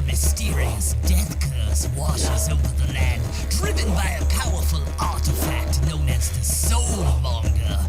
mysterious death curse washes over the land, driven by a powerful artifact known as the Soulmonger.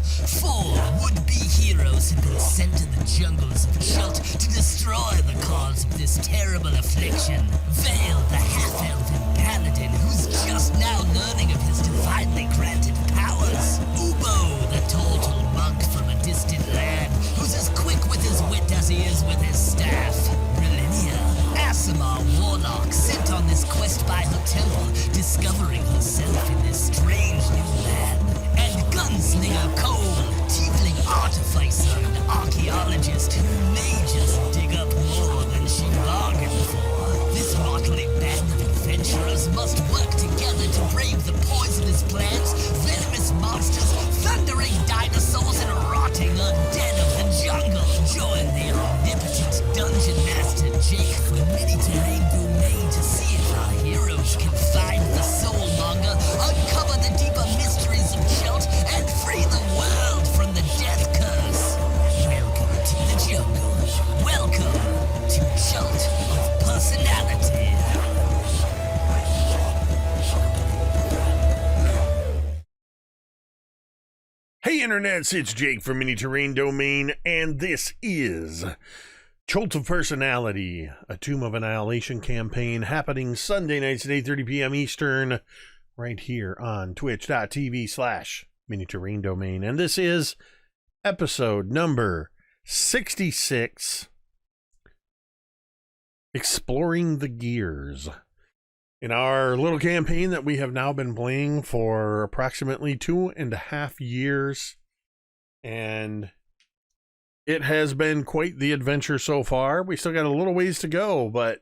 4 would-be heroes have been sent to the jungles of Chult to destroy the cause of this terrible affliction. Vale, the half-elven paladin, who's just now learning of his divinely granted powers. Ubo, the total monk from a distant land, who's as quick with his wit as he is with his staff. Brilinya, Aasimar warlock, sent on this quest by her temple, discovering herself in this strange new land. And Gunslinger Cole, tiefling artificer and archaeologist who may just dig up more than she bargained for. This motley band of adventurers must work together to brave the poisonous plants, venomous monsters, thundering dinosaurs, and rotting undead of the jungle. Join the omnipotent dungeon master Jake from Mini-Terrain Domain to see if our heroes can find the Soulmonger, uncover the deeper mysteries of Chult, and free the world from the death curse. Welcome to the jungle. Welcome to Chult of Personality. Hey internets, it's Jake from Mini-Terrain Domain, and this is Chult of Personality, a Tomb of Annihilation campaign happening Sunday nights at 8:30 p.m. Eastern, right here on twitch.tv/Mini-Terrain Domain. And this is episode number 66, Exploring the Gears. In our little campaign that we have now been playing for approximately 2.5 years, and it has been quite the adventure so far. We still got a little ways to go, but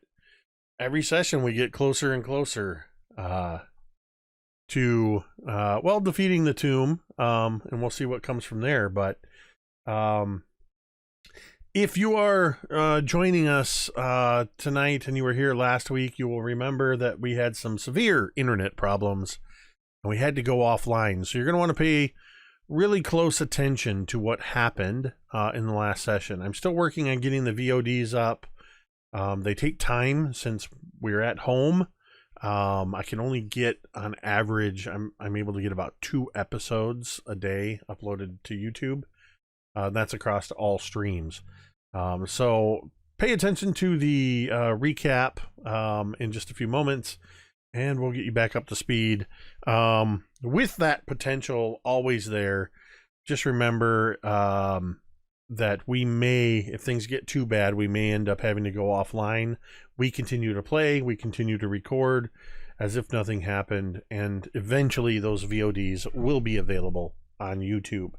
every session we get closer and closer to defeating the tomb, and we'll see what comes from there. But if you are joining us tonight and you were here last week, you will remember that we had some severe internet problems and we had to go offline. So you're going to want to pay really close attention to what happened in the last session. I'm still working on getting the VODs up. They take time since we're at home. I can only get, on average, I'm able to get about 2 episodes a day uploaded to YouTube. That's across all streams. So pay attention to the recap in just a few moments, and we'll get you back up to speed. With that potential always there, just remember that we may, if things get too bad, we may end up having to go offline. We continue to play, we continue to record as if nothing happened, and eventually those VODs will be available on YouTube.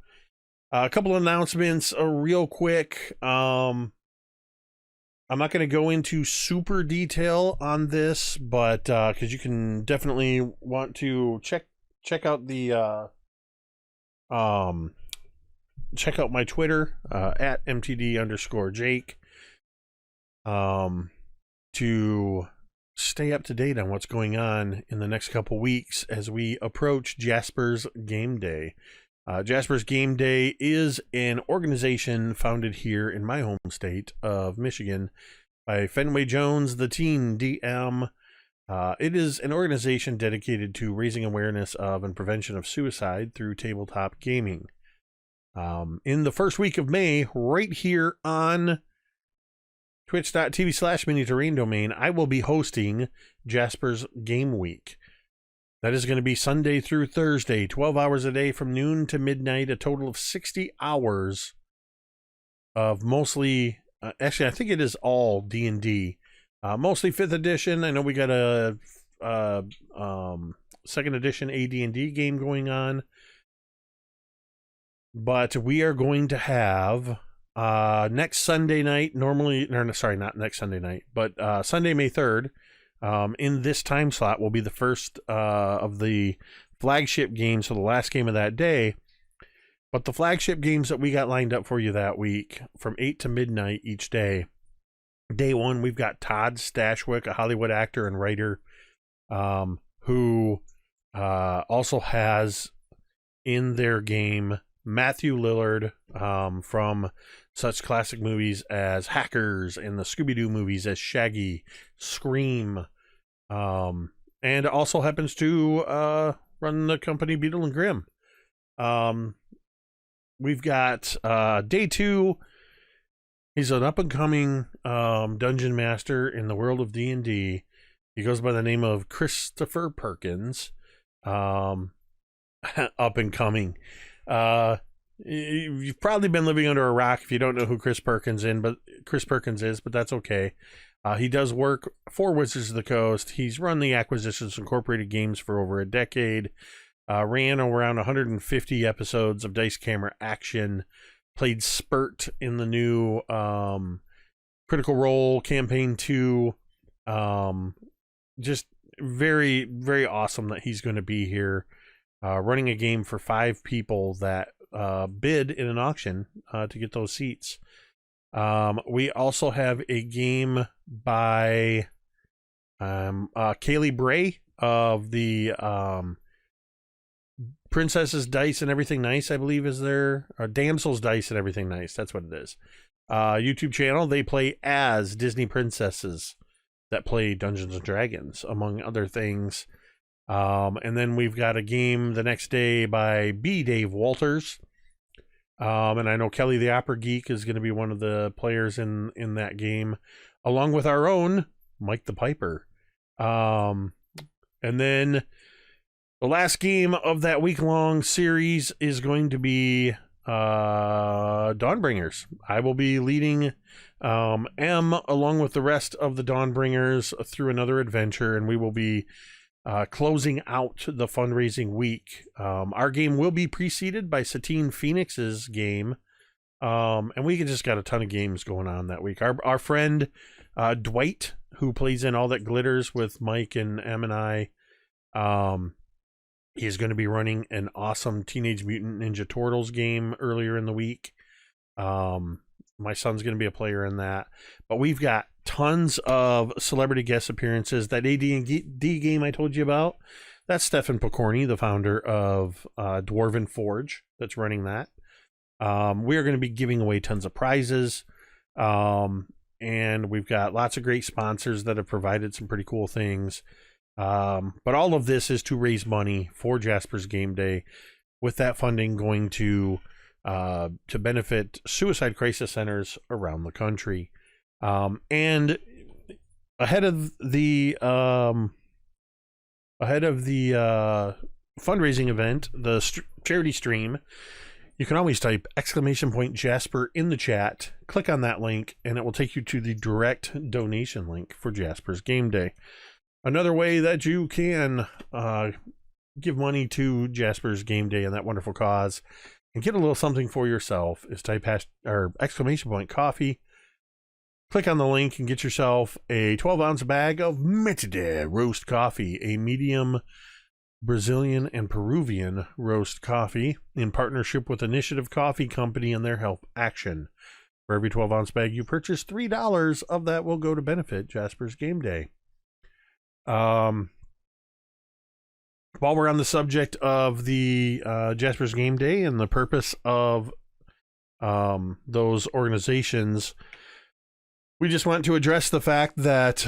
A couple of announcements real quick. I'm not going to go into super detail on this, but because you can definitely want to check out the check out my Twitter at MTD_Jake to stay up to date on what's going on in the next couple weeks as we approach Jasper's Game Day. Jasper's Game Day is an organization founded here in my home state of Michigan by Fenway Jones, the teen DM. It is an organization dedicated to raising awareness of and prevention of suicide through tabletop gaming. In the first week of May, right here on twitch.tv/Mini-Terrain Domain, I will be hosting Jasper's Game Week. That is going to be Sunday through Thursday, 12 hours a day from noon to midnight, a total of 60 hours of mostly, actually, I think it is all D&D, mostly 5th edition. I know we got a 2nd edition AD&D game going on, but we are going to have next Sunday night, Sunday, May 3rd, in this time slot will be the first of the flagship games, so the last game of that day. But the flagship games that we got lined up for you that week, from 8 to midnight each day. Day 1, we've got Todd Stashwick, a Hollywood actor and writer, who also has in their game Matthew Lillard from such classic movies as Hackers and the Scooby-Doo movies as Shaggy, Scream, and also happens to run the company Beetle and Grimm. We've got Day 2. He's an up-and-coming dungeon master in the world of D&D. He goes by the name of Christopher Perkins. Up-and-coming. You've probably been living under a rock if you don't know who Chris Perkins is, but that's okay. He does work for Wizards of the Coast. He's run the Acquisitions Incorporated games for over a decade. Ran around 150 episodes of Dice Camera Action. Played Spurt in the new Critical Role Campaign 2. Just very, very awesome that he's going to be here running a game for 5 people that bid in an auction to get those seats. We also have a game by Kaylee Bray of the Princess's Dice and Everything Nice, I believe is there. Damsel's Dice and Everything Nice, that's what it is. YouTube channel. They play as Disney princesses that play Dungeons and Dragons, among other things. And then we've got a game the next day by B. Dave Walters. And I know Kelly the Opera Geek is going to be one of the players in that game, along with our own Mike the Piper. And then the last game of that week-long series is going to be Dawnbringers. I will be leading M along with the rest of the Dawnbringers through another adventure, and we will be closing out the fundraising week. Our game will be preceded by Satine Phoenix's game, and we just got a ton of games going on that week. Our friend Dwight, who plays in All That Glitters with Mike and M and I, he's going to be running an awesome Teenage Mutant Ninja Turtles game earlier in the week. My son's going to be a player in that. But we've got tons of celebrity guest appearances. That AD&D game I told you about, that's Stefan Pokorny, the founder of Dwarven Forge, that's running that. We are going to be giving away tons of prizes. And we've got lots of great sponsors that have provided some pretty cool things. But all of this is to raise money for Jasper's Game Day, with that funding going to benefit suicide crisis centers around the country. And ahead of the fundraising event, the charity stream, you can always type !Jasper in the chat, click on that link, and it will take you to the direct donation link for Jasper's Game Day. Another way that you can give money to Jasper's Game Day and that wonderful cause and get a little something for yourself is type !coffee. Click on the link and get yourself a 12-ounce bag of Metide roast coffee, a medium Brazilian and Peruvian roast coffee in partnership with Initiative Coffee Company and their Help Action. For every 12-ounce bag you purchase, $3 of that will go to benefit Jasper's Game Day. While we're on the subject of the Jasper's Game Day and the purpose of those organizations, we just want to address the fact that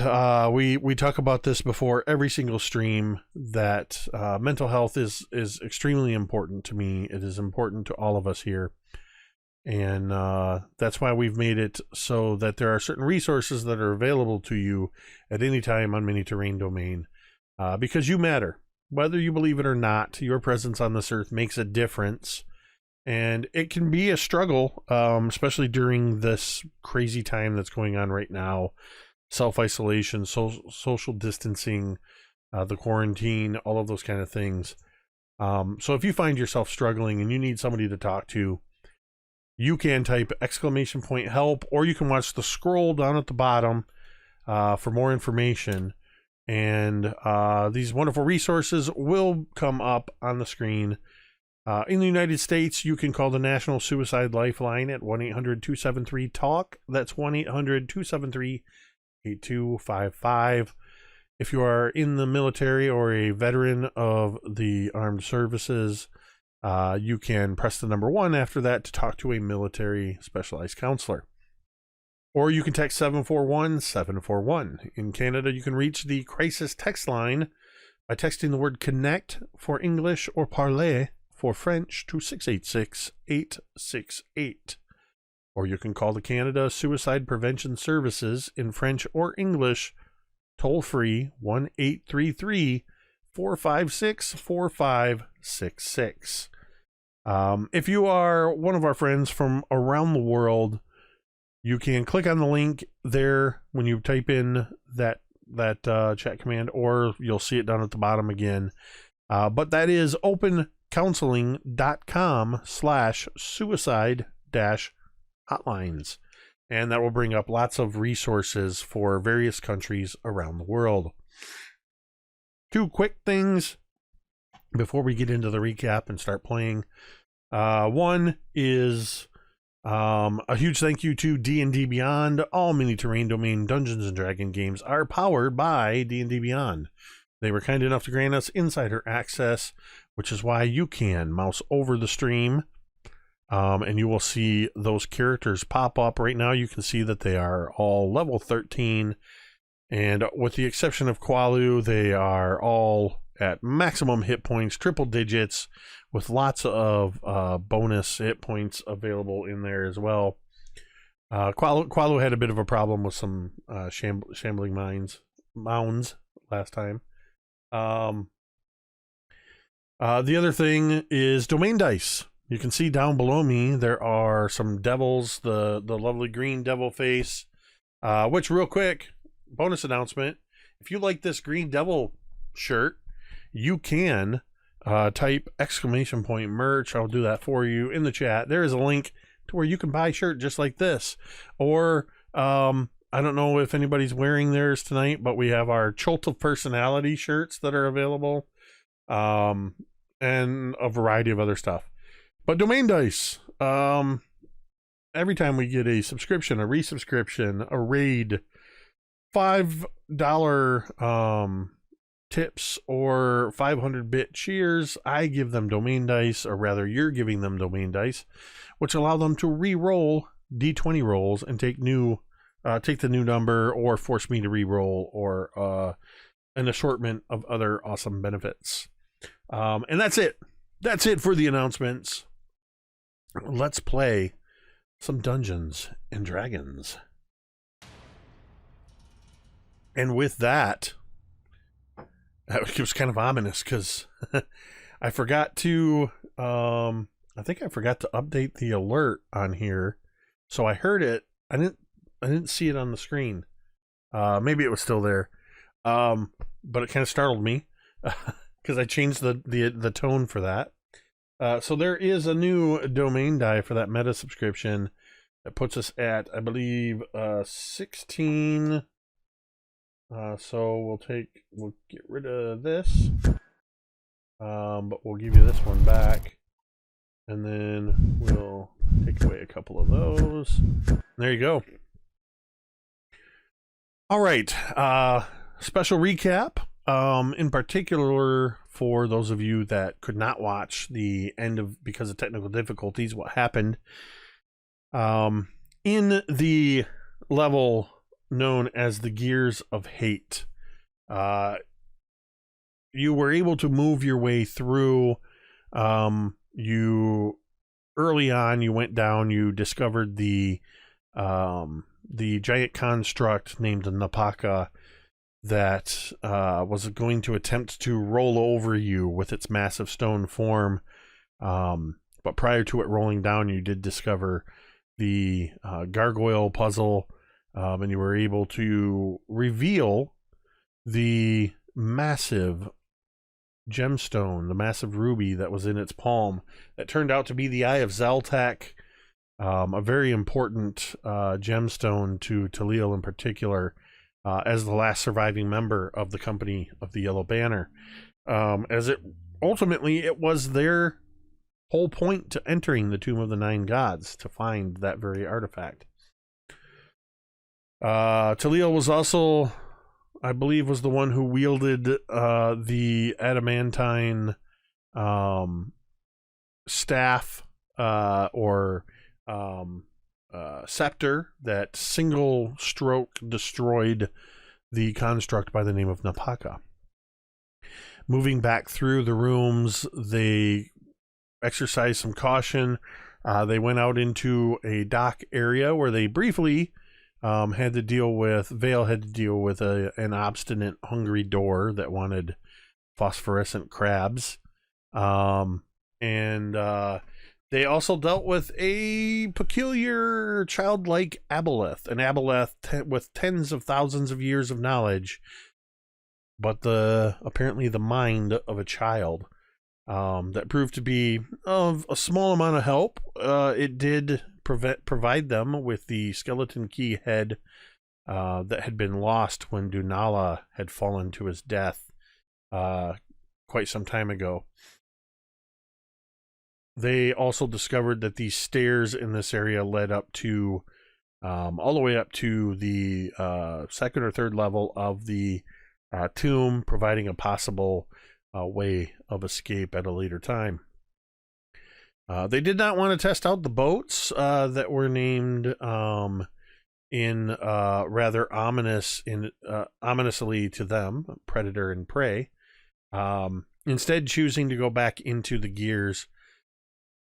we talk about this before every single stream, that mental health is extremely important to me. It is important to all of us here. And that's why we've made it so that there are certain resources that are available to you at any time on Mini Terrain Domain. Because you matter. Whether you believe it or not, your presence on this earth makes a difference. And it can be a struggle, especially during this crazy time that's going on right now. Self-isolation, social distancing, the quarantine, all of those kind of things. So if you find yourself struggling and you need somebody to talk to, you can type !help, or you can watch the scroll down at the bottom for more information. And these wonderful resources will come up on the screen. In the United States, you can call the National Suicide Lifeline at 1-800-273-TALK. That's 1-800-273-8255. If you are in the military or a veteran of the armed services, you can press the number 1 after that to talk to a military specialized counselor. Or you can text 741-741. In Canada, you can reach the crisis text line by texting the word connect for English or parler for French to 686-868. Or you can call the Canada Suicide Prevention Services in French or English, toll free 1-833-456-4566. If you are one of our friends from around the world, you can click on the link there when you type in that chat command, or you'll see it down at the bottom again. But that is opencounseling.com/suicide-hotlines. And that will bring up lots of resources for various countries around the world. 2 quick things before we get into the recap and start playing. One is a huge thank you to D&D Beyond. All mini-terrain domain Dungeons & Dragons games are powered by D&D Beyond. They were kind enough to grant us insider access, which is why you can mouse over the stream, and you will see those characters pop up. Right now you can see that they are all level 13, and with the exception of Qualu, they are all at maximum hit points, triple digits, with lots of bonus hit points available in there as well. Qualu had a bit of a problem with some shambling mounds last time. The other thing is domain dice. You can see down below me there are some devils, the lovely green devil face, which, real quick, bonus announcement, if you like this green devil shirt, you can type !merch. I'll do that for you in the chat. There is a link to where you can buy a shirt just like this. Or I don't know if anybody's wearing theirs tonight, but we have our Chult of Personality shirts that are available, and a variety of other stuff. But domain dice, every time we get a subscription, a resubscription, a raid, $5 tips, or 500-bit cheers, I give them domain dice, or rather you're giving them domain dice, which allow them to re-roll D20 rolls and take the new number, or force me to re-roll, or an assortment of other awesome benefits. And that's it. That's it for the announcements. Let's play some Dungeons and Dragons. And with that, it was kind of ominous because I forgot to, I think I forgot to update the alert on here. So I heard it. I didn't see it on the screen. Maybe it was still there. But it kind of startled me because I changed the tone for that. So there is a new domain die for that meta subscription that puts us at, I believe, 16. So we'll get rid of this, but we'll give you this one back, and then we'll take away a couple of those. There you go. All right, special recap, in particular for those of you that could not watch the end of, because of technical difficulties, what happened in the level known as the Gears of Hate. You were able to move your way through. You early on, you went down, you discovered the giant construct named Napaka that was going to attempt to roll over you with its massive stone form. But prior to it rolling down, you did discover the gargoyle puzzle. And you were able to reveal the massive gemstone, the massive ruby that was in its palm, that turned out to be the Eye of Zaltak, a very important gemstone to Taliel in particular, as the last surviving member of the Company of the Yellow Banner. As it ultimately, it was their whole point to entering the Tomb of the Nine Gods, to find that very artifact. Taliel was also, I believe, was the one who wielded the adamantine staff or scepter that single stroke destroyed the construct by the name of Napaka. Moving back through the rooms, they exercised some caution. They went out into a dock area where they briefly Vale had to deal with an obstinate, hungry door that wanted phosphorescent crabs. They also dealt with a peculiar childlike aboleth, an aboleth with tens of thousands of years of knowledge, but apparently the mind of a child. That proved to be of a small amount of help. It did provide them with the skeleton key head that had been lost when Dunala had fallen to his death quite some time ago. They also discovered that these stairs in this area led up to all the way up to the second or third level of the tomb, providing a possible way of escape at a later time. They did not want to test out the boats that were named in rather ominously to them, Predator and Prey. Instead, choosing to go back into the gears,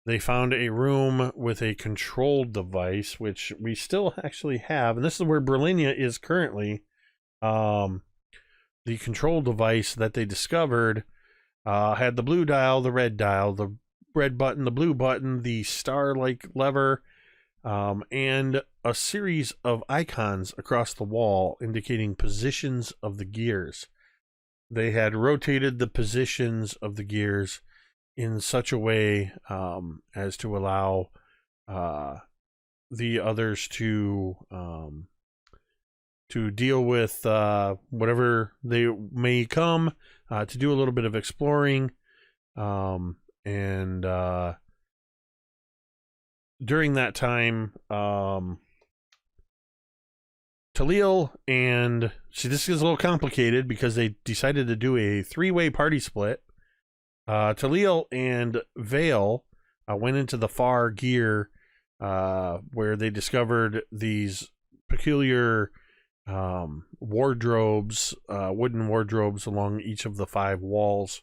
they found a room with a control device, which we still actually have, and this is where Brilinya is currently. The control device that they discovered had the blue dial, the red button, the blue button, the star-like lever, and a series of icons across the wall indicating positions of the gears. They had rotated the positions of the gears in such a way as to allow the others to deal with whatever they may come, to do a little bit of exploring, and during that time, Taliel and this is a little complicated because they decided to do a three-way party split. Taliel and Vale went into the far gear where they discovered these peculiar wardrobes, wooden wardrobes along each of the 5 walls.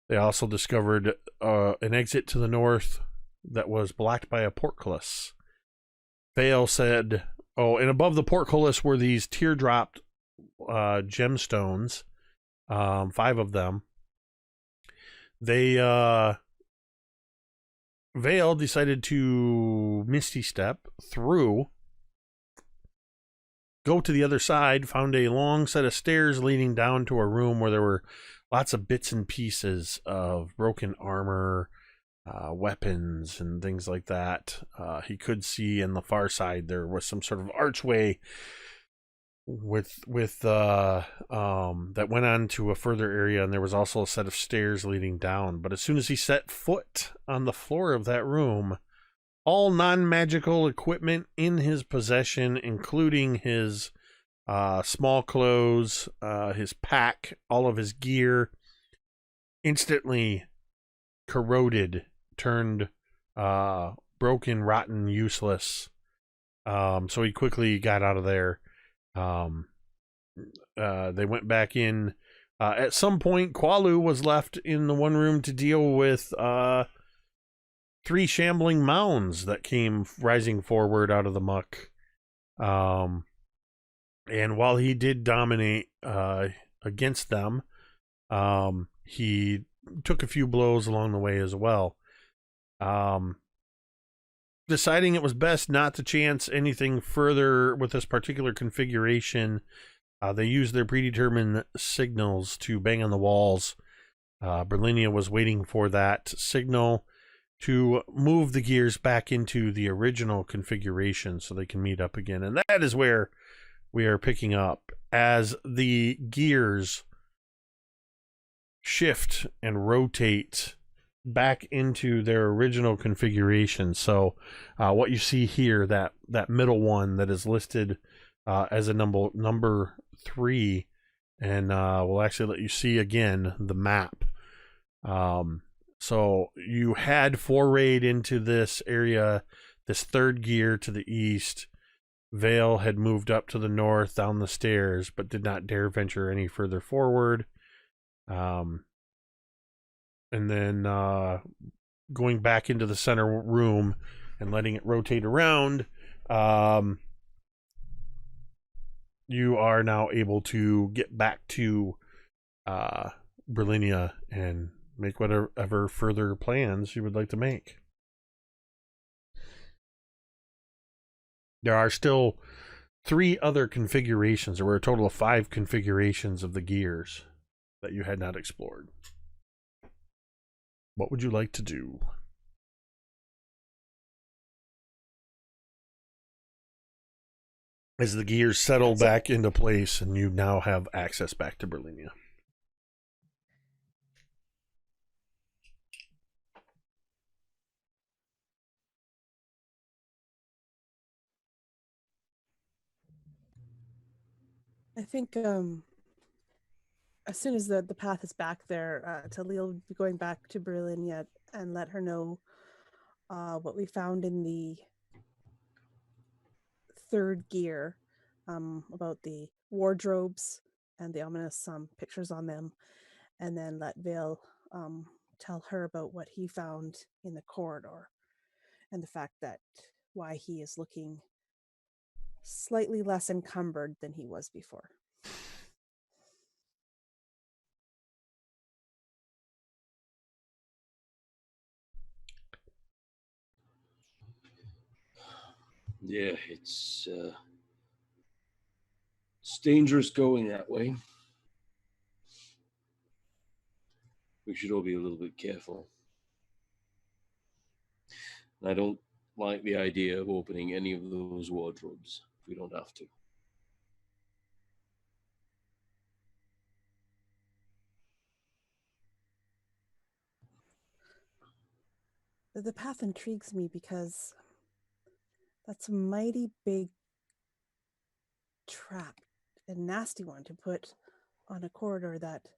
They also discovered an exit to the north that was blocked by a portcullis. Vale said, and above the portcullis were these teardrop gemstones, 5 of them. Vale decided to misty step through, go to the other side, found a long set of stairs leading down to a room where there were lots of bits and pieces of broken armor, weapons, and things like that. He could see in the far side there was some sort of archway with that went on to a further area, and there was also a set of stairs leading down. But as soon as he set foot on the floor of that room, all non-magical equipment in his possession, including his small clothes, his pack, all of his gear, instantly corroded, turned broken, rotten, useless. So he quickly got out of there. They went back in. At some point, Qualu was left in the one room to deal with 3 shambling mounds that came rising forward out of the muck. And while he did dominate against them, he took a few blows along the way as well. Deciding it was best not to chance anything further with this particular configuration, they used their predetermined signals to bang on the walls. Brilinya was waiting for that signal to move the gears back into the original configuration so they can meet up again. And that is where we are picking up as the gears shift and rotate back into their original configuration. So what you see here, that middle one that is listed as a number 3, and we'll actually let you see again the map. So you had forayed into this area, this third gear to the east. Vale had moved up to the north down the stairs, but did not dare venture any further forward. And then going back into the center room and letting it rotate around, you are now able to get back to Brilinya and make whatever further plans you would like to make. There are still 3 other configurations. There were a total of 5 configurations of the gears that you had not explored. What would you like to do? As the gears settle back into place and you now have access back to Brilinya. I think as soon as the path is back there, Taliel will be going back to Brilinya and let her know what we found in the third gear about the wardrobes and the ominous pictures on them, and then let Vale tell her about what he found in the corridor and the fact that why he is looking slightly less encumbered than he was before. Yeah, it's dangerous going that way. We should all be a little bit careful. I don't like the idea of opening any of those wardrobes if we don't have to. The path intrigues me because that's a mighty big trap, a nasty one to put on a corridor that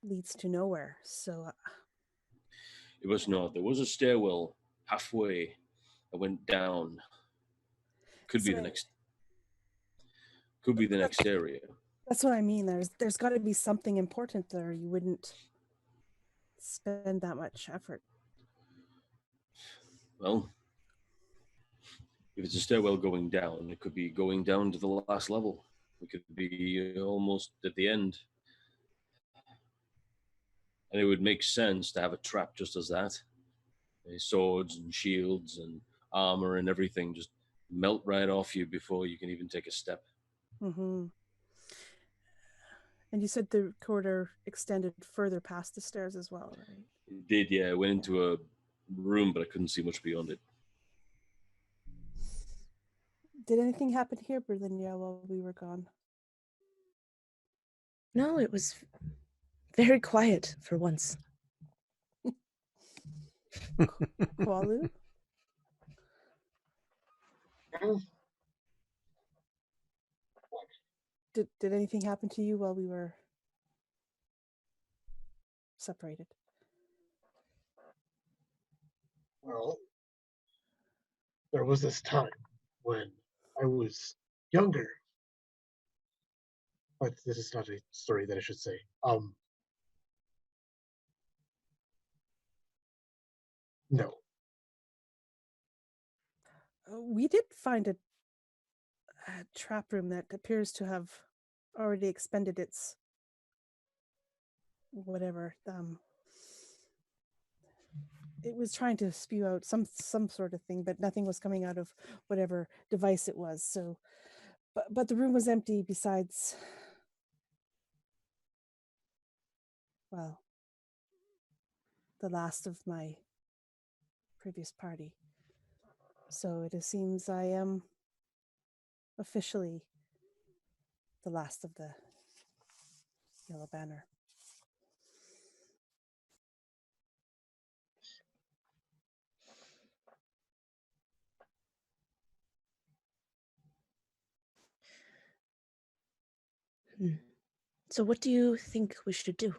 leads to nowhere. So it was not. There was a stairwell halfway that went down. Could be the next. Could be the next area. That's what I mean. There's got to be something important there. You wouldn't spend that much effort. Well, if it's a stairwell going down, it could be going down to the last level. It could be almost at the end. And it would make sense to have a trap just as that. Swords and shields and armor and everything just melt right off you before you can even take a step. Mm-hmm. And you said the corridor extended further past the stairs as well, right? It did, yeah. I went into a room, but I couldn't see much beyond it. Did anything happen here, Brilinya, while we were gone? No, it was very quiet for once. Kualu? Did anything happen to you while we were separated? Well, there was this time when I was younger. But this is not a story that I should say. No. We did find a trap room that appears to have already expended its whatever. It was trying to spew out some sort of thing, but nothing was coming out of whatever device it was. So, but the room was empty. Besides, well, the last of my previous party. So it seems I am officially the last of the Yellow Banner. So what do you think we should do?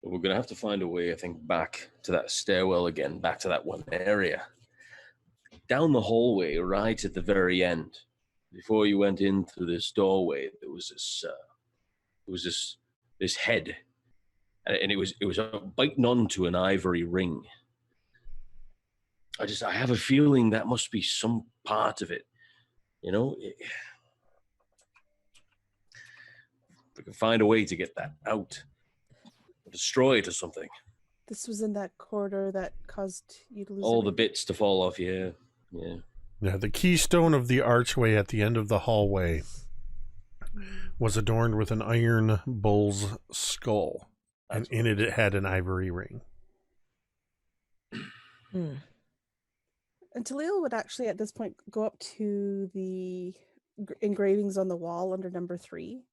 We're going to have to find a way, I think, back to that stairwell again, back to that one area. Down the hallway, right at the very end, before you went in through this doorway, there was this head, and it was biting onto an ivory ring. I have a feeling that must be some part of it. You know, we can find a way to get that out, or destroy it or something. This was in that corridor that caused you to lose All the everything? bits to fall off. Yeah. Yeah, the keystone of the archway at the end of the hallway was adorned with an iron bull's skull, and in it had an ivory ring. Hmm. And Taliel would actually, at this point, go up to the engravings on the wall under number 3,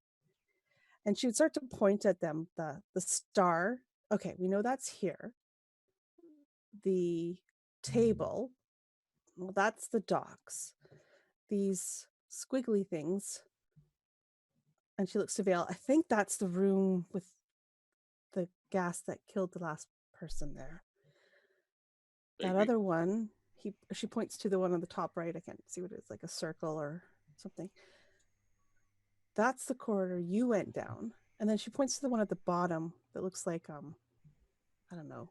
and she would start to point at them. The star. Okay, we know that's here. The table. Well, that's the docks. These squiggly things. And she looks to Vale. I think that's the room with the gas that killed the last person there. That other one, she points to the one on the top right. I can't see what it is, like a circle or something. That's the corridor you went down. And then she points to the one at the bottom that looks like, I don't know,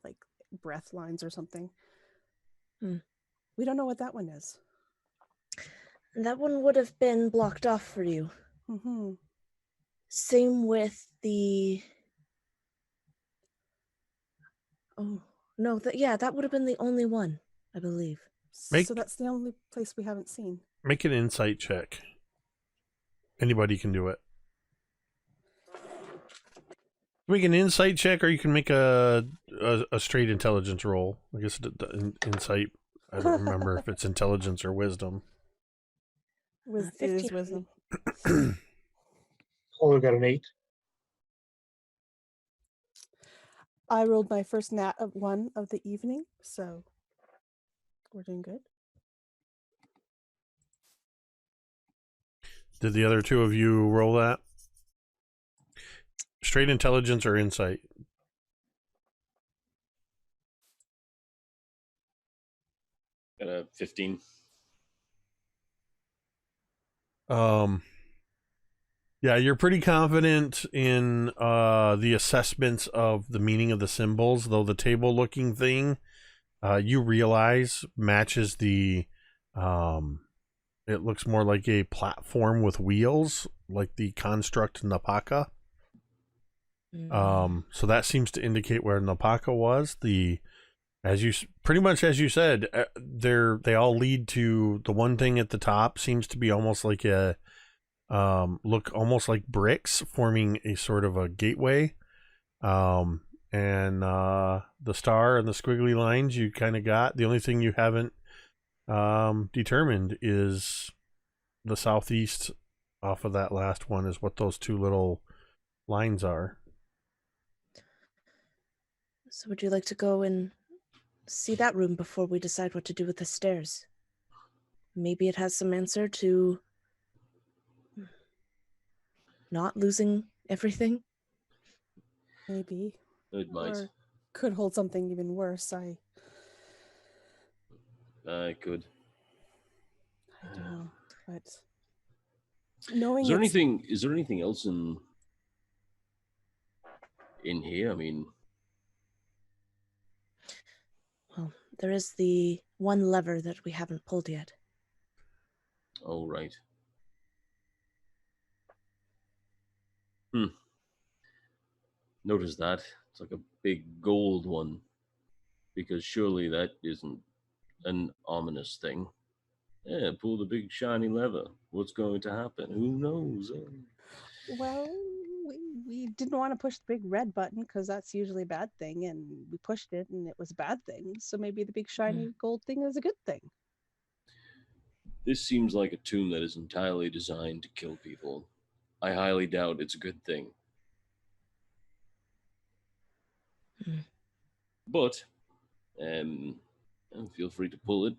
like breath lines or something. We don't know what that one is. That one would have been blocked off for you. Mm-hmm. Same with the... Oh, no, that would have been the only one, I believe. So that's the only place we haven't seen. Make an insight check. Anybody can do it. Make an insight check, or you can make a straight intelligence roll. I guess insight. I don't remember if it's intelligence or wisdom. It is wisdom. Caller got an 8. I rolled my first nat of 1 of the evening, so we're doing good. Did the other two of you roll that? Straight intelligence or insight? Got a 15. Yeah, you're pretty confident in the assessments of the meaning of the symbols, though the table-looking thing, you realize matches the, it looks more like a platform with wheels, like the construct Napaka. So that seems to indicate where Napaka was. As you said, they all lead to the one thing at the top seems to be almost like a look almost like bricks forming a sort of a gateway. And the star and the squiggly lines you kind of got. The only thing you haven't determined is the southeast off of that last one is what those two little lines are. So would you like to go and see that room before we decide what to do with the stairs? Maybe it has some answer to not losing everything? Maybe. It might. Or could hold something even worse. I could. I don't know. But knowing Is there anything else in here? I mean, Well, there is the one lever that we haven't pulled yet. oh right. Notice that. It's like a big gold one. Because surely that isn't an ominous thing. Yeah, pull the big shiny lever. What's going to happen? Who knows? well, we didn't want to push the big red button because that's usually a bad thing, and we pushed it and it was a bad thing. So maybe the big shiny gold thing is a good thing. This seems like a tomb that is entirely designed to kill people. I highly doubt it's a good thing. But, feel free to pull it.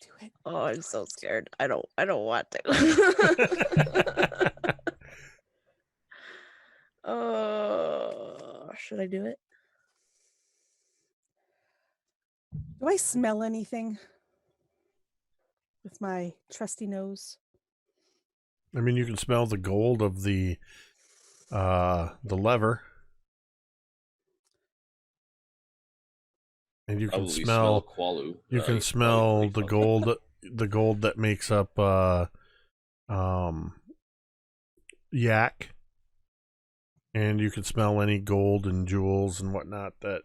Do it. Oh, I'm so scared. I don't want to. Oh, should I do it? Do I smell anything with my trusty nose? I mean, you can smell the gold of the lever. And you can Probably smell Qualu. you can smell the gold that makes up yak. And you can smell any gold and jewels and whatnot that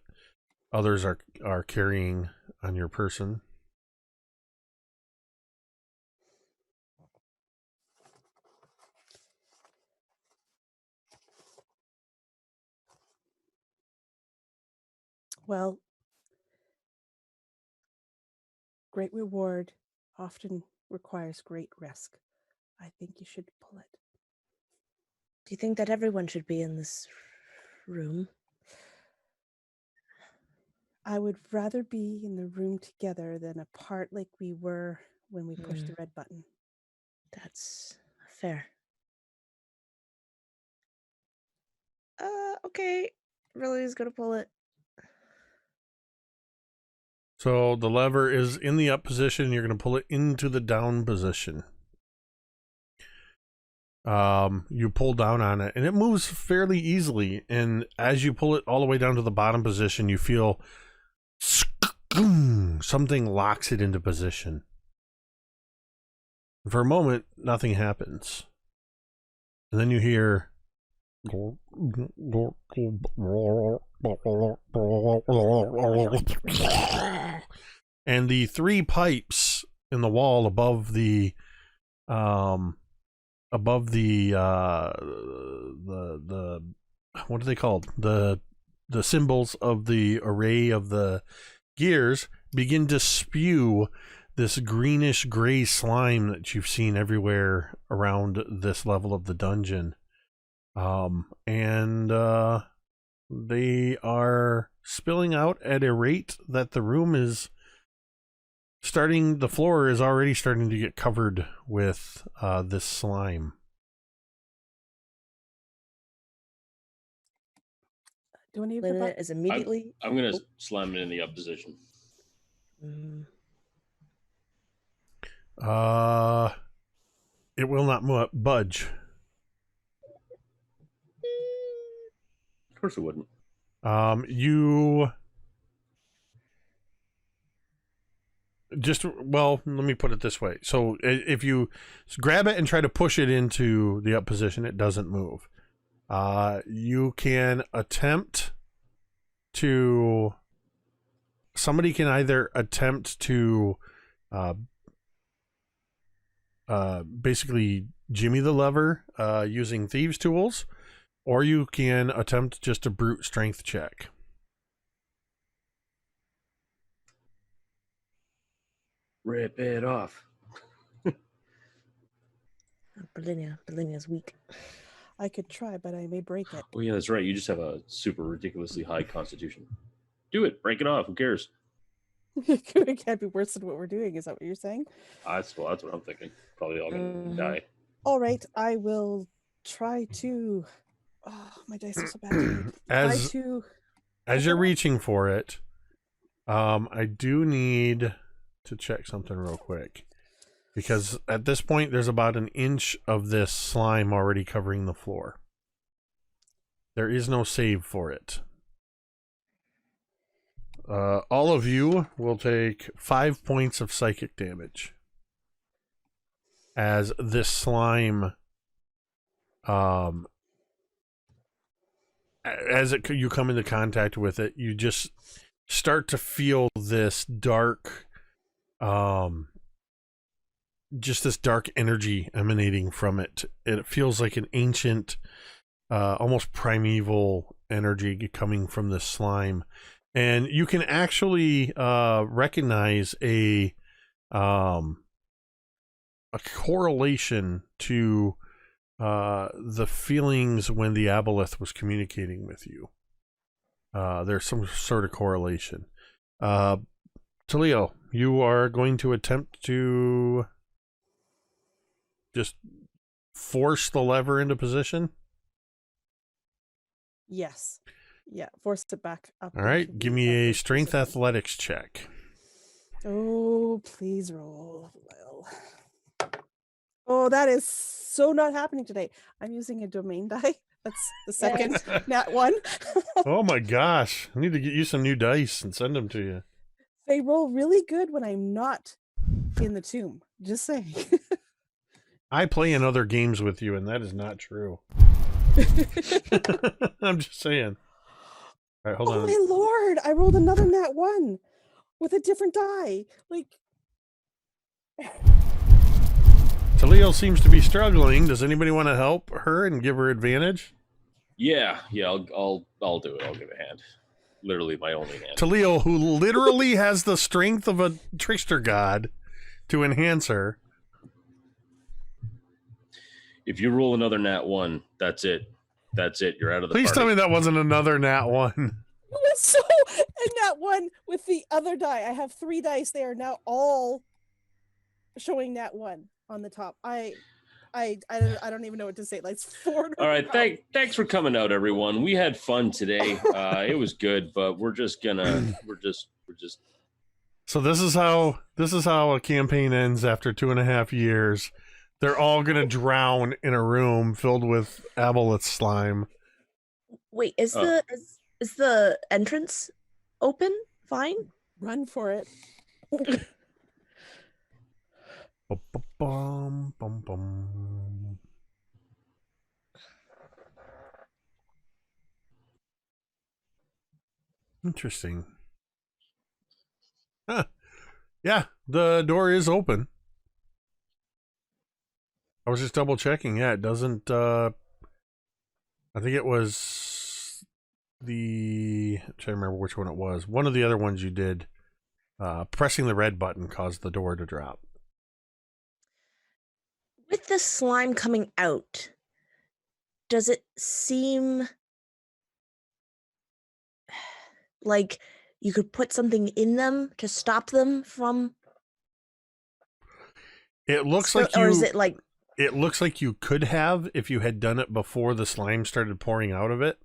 others are carrying on your person. Well, great reward often requires great risk. I think you should pull it. Do you think that everyone should be in this room? I would rather be in the room together than apart like we were when we pushed the red button. That's fair. Okay. Brillia's gonna pull it. So the lever is in the up position. You're going to pull it into the down position. You pull down on it, and it moves fairly easily. And as you pull it all the way down to the bottom position, you feel something locks it into position. For a moment, nothing happens. And then you hear... And the three pipes in the wall above the what are they called? The symbols of the array of the gears begin to spew this greenish gray slime that you've seen everywhere around this level of the dungeon. They are spilling out at a rate that the room is the floor is already starting to get covered with this slime. Do any of the Lynette is immediately... I'm going to slam it in the up position. It will not budge. Of course it wouldn't. Let me put it this way. So if you grab it and try to push it into the up position, it doesn't move. You can attempt to... Somebody can either attempt to basically jimmy the lever using thieves' tools, or you can attempt just a brute strength check. Rip it off. Brilinia's weak. I could try, but I may break it. Oh yeah, that's right. You just have a super ridiculously high constitution. Do it. Break it off. Who cares? It can't be worse than what we're doing. Is that what you're saying? That's what I'm thinking. Probably all gonna die. All right, I will try to... Oh, my dice are so bad. As you're reaching for it, I do need to check something real quick, because at this point there's about an inch of this slime already covering the floor. There is no save for it. All of you will take 5 points of psychic damage as this slime, you come into contact with it, you just start to feel this dark, just this dark energy emanating from it. It feels like an ancient, almost primeval energy coming from this slime. And you can actually recognize a correlation to the feelings when the aboleth was communicating with you. There's some sort of correlation. Taliel, you are going to attempt to just force the lever into position? Yes. Yeah, force it back up. All right, into give the me a upward strength position. athletics check. Oh, please roll well. Oh, that is so not happening today. I'm using a domain die. That's the second nat one. Oh my gosh. I need to get you some new dice and send them to you. They roll really good when I'm not in the tomb. Just saying. I play in other games with you, and that is not true. I'm just saying. All right, hold Oh on. my lord! I rolled another nat one with a different die. Like, Taliel seems to be struggling. Does anybody want to help her and give her advantage? Yeah, I'll do it. I'll give a hand. Literally my only hand. Taliel, who literally has the strength of a trickster god to enhance her. If you roll another nat 1, that's it. That's it. You're out of the Please party. tell me that wasn't another nat 1. so and nat one with the other die. I have 3 dice. They are now all showing nat 1 on the top. I don't even know what to say. Like, it's 4. All right, thanks for coming out, everyone. We had fun today. It was good, but we're just. So this is how a campaign ends after 2.5 years. They're all gonna drown in a room filled with aboleth slime. Wait, is the entrance open? Fine. Run for it. Bum, bum, bum. Interesting. Huh. Yeah, the door is open. I was just double checking. Yeah, it doesn't. I think it was I'm trying to remember which one it was. One of the other ones you did. Pressing the red button caused the door to drop. With the slime coming out, does it seem like you could put something in them to stop them from? It looks like you. Or is it like? It looks like you could have if you had done it before the slime started pouring out of it.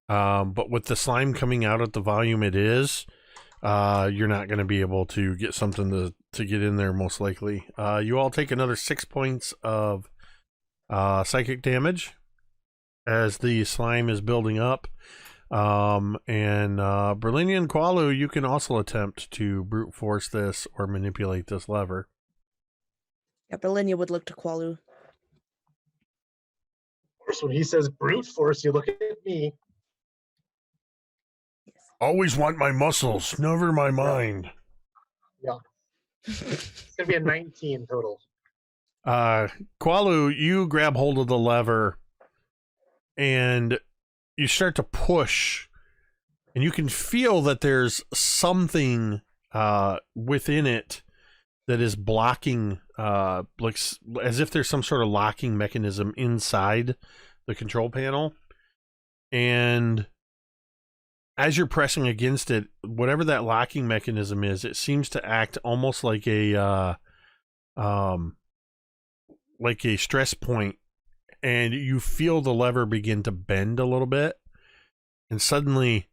But with the slime coming out at the volume it is, you're not going to be able to get something to get in there, most likely. You all take another 6 points of psychic damage as the slime is building up. And Brilinya and Qualu, you can also attempt to brute force this or manipulate this lever. Yeah, Brilinya would look to Qualu. Of course, when he says brute force, you look at me. Always want my muscles, never my mind. Yeah. It's going to be a 19 total. Qualu, you grab hold of the lever and you start to push, and you can feel that there's something within it that is blocking, like as if there's some sort of locking mechanism inside the control panel. And as you're pressing against it, whatever that locking mechanism is, it seems to act almost like a stress point, and you feel the lever begin to bend a little bit, and suddenly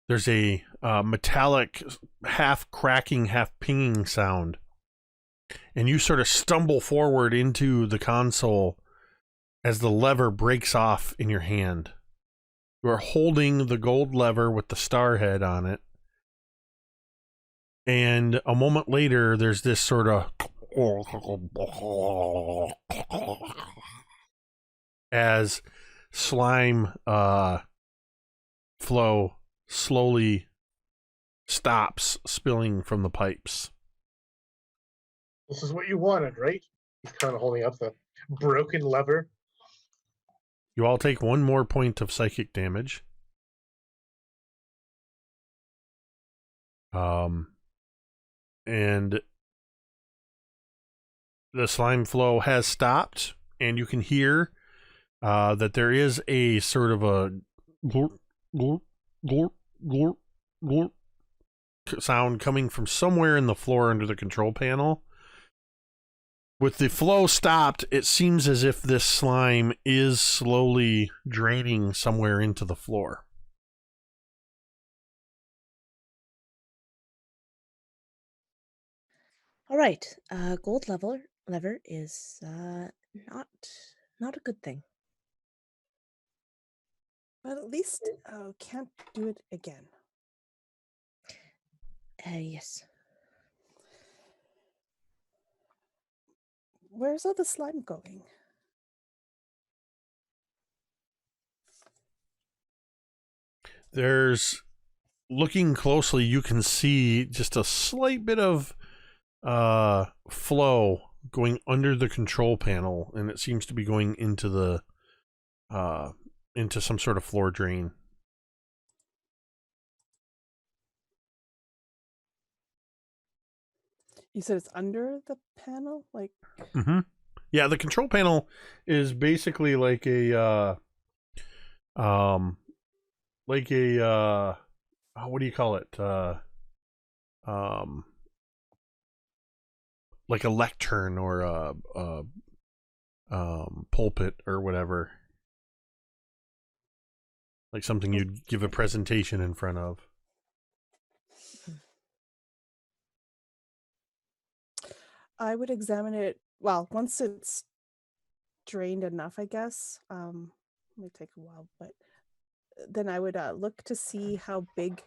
there's a metallic, half cracking, half pinging sound, and you sort of stumble forward into the console as the lever breaks off in your hand. You are holding the gold lever with the star head on it, and a moment later there's this sort of as slime flow slowly stops spilling from the pipes. This is what you wanted, right? He's kind of holding up the broken lever. You all take 1 more point of psychic damage. And the slime flow has stopped, and you can hear that there is a sort of a glorp, glorp, glorp, glorp, glorp sound coming from somewhere in the floor under the control panel. With the flow stopped, it seems as if this slime is slowly draining somewhere into the floor. All right. Gold lever is not a good thing. But at least can't do it again. Yes. Where's all the slime going? There's, looking closely, you can see just a slight bit of flow going under the control panel, and it seems to be going into the into some sort of floor drain. You said it's under the panel? Like Mm-hmm. Yeah, the control panel is basically like a what do you call it? Like a lectern or a pulpit or whatever. Like something you'd give a presentation in front of. I would examine it, well, once it's drained enough, I guess. It may take a while, but then I would look to see how big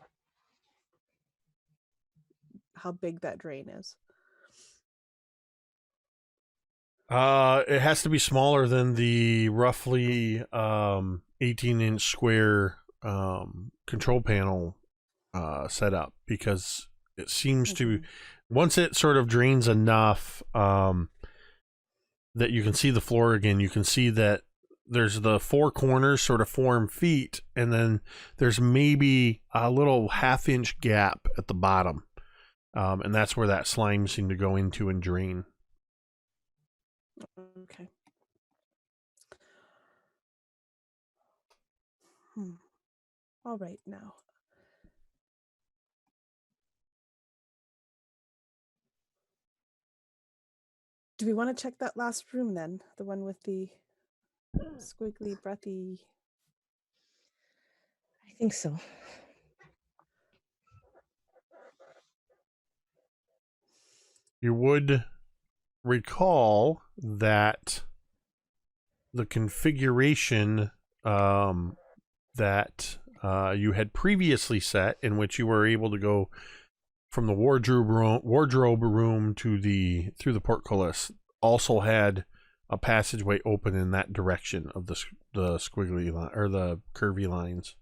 that drain is. It has to be smaller than the roughly 18-inch square control panel setup, because it seems to, once it sort of drains enough that you can see the floor again, you can see that there's the four corners sort of form feet, and then there's maybe a little half-inch gap at the bottom, and that's where that slime seemed to go into and drain. Okay. All right, now. Do we want to check that last room then? The one with the squiggly, breathy... I think so. You would recall that the configuration that you had previously set, in which you were able to go from the wardrobe room to through the portcullis, also had a passageway open in that direction of the squiggly line, or the curvy lines.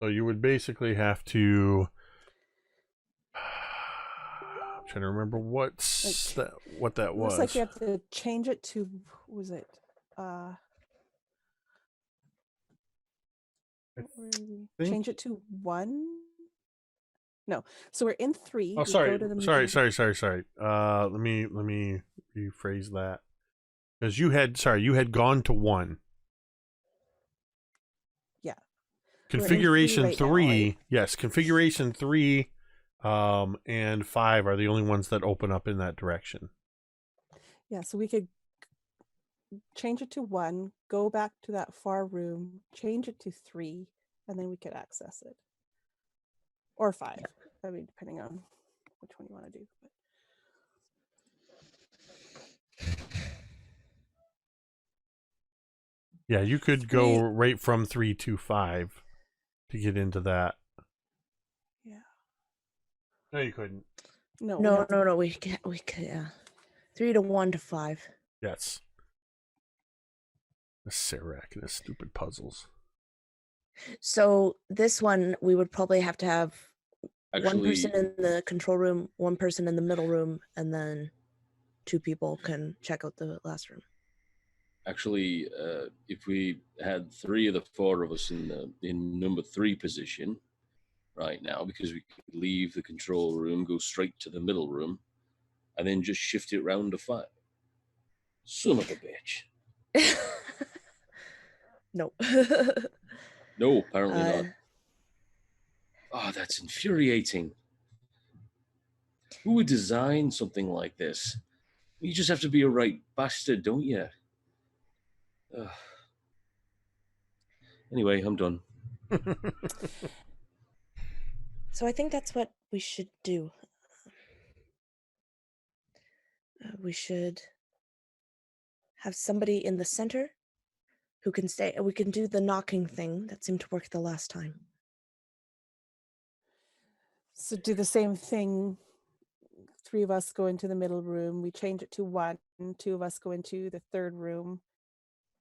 So you would basically have to. I'm trying to remember what that was. Looks like you have to change it to. Was it? Change it to 1. No, so we're in 3. Oh, sorry. Let me rephrase that. Because you had gone to 1. Yeah. Configuration right 3, now, yes. Configuration 3, and 5 are the only ones that open up in that direction. Yeah, so we could change it to 1, go back to that far room, change it to 3, and then we could access it. Or 5. I mean, depending on which one you want to do. Yeah, you could go right from 3 to 5 to get into that. Yeah. No, you couldn't. No. We could 3 to 1 to 5. Yes. The Serac and his stupid puzzles. So this one, we would probably have to have one person in the control room, one person in the middle room, and then 2 people can check out the last room. Actually, if we had 3 of the 4 of us in number 3 position right now, because we could leave the control room, go straight to the middle room, and then just shift it round to 5. Son of a bitch. No. No, apparently not. Uh, Oh, that's infuriating. Who would design something like this? You just have to be a right bastard, don't you? Ugh. Anyway, I'm done. so I think that's what we should do. We should have somebody in the center who can stay. We can do the knocking thing that seemed to work the last time. So do the same thing. 3 of us go into the middle room. We change it to 1. 2 of us go into the third room,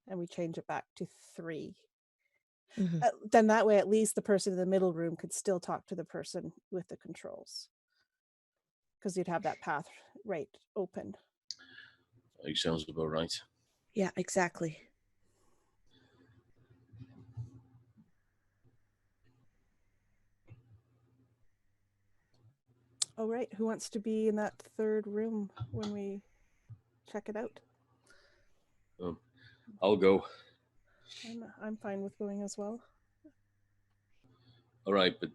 and we change it back to 3. Mhm. Then that way, at least the person in the middle room could still talk to the person with the controls, because you'd have that path right open. I think sounds about right. Yeah, exactly. Oh, right. Who wants to be in that third room when we check it out? I'll go. I'm fine with going as well. All right, but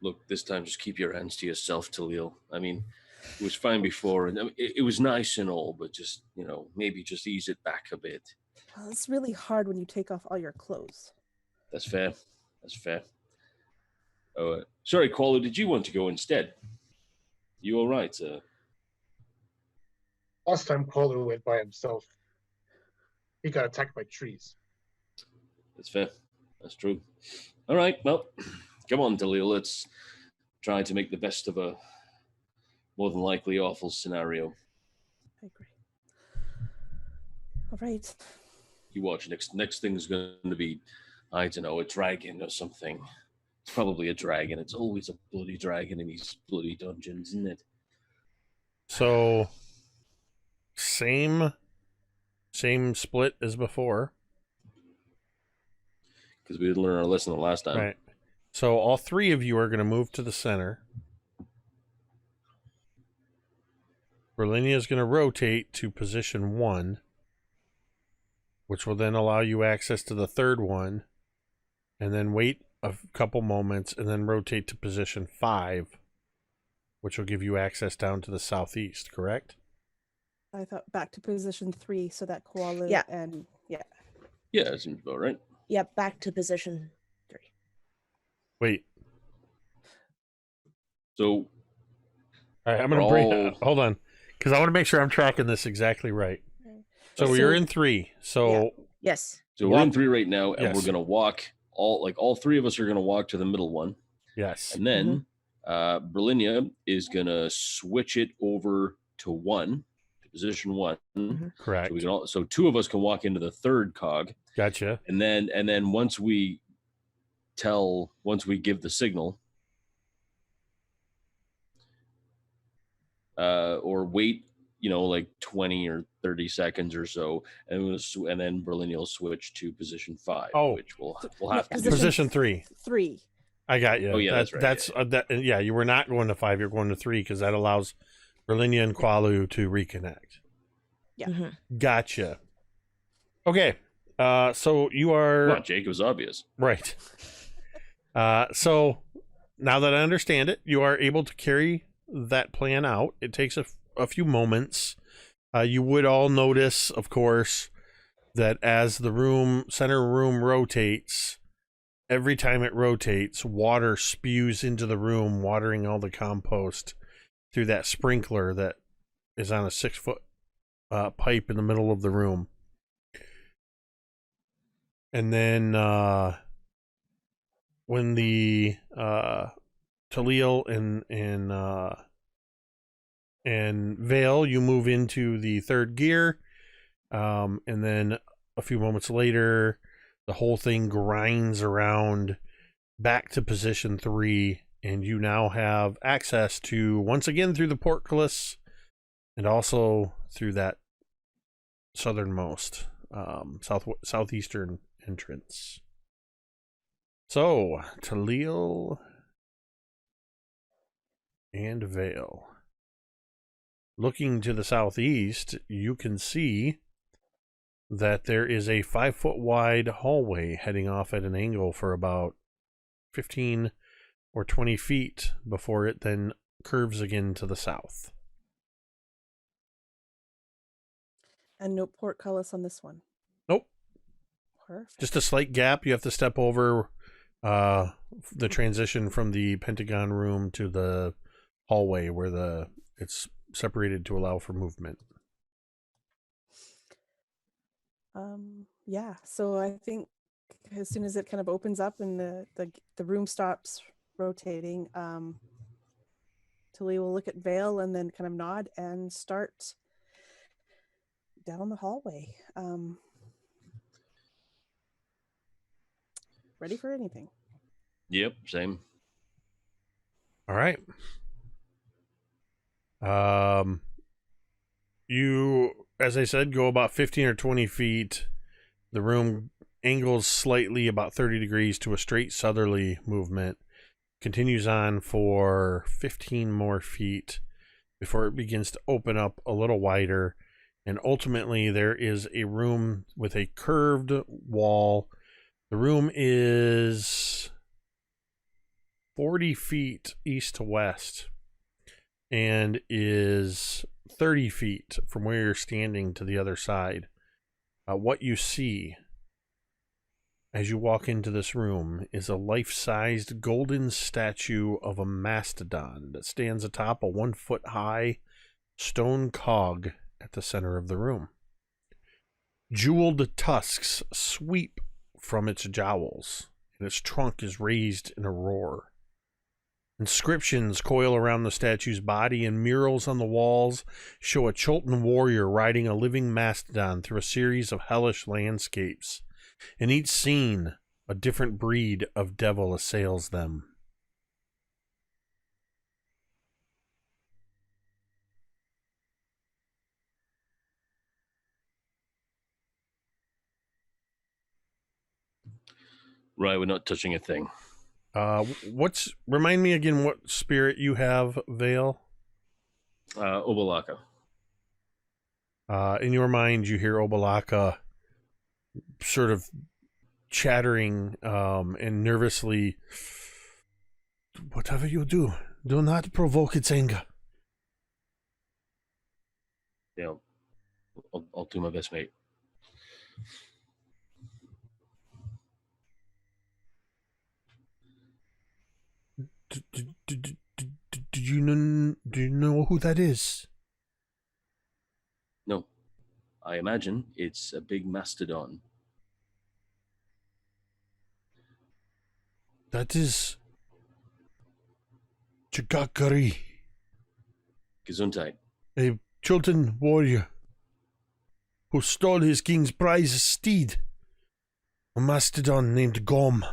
look, this time just keep your hands to yourself, Taliel. I mean, it was fine before, and I mean, it was nice and all, but just, maybe just ease it back a bit. Well, it's really hard when you take off all your clothes. That's fair. That's fair. Oh, sorry, Qualo, did you want to go instead? You all right? Last time Qualo went by himself, he got attacked by trees. That's fair. That's true. All right, well, come on, Taliel. Let's try to make the best of a more than likely awful scenario. I agree. All right. You watch. Next thing's going to be, I don't know, a dragon or something. It's probably a dragon. It's always a bloody dragon in these bloody dungeons, isn't it? So, same split as before. Because we didn't learn our lesson the last time. Right. So all 3 of you are going to move to the center. Brilinya is going to rotate to position 1, which will then allow you access to the third one, and then wait a couple moments, and then rotate to position 5, which will give you access down to the southeast, correct? I thought back to position 3 so that koala Yeah. and Yeah, that seems about right. Yeah, back to position 3. Wait. So, all right, I'm going to bring... hold on, because I want to make sure I'm tracking this exactly right. So you're in 3. So... Yeah. Yes. So we're in 3 right now, and Yes. we're going to walk... all 3 of us are going to walk to the middle one. Yes. And then Brilinya is going to switch it over to 1, to position 1. Correct. So we can so 2 of us can walk into the third cog. Gotcha. And then once we give the signal, or wait, like 20 or 30 seconds or so, and then Brilinya will switch to position 5, which we'll have to do. Position 3. 3. I got you. Oh yeah, that's right. That's yeah. You were not going to 5. You're going to 3 because that allows Brilinya and Qualu to reconnect. Yeah. Gotcha. Okay. So you are... Come on, Jake. It was obvious. Right. So now that I understand it, you are able to carry that plan out. It takes a few moments. You would all notice, of course, that as the center room rotates, every time it rotates, water spews into the room, watering all the compost through that sprinkler that is on a 6-foot pipe in the middle of the room. And then when the Taliel and Vale, you move into the third gear, and then a few moments later, the whole thing grinds around back to position 3, and you now have access to, once again, through the portcullis, and also through that southernmost, southeastern entrance. So, Taliel and Vale. Looking to the southeast, you can see that there is a 5-foot wide hallway heading off at an angle for about 15 or 20 feet before it then curves again to the south. And no portcullis on this one. Nope. Perfect. Just a slight gap. You have to step over the transition from the Pentagon room to the hallway where it's separated to allow for movement. Yeah, so I think as soon as it kind of opens up and the room stops rotating, Tilly will look at Vale and then kind of nod and start down the hallway. Ready for anything. Yep, same. All right. You, as I said, go about 15 or 20 feet. The room angles slightly about 30 degrees to a straight southerly movement. Continues on for 15 more feet before it begins to open up a little wider. And ultimately, there is a room with a curved wall. The room is 40 feet east to west and is 30 feet from where you're standing to the other side. What you see as you walk into this room is a life-sized golden statue of a mastodon that stands atop a 1-foot-high stone cog at the center of the room. Jeweled tusks sweep from its jowls, and its trunk is raised in a roar. Inscriptions coil around the statue's body, and murals on the walls show a Chultan warrior riding a living mastodon through a series of hellish landscapes. In each scene, a different breed of devil assails them. Right, we're not touching a thing. Remind me again what spirit you have, Vale? Obalaka. In your mind, you hear Obalaka sort of chattering and nervously, "Whatever you do, do not provoke its anger." Yeah, I'll do my best, mate. Do you know who that is? No, I imagine it's a big mastodon. That is Chagakari, Gesundheit. a Chultan warrior who stole his king's prize steed, a mastodon named Gom.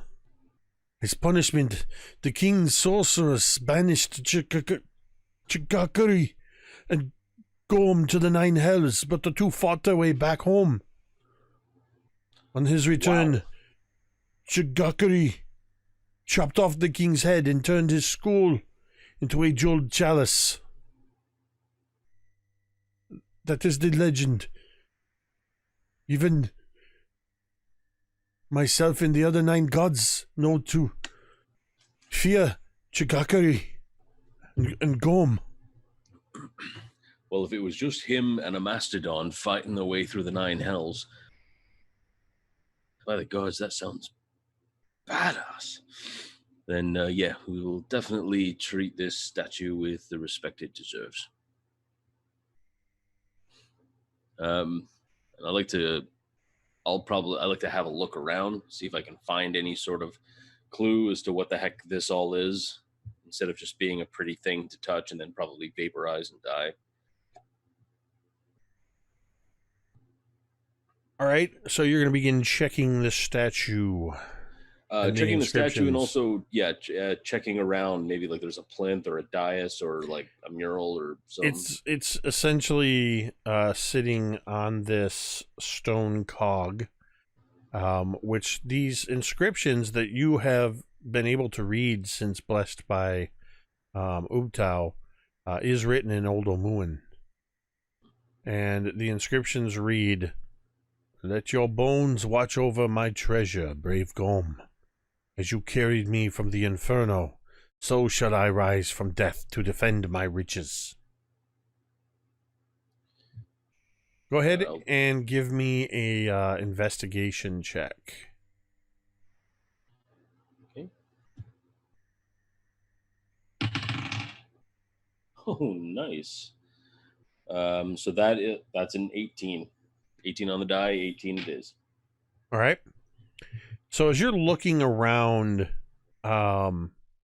As punishment, the king's sorceress banished Chagakari and Gom to the 9 hells, but the two fought their way back home. On his return, Chagakari chopped off the king's head and turned his skull into a jeweled chalice. That is the legend. Even myself and the other 9 gods know to fear Chagakari and Gom. Well, if it was just him and a mastodon fighting their way through the 9 hells, by the gods, that sounds badass. Then, yeah, we will definitely treat this statue with the respect it deserves. And I like to have a look around, see if I can find any sort of clue as to what the heck this all is, instead of just being a pretty thing to touch and then probably vaporize and die. All right, so you're going to begin checking the statue. Checking the statue and also, checking around. Maybe like there's a plinth or a dais or like a mural or something. It's essentially sitting on this stone cog, which these inscriptions that you have been able to read since blessed by Ubtao is written in Old Omuan. And the inscriptions read, Let your bones watch over my treasure, brave Gorm. As you carried me from the inferno, so shall I rise from death to defend my riches. Go ahead and give me a investigation check. Okay. Oh, nice. So that's an 18. 18 on the die, 18 it is. All right. So as you're looking around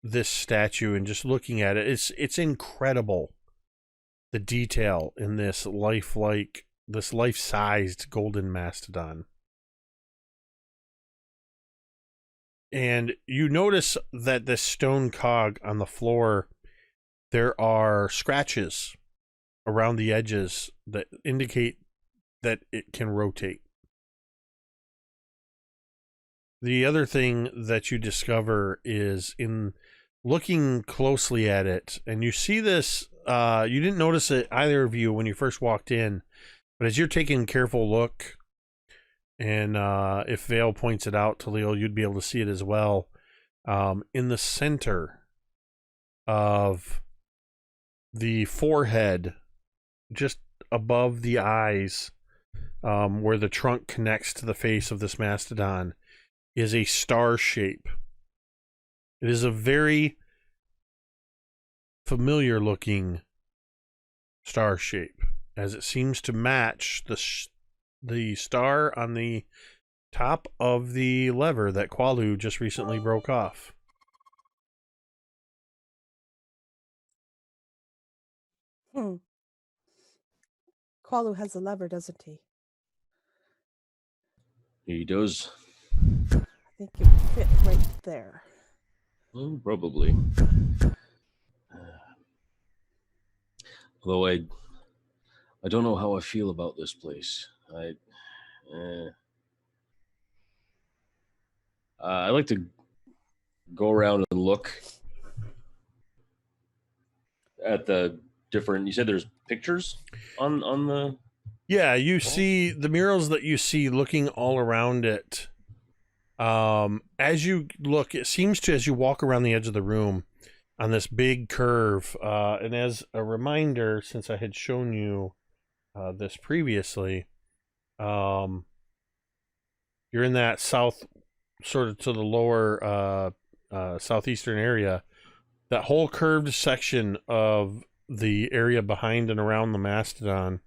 this statue and just looking at it, it's incredible, the detail in this life-sized golden mastodon. And you notice that this stone cog on the floor, there are scratches around the edges that indicate that it can rotate. The other thing that you discover is in looking closely at it, and you see this, you didn't notice it, either of you, when you first walked in, but as you're taking a careful look, and if Vale points it out, Taliel, you'd be able to see it as well, in the center of the forehead, just above the eyes, where the trunk connects to the face of this mastodon, is a star shape. It is a very familiar looking star shape, as it seems to match the star on the top of the lever that Qualu just recently broke off. Qualu has a lever, doesn't he? He does. I think it would fit right there. Well, probably. Although I don't know how I feel about this place. I like to go around and look at the different. You said there's pictures on the. Yeah, you see the murals that you see looking all around it. As you look, it seems to, as you walk around the edge of the room on this big curve, and as a reminder, since I had shown you this previously, you're in that south, sort of to the lower southeastern area. That whole curved section of the area behind and around the mastodon,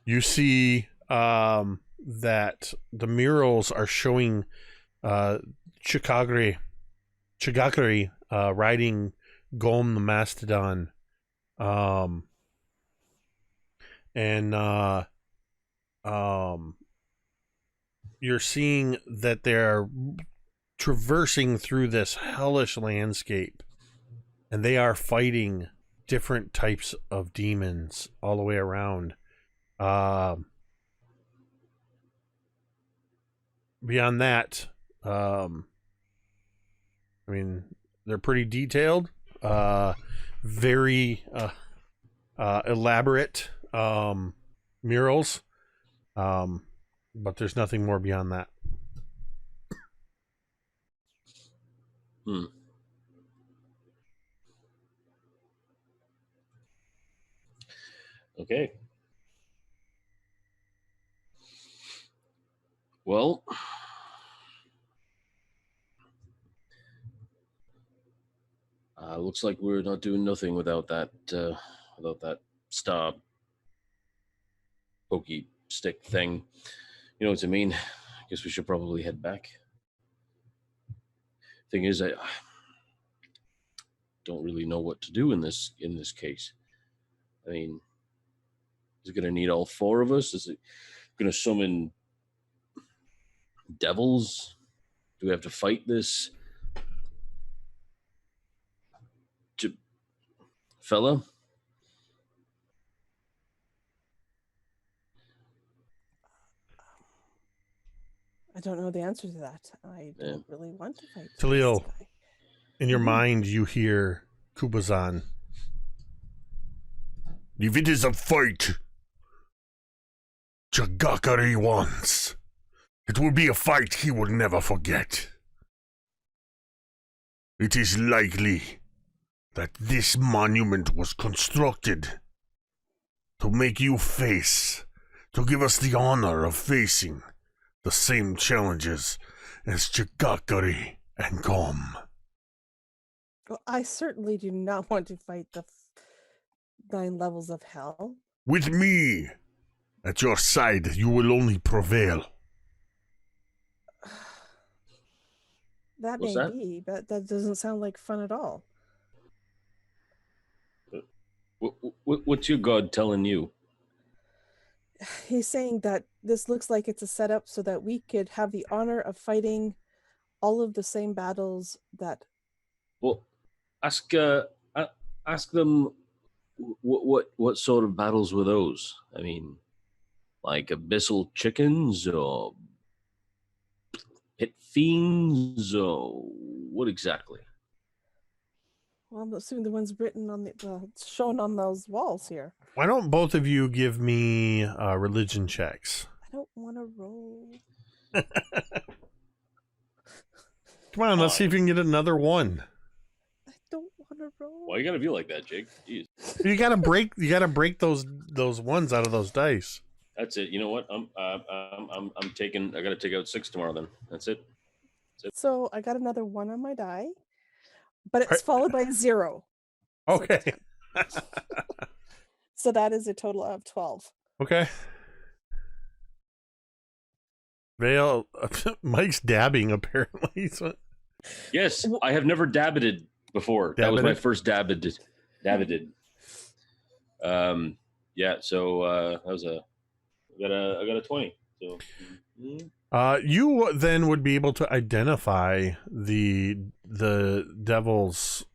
you see that the murals are showing Chigakari riding Gom the mastodon, and you're seeing that they're traversing through this hellish landscape, and they are fighting different types of demons all the way around. Beyond that, I mean, they're pretty detailed, very elaborate murals, but there's nothing more beyond that. Okay. Well, looks like we're not doing nothing without that star pokey stick thing. You know what I mean? I guess we should probably head back. Thing is, I don't really know what to do in this case. I mean, is it going to need all four of us? Is it going to summon devils? Do we have to fight this fella? I don't know the answer to that. I don't really want to fight. Taliel, this guy. in your mind, you hear Kubazan. If it is a fight, Chagakari wants. It will be a fight he will never forget. It is likely that this monument was constructed to make you face, to give us the honor of facing the same challenges as Chagakari and Kom. Well, I certainly do not want to fight the 9 levels of hell. With me at your side, you will only prevail. That What's may that? be, but that doesn't sound like fun at all. What's your god telling you? He's saying that this looks like it's a setup so that we could have the honor of fighting all of the same battles that... Well, ask them what sort of battles were those? I mean, like abyssal chickens or pit fiends or what exactly? Well, I'm assuming the ones written on shown on those walls here. Why don't both of you give me religion checks? I don't want to roll. Come on, let's see if you can get another one. I don't want to roll. Why you gotta be like that, Jake? Jeez. You gotta break those ones out of those dice. That's it. You know what? I'm taking. I gotta take out 6 tomorrow. Then that's it. So I got another 1 on my die, but it's followed by a 0. Okay. So that is a total of 12. Okay. Vale, Mike's dabbing apparently. So. Yes, I have never dabbited before. That was my first dabbed. Yeah. So that was I got a 20. So. You then would be able to identify the devils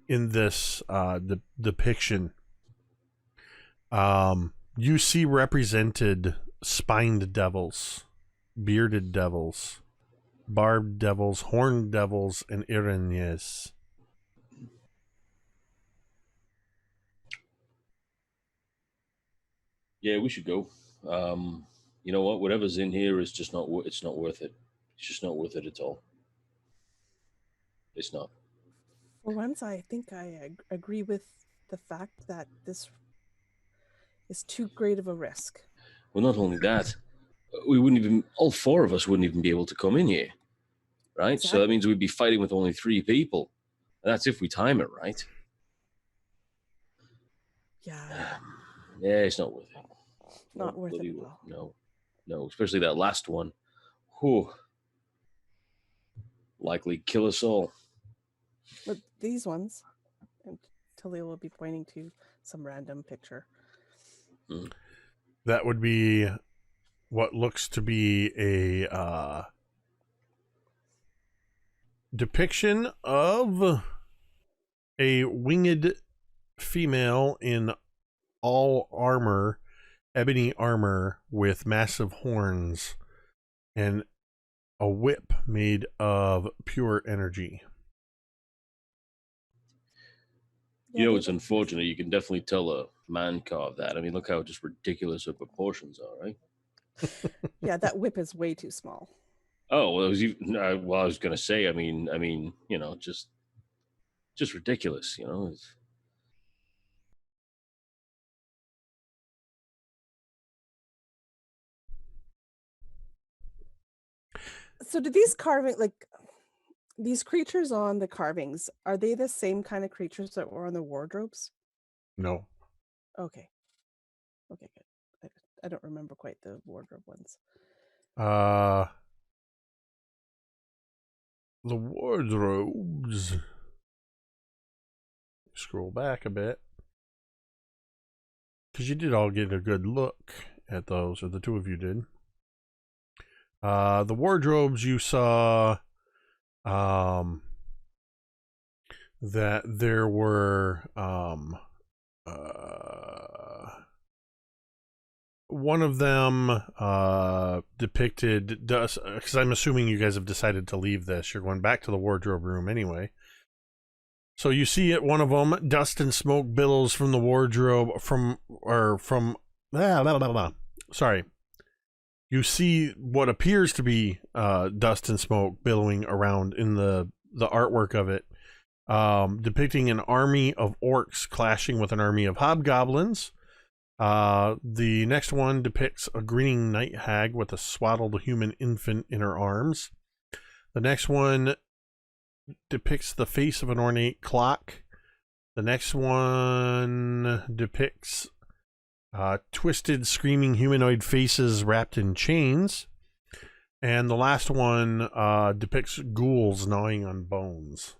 in this depiction. You see represented spined devils, bearded devils, barbed devils, horned devils, and Iranyes. Yeah, we should go. You know what? Whatever's in here is just not. It's not worth it. It's just not worth it at all. It's not. For once, I think I agree with the fact that this is too great of a risk. Well, not only that, we wouldn't even. All 4 of us wouldn't even be able to come in here, right? Exactly. So that means we'd be fighting with only 3 people. And that's if we time it right. Yeah. Yeah, it's not worth it. Not worth it at all. No, especially that last one. Whew. Likely kill us all. But these ones, and Taliel will be pointing to some random picture. That would be what looks to be a depiction of a winged female in all armor, ebony armor with massive horns and a whip made of pure energy. You know, it's unfortunate. You can definitely tell a man carved that. I mean, look how just ridiculous her proportions are, right? Yeah, that whip is way too small. Oh, well, it was even, well, I was going to say, I mean, you know, just ridiculous, you know. So do these these creatures on the carvings, are they the same kind of creatures that were on the wardrobes? No. Okay. Okay, good. I don't remember quite the wardrobe ones. The wardrobes. Scroll back a bit. Because you did all get a good look at those, or the 2 of you did. The wardrobes you saw that there were one of them depicted dust, because I'm assuming you guys have decided to leave this. You're going back to the wardrobe room anyway. So you see at one of them, dust and smoke billows from the wardrobe from Sorry. You see what appears to be dust and smoke billowing around in the artwork of it, depicting an army of orcs clashing with an army of hobgoblins. The next one depicts a grinning night hag with a swaddled human infant in her arms. The next one depicts the face of an ornate clock. The next one depicts twisted, screaming humanoid faces wrapped in chains. And the last one depicts ghouls gnawing on bones.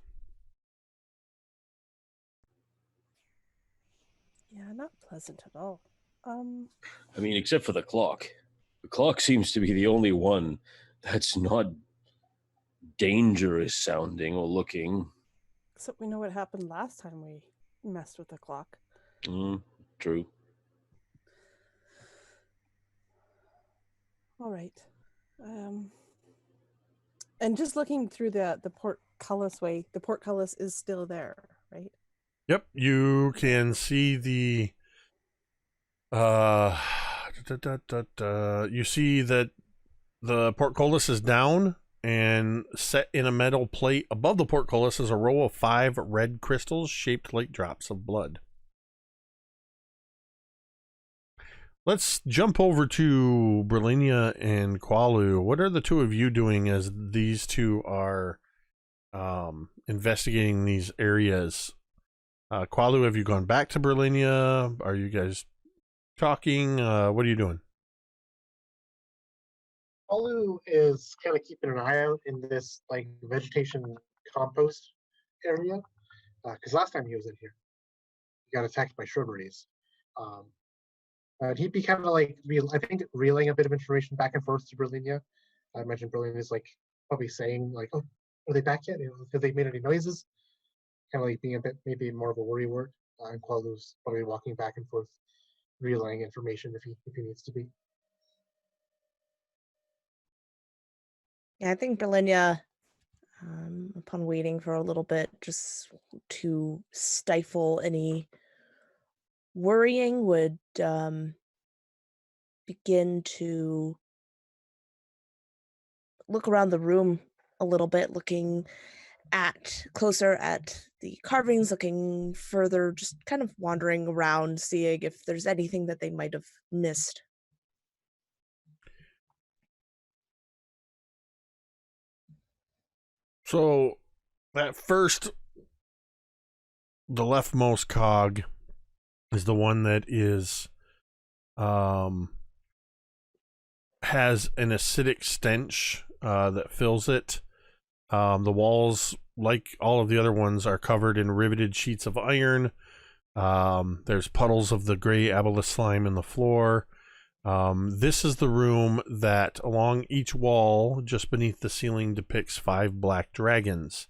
Yeah, not pleasant at all. I mean, except for the clock. The clock seems to be the only one that's not dangerous sounding or looking. Except we know what happened last time we messed with the clock. True. All right. And just looking through the portcullis way, the portcullis is still there, right? Yep, you can see the you see that the portcullis is down, and set in a metal plate above the portcullis is a row of 5 red crystals shaped like drops of blood. Let's jump over to Brilinya and Qualu. What are the two of you doing as these two are investigating these areas? Qualu, have you gone back to Brilinya? Are you guys talking? What are you doing? Olu is kind of keeping an eye out in this like vegetation compost area because last time he was in here, he got attacked by shrubberies. And he'd be kind of like, I think, relaying a bit of information back and forth to Brilinya. I imagine Brilinya is like probably saying like, "Oh, are they back yet? Have they made any noises?" Kind of like being a bit maybe more of a worry word. And Qualu's probably walking back and forth, relaying information if he needs to be. Yeah, I think Brilinya, upon waiting for a little bit, just to stifle any worrying, would begin to look around the room a little bit, looking closer at the carvings, looking further, just kind of wandering around, seeing if there's anything that they might have missed. So that first, the leftmost cog is the one that is has an acidic stench that fills it. The walls, like all of the other ones, are covered in riveted sheets of iron. There's puddles of the gray aboleth slime in the floor. This is the room that along each wall, just beneath the ceiling, depicts 5 black dragons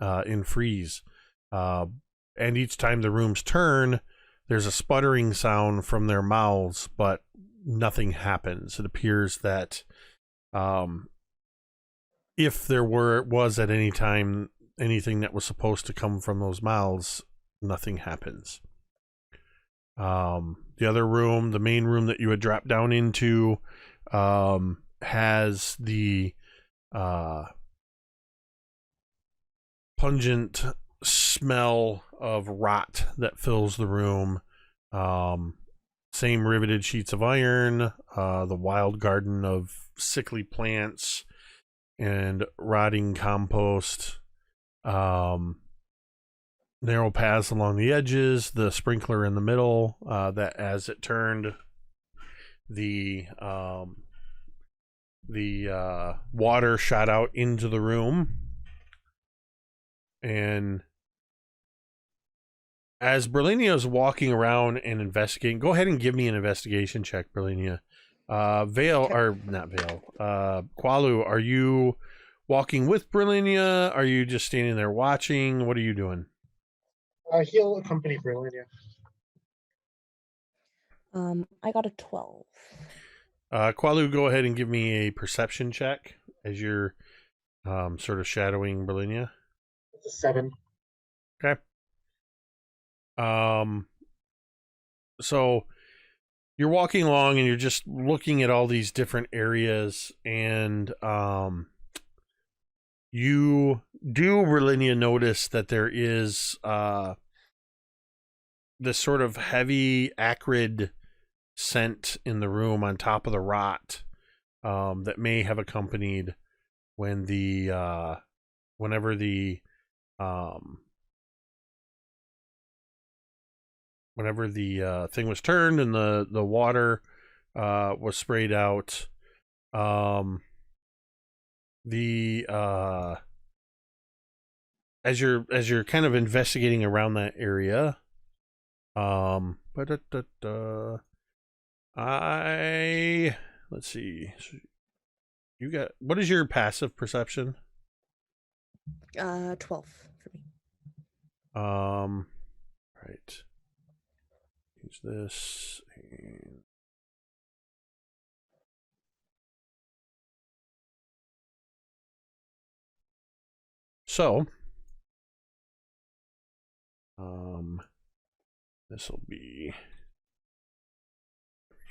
in frieze. And each time the rooms turn, there's a sputtering sound from their mouths, but nothing happens. It appears that if there was at any time anything that was supposed to come from those mouths, nothing happens. The other room, the main room that you had dropped down into, has the pungent smell of rot that fills the room. Same riveted sheets of iron, the wild garden of sickly plants and rotting compost, narrow paths along the edges, the sprinkler in the middle, that as it turned, the water shot out into the room. And as Brilinya is walking around and investigating, go ahead and give me an investigation check, Brilinya. Vale, or not Vale, Qualu, are you walking with Brilinya? Are you just standing there watching? What are you doing? He'll accompany Brilinya. I got a 12. Qualu, go ahead and give me a perception check as you're sort of shadowing Brilinya. It's a 7. Okay. So you're walking along and you're just looking at all these different areas, and you do, Brilinya, notice that there is this sort of heavy, acrid scent in the room on top of the rot that may have accompanied when whenever the thing was turned and the water was sprayed out. As you're kind of investigating around that area, let's see. You got, what is your passive perception? 12 for me. Right. Use this. So, this will be,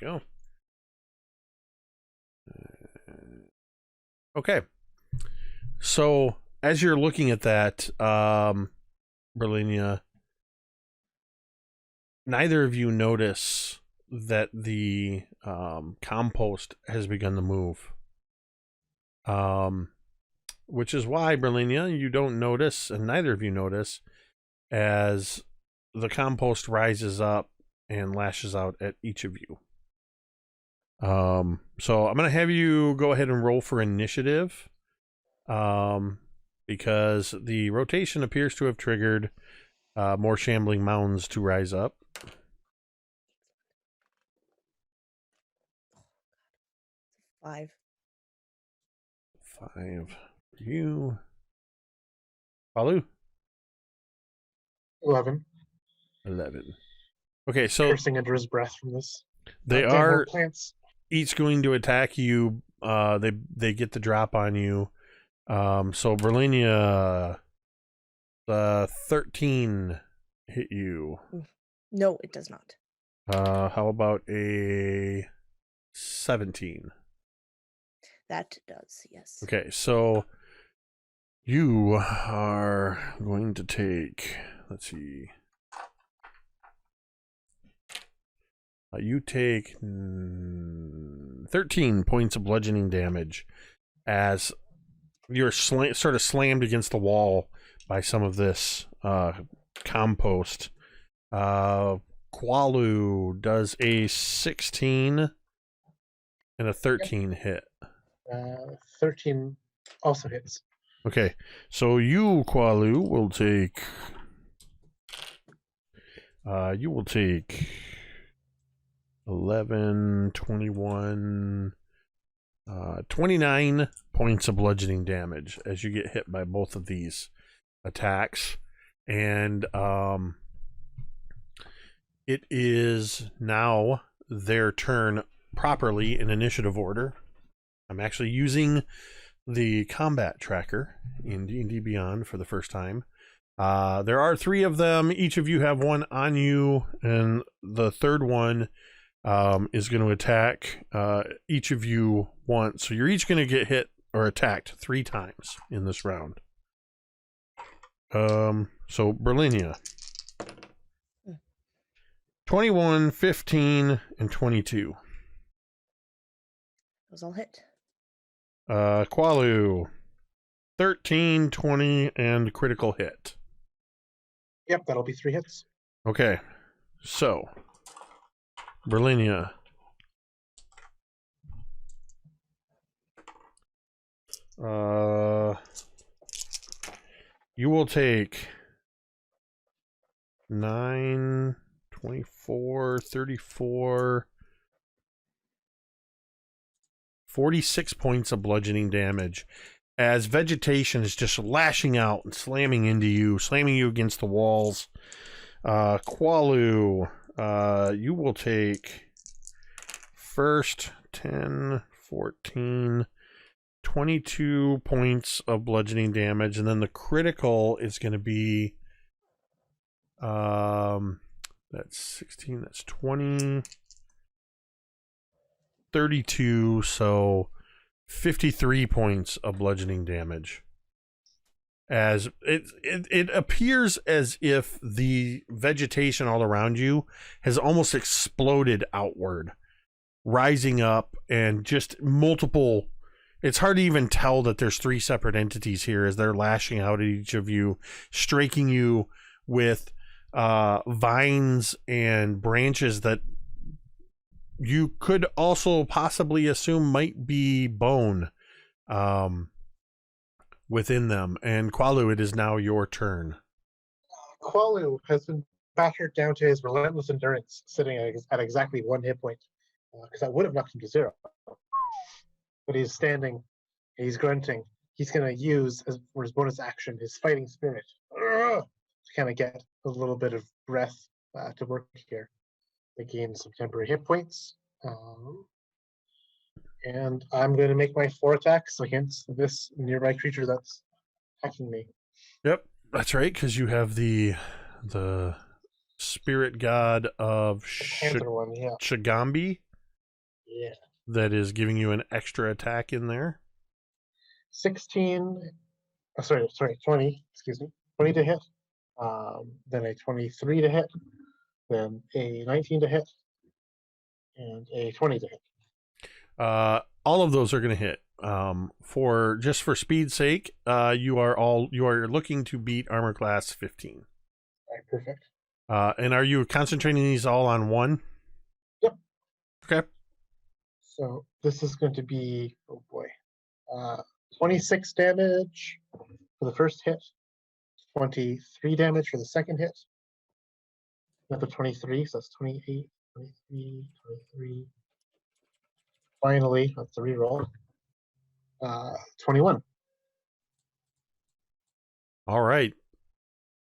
there we go. Okay. So, as you're looking at that, Brilinya, neither of you notice that the compost has begun to move. Which is why, Brilinya, you don't notice, and neither of you notice, as the compost rises up and lashes out at each of you. So I'm going to have you go ahead and roll for initiative, because the rotation appears to have triggered more shambling mounds to rise up. 5. 5 for you. Palu? 11. 11. Okay, so Cursing under his breath from this. they Damn, are more plants. each going to attack you. They get the drop on you. So Brilinya, 13 hit you. No, it does not. How about a 17? That does, yes. Okay, so you are going to take, let's see. You take 13 points of bludgeoning damage as you're sort of slammed against the wall by some of this compost. Qualu does a 16 and a 13 hit. 13 also hits. Okay, so you, Qualu, will take... you will take 11, 21, 29 points of bludgeoning damage as you get hit by both of these attacks. And it is now their turn properly in initiative order. I'm actually using the combat tracker in D&D Beyond for the first time. There are 3 of them. Each of you have one on you, and the third one is going to attack each of you once. So you're each going to get hit or attacked 3 times in this round. So Brilinya. 21, 15, and 22. Those all hit. Qualu. 13, 20, and critical hit. Yep, that'll be 3 hits. Okay. So, Brilinya. You will take 9, 24, 34, 46 points of bludgeoning damage as vegetation is just lashing out and slamming into you, slamming you against the walls. Qualu, you will take first 10, 14, 22 points of bludgeoning damage, and then the critical is going to be that's 16, that's 20, 32, so 53 points of bludgeoning damage. As it appears as if the vegetation all around you has almost exploded outward, rising up, and just multiple. It's hard to even tell that there's 3 separate entities here as they're lashing out at each of you, striking you with vines and branches that you could also possibly assume might be bone within them. And Qualu, it is now your turn. Qualu has been battered down to his relentless endurance, sitting at exactly 1 hit point, because that would have knocked him to 0. But he's standing, he's grunting. He's going to use, for his bonus action, his fighting spirit to kind of get a little bit of breath to work here. To gain some temporary hit points. And I'm going to make my 4 attacks against this nearby creature that's attacking me. Yep, that's right, because you have the spirit god of Shagambi. Yeah. That is giving you an extra attack in there. 20, excuse me. 20 to hit. Then a 23 to hit. Then a 19 to hit. And a 20 to hit. All of those are going to hit. For speed's sake, you are looking to beat armor class 15. All right, perfect. And are you concentrating these all on one? Yep. Okay. So this is going to be 26 damage for the first hit, 23 damage for the second hit. Another 23, so that's 28, 23, 23. Finally, that's a reroll. 21. All right.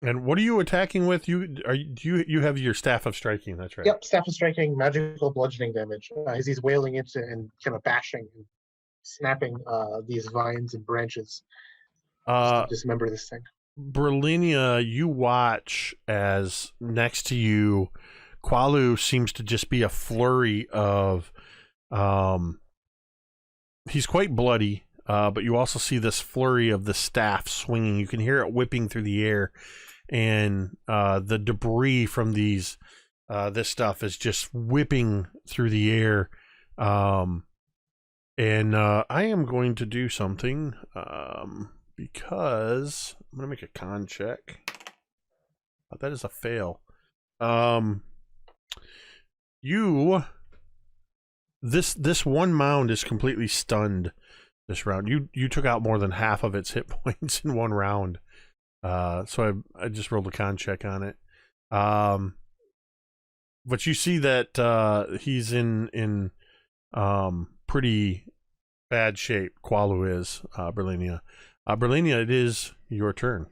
And what are you attacking with? You have your staff of striking. That's right. Yep, staff of striking, magical bludgeoning damage. As he's wailing into and kind of bashing, and snapping these vines and branches to dismember this thing. Brilinya, you watch as next to you, Qualu seems to just be a flurry of. He's quite bloody, but you also see this flurry of the staff swinging. You can hear it whipping through the air, and the debris from this stuff is just whipping through the air. And I am going to do something because I'm going to make a con check. Oh, that is a fail. This one mound is completely stunned this round. You took out more than half of its hit points in one round. So I just rolled a con check on it. But you see that he's in pretty bad shape. Qualu is, Brilinya. Brilinya, it is your turn.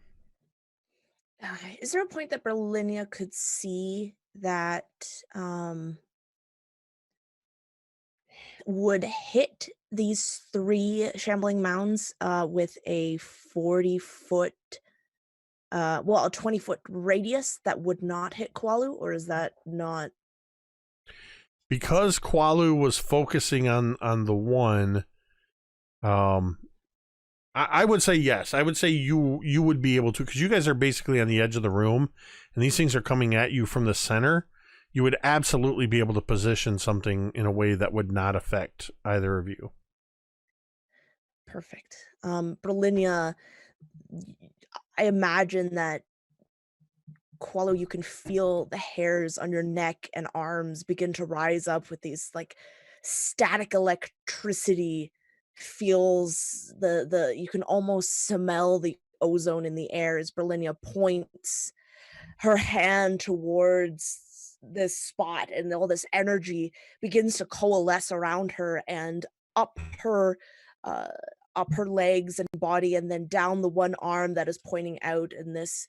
Is there a point that Brilinya could see that would hit these 3 shambling mounds with a 40-foot, a 20-foot radius that would not hit Qualu, or is that not? Because Qualu was focusing on the one, I would say yes. I would say you would be able to, because you guys are basically on the edge of the room, and these things are coming at you from the center. You would absolutely be able to position something in a way that would not affect either of you. Perfect. Brilinya, I imagine that Qualu, you can feel the hairs on your neck and arms begin to rise up with these like static electricity feels. You can almost smell the ozone in the air as Brilinya points her hand towards this spot, and all this energy begins to coalesce around her and up her legs and body, and then down the one arm that is pointing out, and this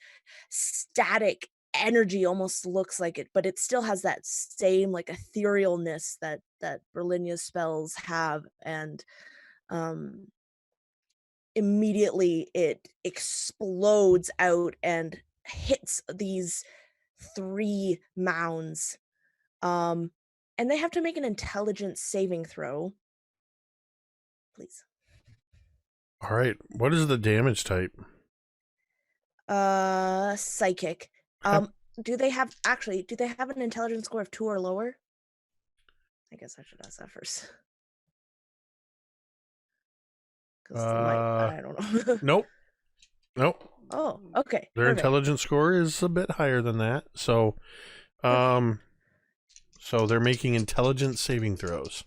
static energy almost looks like it, but it still has that same like etherealness that Brilinya's spells have, and immediately it explodes out and hits these 3 mounds, and And they have to make an intelligence saving throw. Please. All right. What is the damage type? Psychic. Do they have an intelligence score of 2 or lower? I guess I should ask that first. I don't know. Nope. Oh, okay. Their perfect. intelligence score is a bit higher than that. So, so they're making intelligence saving throws.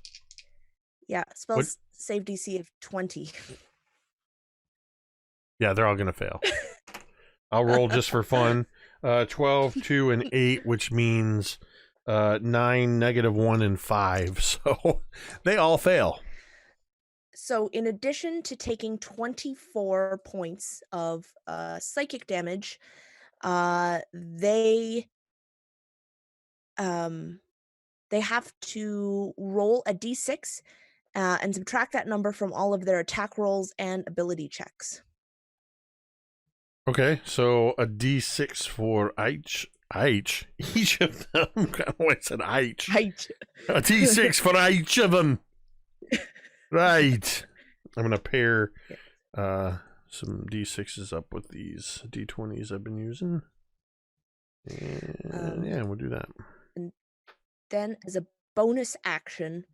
Yeah, spells save DC of 20. Yeah, they're all going to fail. I'll roll just for fun. 12, 2, and 8, which means 9, -1, and 5. So they all fail. So in addition to taking 24 points of psychic damage, they have to roll a d6 and subtract that number from all of their attack rolls and ability checks. Okay, so a d6 for each of them. I said each. A d6 for each of them. Right. I'm gonna pair some d6s up with these d20s I've been using. And yeah, we'll do that. And then, as a bonus action,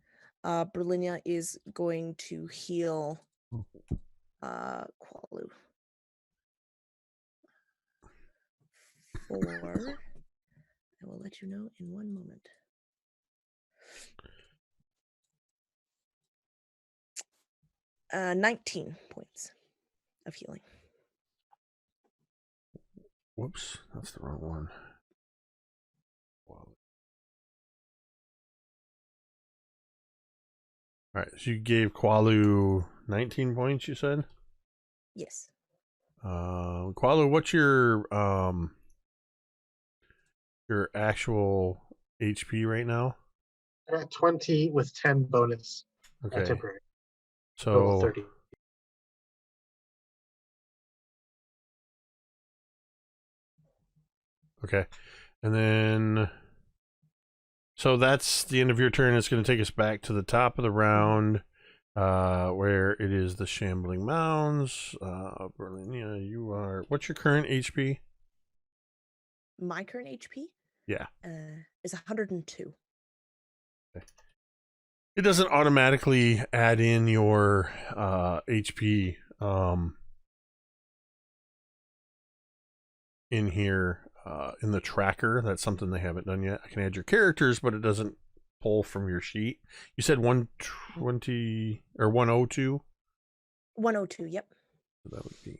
Brilinya is going to heal Qualu. 4. I will let you know in 1 moment. Uh, 19 points of healing. Whoops, that's the wrong one. Wow. All right, so you gave Qualu 19 points, you said? Yes. Qualu, what's your actual HP right now? I'm at 20 with 10 bonus. Okay. Temporary. So 30. Okay. And then so that's the end of your turn. It's going to take us back to the top of the round, where it is the Shambling Mounds. Brilinya, you are... What's your current HP? My current HP? Yeah. Is 102. Okay. It doesn't automatically add in your HP in here in the tracker. That's something they haven't done yet. I can add your characters, but it doesn't pull from your sheet. You said 120 or 102? 102, yep. That would be...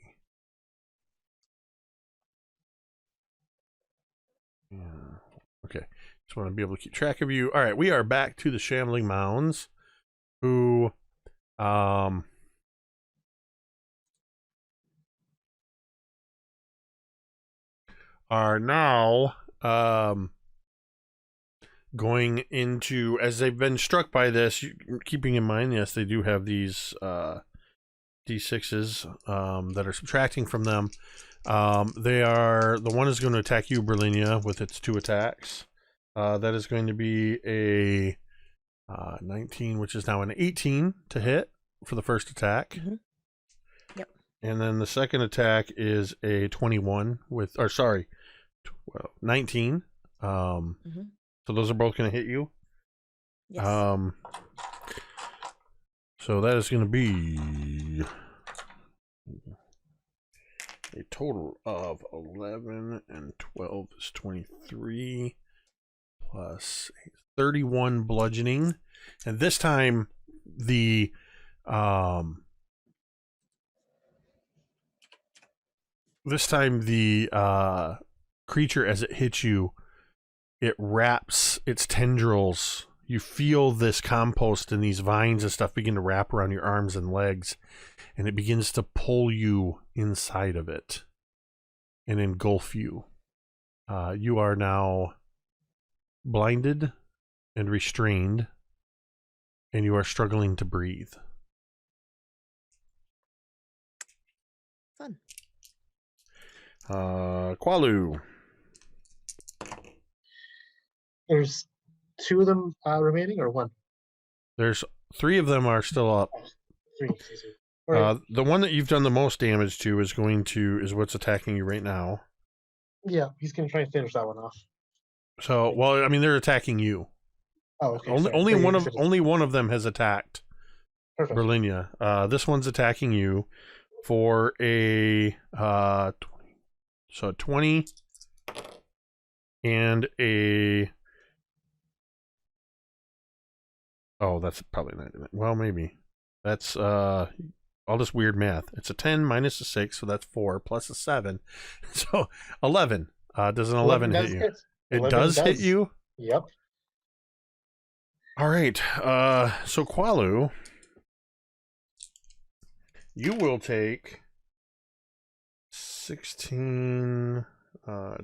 Yeah. Okay. Just want to be able to keep track of you. All right, we are back to the Shambling Mounds, who are now going into, as they've been struck by this, keeping in mind, yes, they do have these d6s that are subtracting from them. They are, the one is going to attack you, Brilinya, with its 2 attacks. That is going to be a 19, which is now an 18 to hit for the first attack. Mm-hmm. Yep. And then the second attack is a 21 with, or sorry, 19. Mm-hmm. So those are both going to hit you. Yes. So that is going to be a total of 11 and 12 is 23 plus 31 bludgeoning. And this time the creature, as it hits you, it wraps its tendrils. You feel this compost and these vines and stuff begin to wrap around your arms and legs, and it begins to pull you inside of it and engulf you. You are now blinded and restrained, and you are struggling to breathe. Fun. Qualu. There's 2 of them remaining, or 1? There's 3 of them are still up. 3. Excuse me. All right. The one that you've done the most damage to is what's attacking you right now. Yeah, he's going to try and finish that one off. So, well, I mean, they're attacking you. Oh, okay. Only one of them has attacked. Perfect. Brilinya. This one's attacking you for a 20 and a. Oh, that's probably not. Well, maybe that's all this weird math. It's a 10 minus a 6, so that's 4 plus a 7, so 11. Does an 11 hit you? It does hit you. Yep. All right. So Qualu, you will take 16,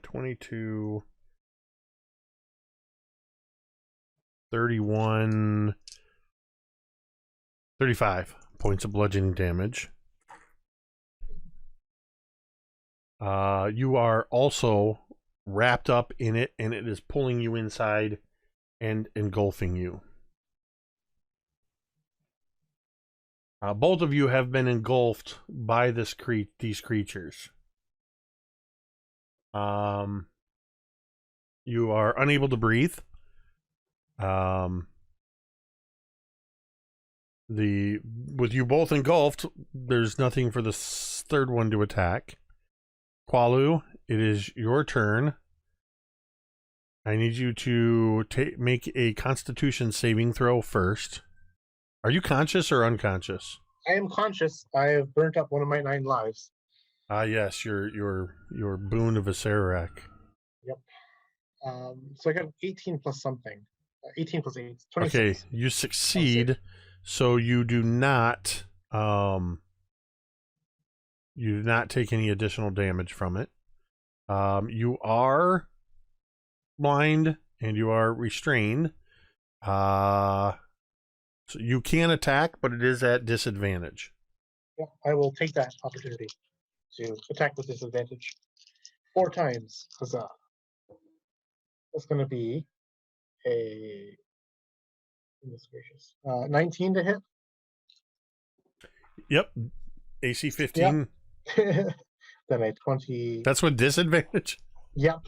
22, 31, 35 points of bludgeoning damage. You are also wrapped up in it, and it is pulling you inside and engulfing you. Both of you have been engulfed by these creatures. You are unable to breathe. With you both engulfed, there's nothing for the third one to attack. Qualu, it is your turn. I need you to make a Constitution saving throw first. Are you conscious or unconscious? I am conscious. I have burnt up one of my 9 lives. Yes, your boon of Acererak. Yep. So I got 18 plus something. 18 plus 8. 26. Okay, you succeed. So you do not take any additional damage from it. You are blind and you are restrained. So you can attack, but it is at disadvantage. Yeah, I will take that opportunity to attack with disadvantage 4 times. Huzzah. That's going to be a goodness gracious, 19 to hit. Yep. AC 15. Yep. Then a 20. That's with disadvantage? Yep.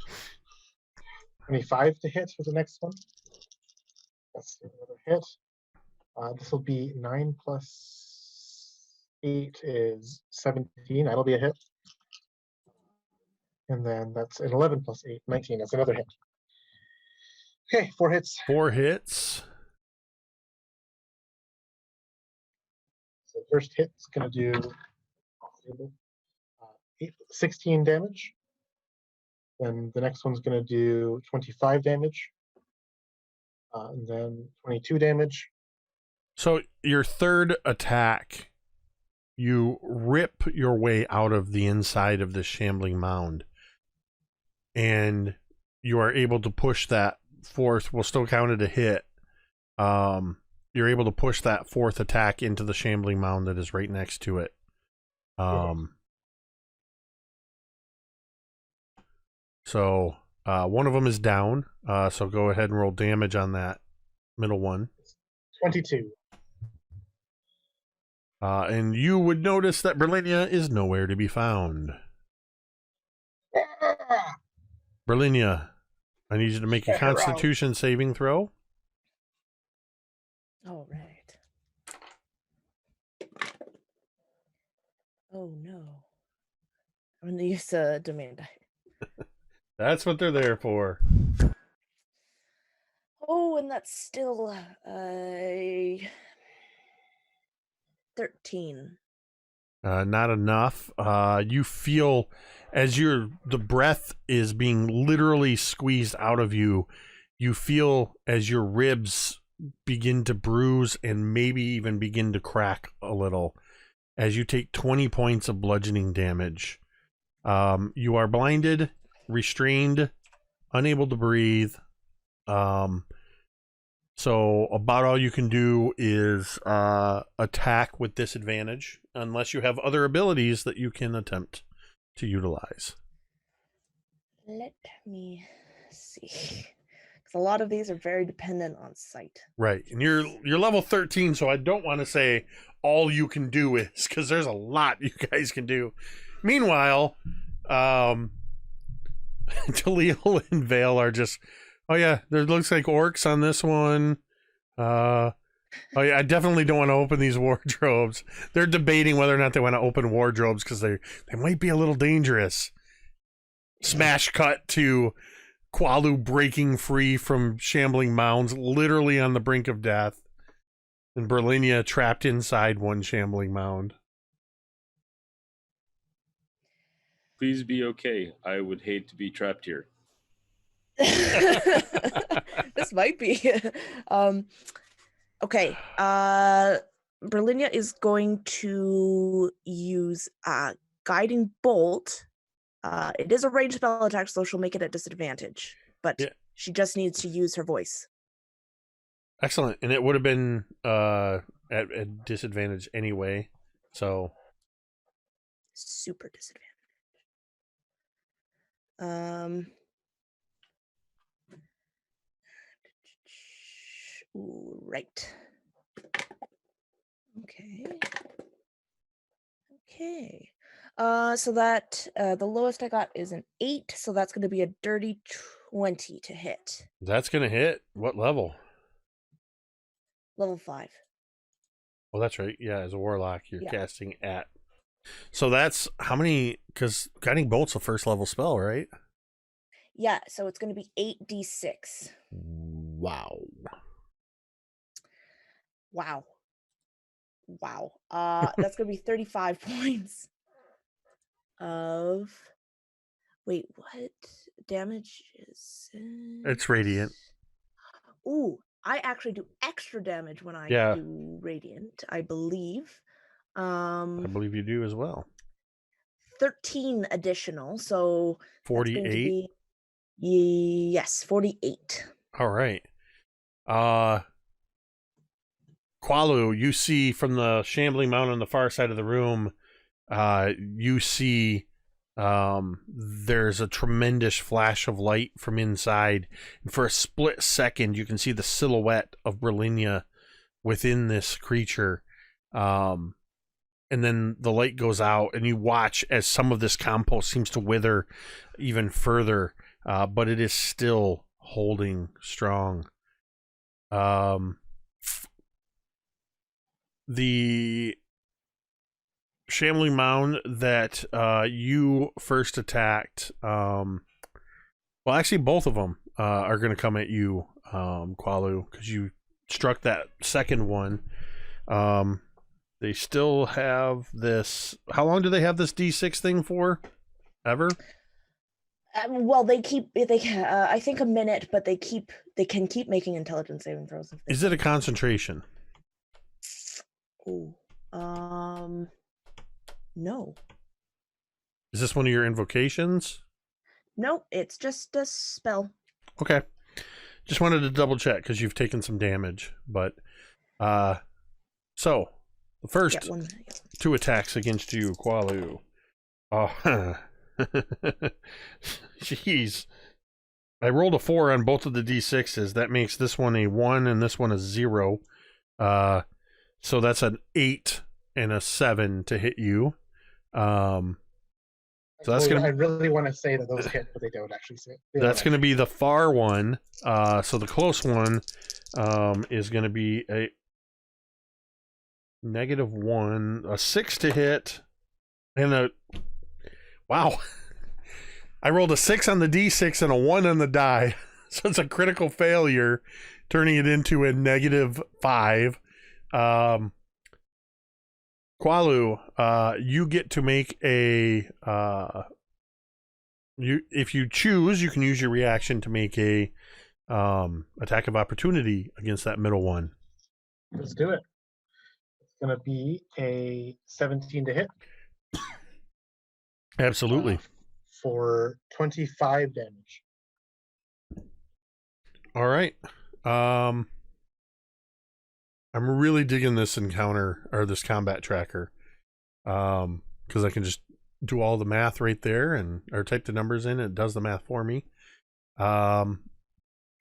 25 to hit for the next one. That's another hit. This will be 9 plus 8 is 17. That'll be a hit. And then that's an 11 plus 8, 19. That's another hit. Okay, 4 hits. 4 hits. So first hit's going to do 16 damage. Then the next one's going to do 25 damage. And then 22 damage. So your third attack, you rip your way out of the inside of this shambling mound. And you are able to push that fourth, we'll still count it a hit. You're able to push that fourth attack into the shambling mound that is right next to it. So one of them is down. So go ahead and roll damage on that middle one. 22. And you would notice that Brilinya is nowhere to be found. Brilinya, I need you to make a Constitution saving throw. All right. Oh no. I'm going to use a domain die. That's what they're there for. Oh, and that's still 13. Not enough. You feel as the breath is being literally squeezed out of you, you feel as your ribs begin to bruise and maybe even begin to crack a little as you take 20 points of bludgeoning damage. You are blinded, restrained, unable to breathe. So about all you can do is attack with disadvantage unless you have other abilities that you can attempt to utilize. Let me see. Because a lot of these are very dependent on sight. Right. And you're level 13, so I don't want to say all you can do is, because there's a lot you guys can do. Meanwhile, Taliel and Vale are just, oh yeah, there looks like orcs on this one. Oh yeah, I definitely don't want to open these wardrobes. They're debating whether or not they want to open wardrobes because they might be a little dangerous. Smash cut to Qualu breaking free from shambling mounds, literally on the brink of death, and Brilinya trapped inside one shambling mound. Please be okay. I would hate to be trapped here. This might be. Okay. Brilinya is going to use Guiding Bolt. It is a ranged spell attack, so she'll make it at disadvantage. But she just needs to use her voice. Excellent. And it would have been at disadvantage anyway. So super disadvantage. Right. Okay. So that the lowest I got is an 8, so that's going to be a dirty 20 to hit. That's going to hit. What level? Level 5. Oh, that's right. Yeah, as a warlock, you're casting at. So that's how many? Because Guiding Bolt's a first level spell, right? Yeah, so it's going to be 8d6. Wow. That's going to be 35 points of. Wait, what damage is it? It's radiant. Ooh, I actually do extra damage when I do radiant, I believe. I believe you do as well. 13 additional, so 48. Yes, 48. All right. Qualu, you see from the shambling mound on the far side of the room, you see there's a tremendous flash of light from inside. And for a split second, you can see the silhouette of Brilinya within this creature. And then the light goes out, and you watch as some of this compost seems to wither even further, but it is still holding strong. The shambling mound that you first attacked, well, actually both of them are going to come at you, Qualu, because you struck that second one. They still have this. How long do they have this D6 thing for? Ever? Well, they keep. I think a minute, but they can keep making intelligence saving throws. Is it a concentration? Ooh. No. Is this one of your invocations? Nope, it's just a spell. Okay. Just wanted to double check because you've taken some damage, but so the first two attacks against you, Qualu. Oh, jeez. I rolled a 4 on both of the D6s. That makes this one a 1 and this one a 0. So that's an 8 and a 7 to hit you. So that's gonna. I really want to say that those hit, but they don't actually say. That's going to be the far one. So the close one is going to be a -1, a 6 to hit, and a. Wow. I rolled a 6 on the D6 and a 1 on the die. So it's a critical failure, turning it into a -5. Qualu, you get to make a if you choose, you can use your reaction to make a attack of opportunity against that middle one. Let's do it. It's gonna be a 17 to hit. Absolutely. For 25 damage. All right. I'm really digging this encounter or this combat tracker, because I can just do all the math right there or type the numbers in. And it does the math for me.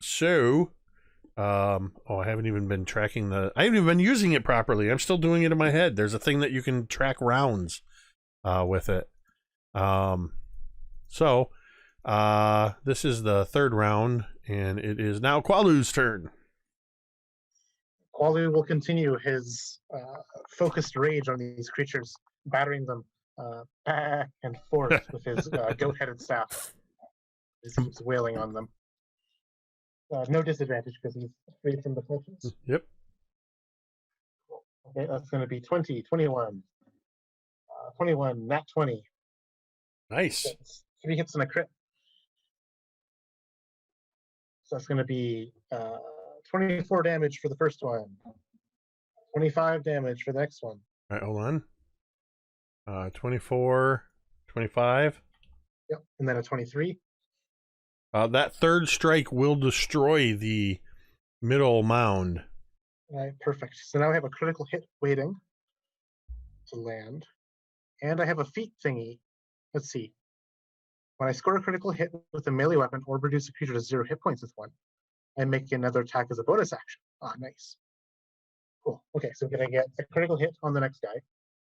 So, I haven't even been tracking I haven't even been using it properly. I'm still doing it in my head. There's a thing that you can track rounds with it. So, this is the third round, and it is now Qualu's turn. Qualu will continue his focused rage on these creatures, battering them back and forth with his goat-headed staff. He keeps wailing on them. No disadvantage because he's free from the focus. Yep. Okay, that's going to be 20, 21. 21, nat 20. Nice. That's 3 hits and a crit. So that's going to be 24 damage for the first one. 25 damage for the next one. All right, hold on. 24, 25. Yep, and then a 23. That third strike will destroy the middle mound. All right, perfect. So now I have a critical hit waiting to land. And I have a feat thingy. Let's see. When I score a critical hit with a melee weapon or reduce a creature to 0 hit points with one, I make another attack as a bonus action. Ah, nice. Cool. Okay, so I'm going to get a critical hit on the next guy,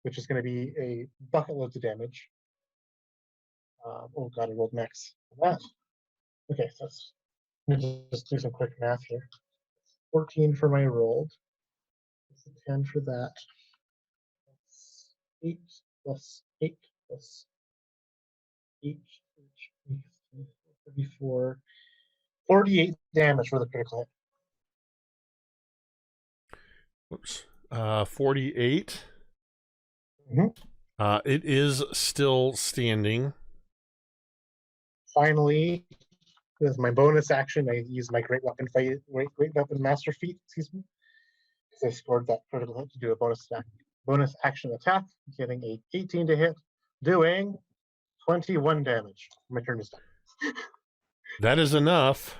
which is going to be a bucket load of damage. Oh god, I rolled max for that. Okay, so let me just do some quick math here. 14 for my rolled. 10 for that. That's 8 plus 8 plus 8, 34. 48 damage for the critical hit. Whoops. 48. Mm-hmm. It is still standing. Finally, with my bonus action, I use my great weapon master feat, excuse me, because I scored that critical hit to do a bonus action attack, getting a 18 to hit, doing 21 damage. My turn is done. That is enough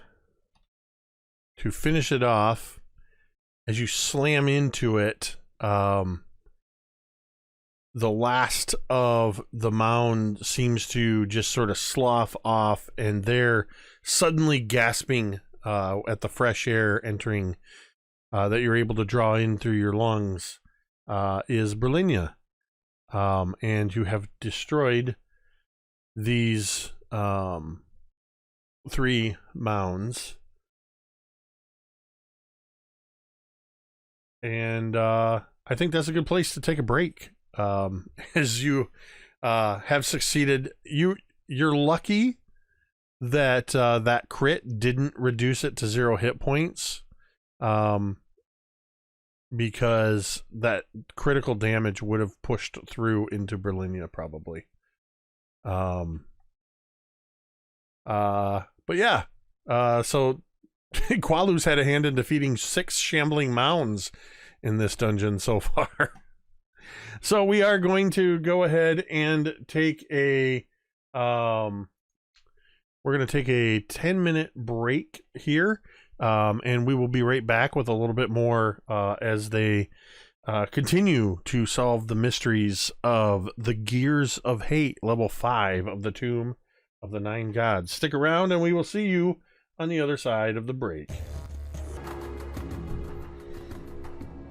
to finish it off. As you slam into it, the last of the mound seems to just sort of slough off, and they're suddenly gasping at the fresh air entering that you're able to draw in through your lungs is Brilinya. And you have destroyed these 3 mounds. And I think that's a good place to take a break. As you have succeeded, you're lucky that that crit didn't reduce it to 0 hit points, because that critical damage would have pushed through into Brilinya probably. But yeah, so Qualu's had a hand in defeating 6 shambling mounds in this dungeon so far. So we are going to go ahead and take a we're going to take a 10-minute break here, and we will be right back with a little bit more as they continue to solve the mysteries of the Gears of Hate, level 5 of the Tomb of the 9 Gods. Stick around and we will see you on the other side of the break.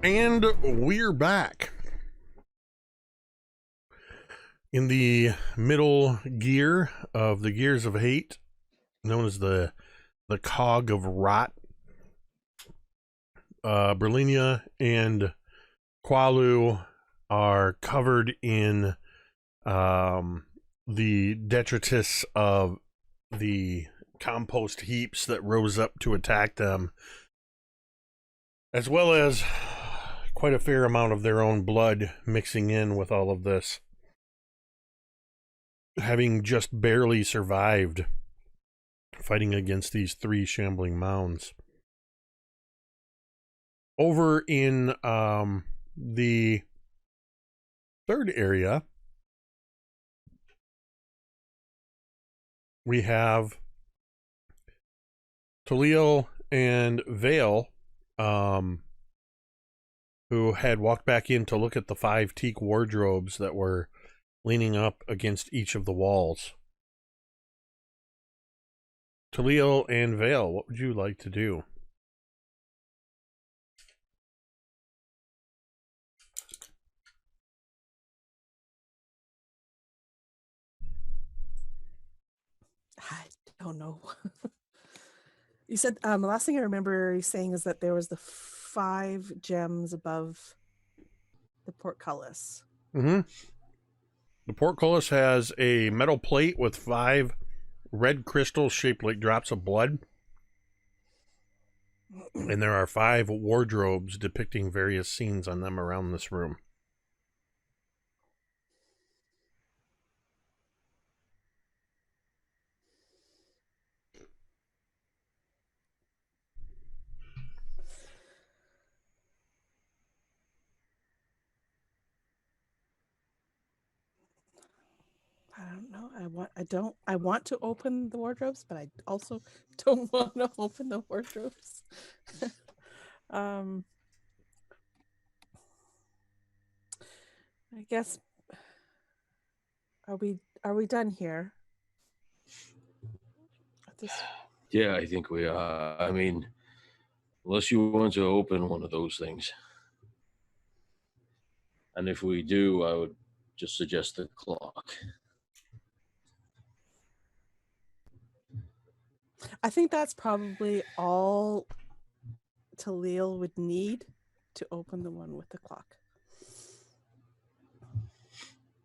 And we're back. In the middle gear of the Gears of Hate, known as the Cog of Rot, Brilinya and Qualu are covered in the detritus of the compost heaps that rose up to attack them, as well as quite a fair amount of their own blood mixing in with all of this, having just barely survived fighting against these 3 shambling mounds. Over in the third area, we have Taliel and Vale, who had walked back in to look at the 5 teak wardrobes that were leaning up against each of the walls. Taliel and Vale, what would you like to do? I don't know. You said the last thing I remember you saying is that there was the 5 gems above the portcullis. Mm-hmm. The portcullis has a metal plate with 5 red crystals shaped like drops of blood. And there are 5 wardrobes depicting various scenes on them around this room. I don't know. I want to open the wardrobes, but I also don't want to open the wardrobes. I guess are we done here? Yeah, I think we are. I mean, unless you want to open one of those things. And if we do, I would just suggest the clock. I think that's probably all Taliel would need to open the one with the clock.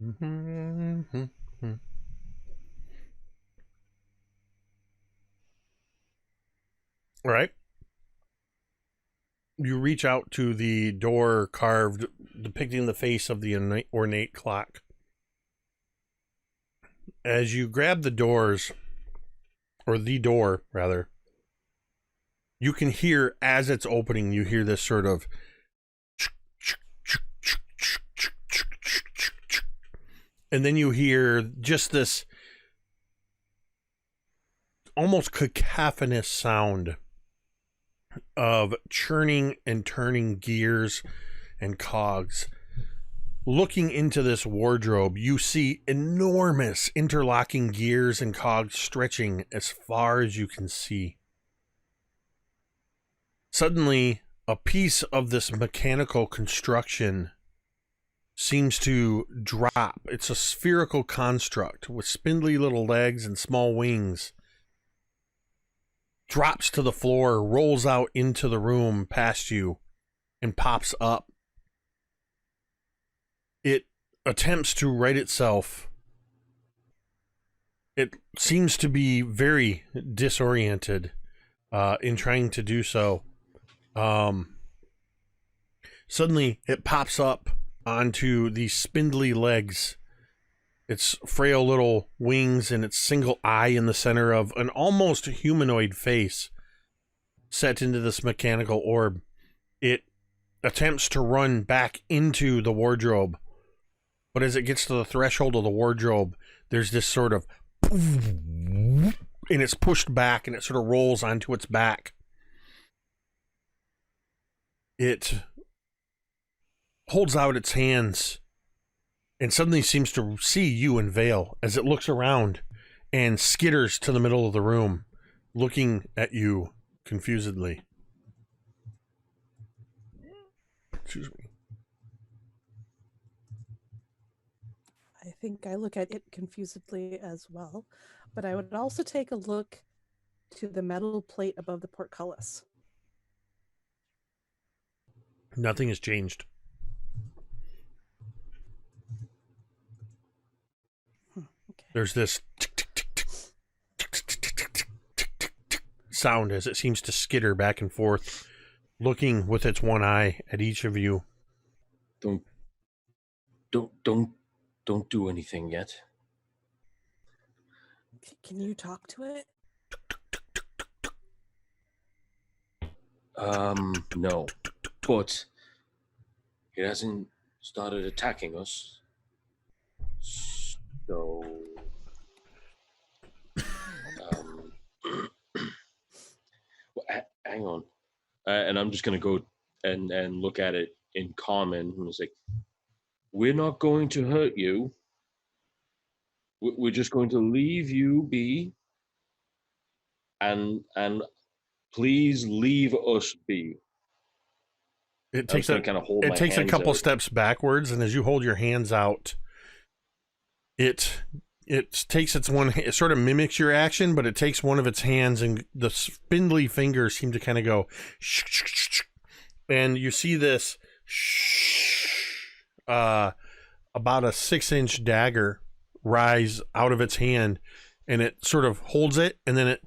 Mm-hmm. All right. You reach out to the door carved, depicting the face of the ornate clock. As you grab the doors, or the door, rather, you can hear, as it's opening, you hear this sort of and then you hear just this almost cacophonous sound of churning and turning gears and cogs. Looking into this wardrobe, you see enormous interlocking gears and cogs stretching as far as you can see. Suddenly, a piece of this mechanical construction seems to drop. It's a spherical construct with spindly little legs and small wings. Drops to the floor, rolls out into the room past you, and pops up. It attempts to right itself. It seems to be very disoriented in trying to do so. Suddenly, it pops up onto these spindly legs, its frail little wings and its single eye in the center of an almost humanoid face set into this mechanical orb. It attempts to run back into the wardrobe, but as it gets to the threshold of the wardrobe, there's this sort of and it's pushed back and it sort of rolls onto its back. It holds out its hands and suddenly seems to see you and Vale as it looks around and skitters to the middle of the room, looking at you confusedly. Excuse me. I think I look at it confusedly as well, but I would also take a look to the metal plate above the portcullis. Nothing has changed. Okay. There's this sound as it seems to skitter back and forth, looking with its one eye at each of you. Don't do anything yet. Can you talk to it? No. But it hasn't started attacking us. So well, hang on. And I'm just gonna go and look at it in common. And it's like, we're not going to hurt you. We're just going to leave you be and please leave us be. It takes a kind of hold it takes a couple steps backwards, and as you hold your hands out, it takes it sort of mimics your action, but it takes one of its hands, and the spindly fingers seem to kind of go, and you see this about a 6-inch dagger rise out of its hand, and it sort of holds it, and then it.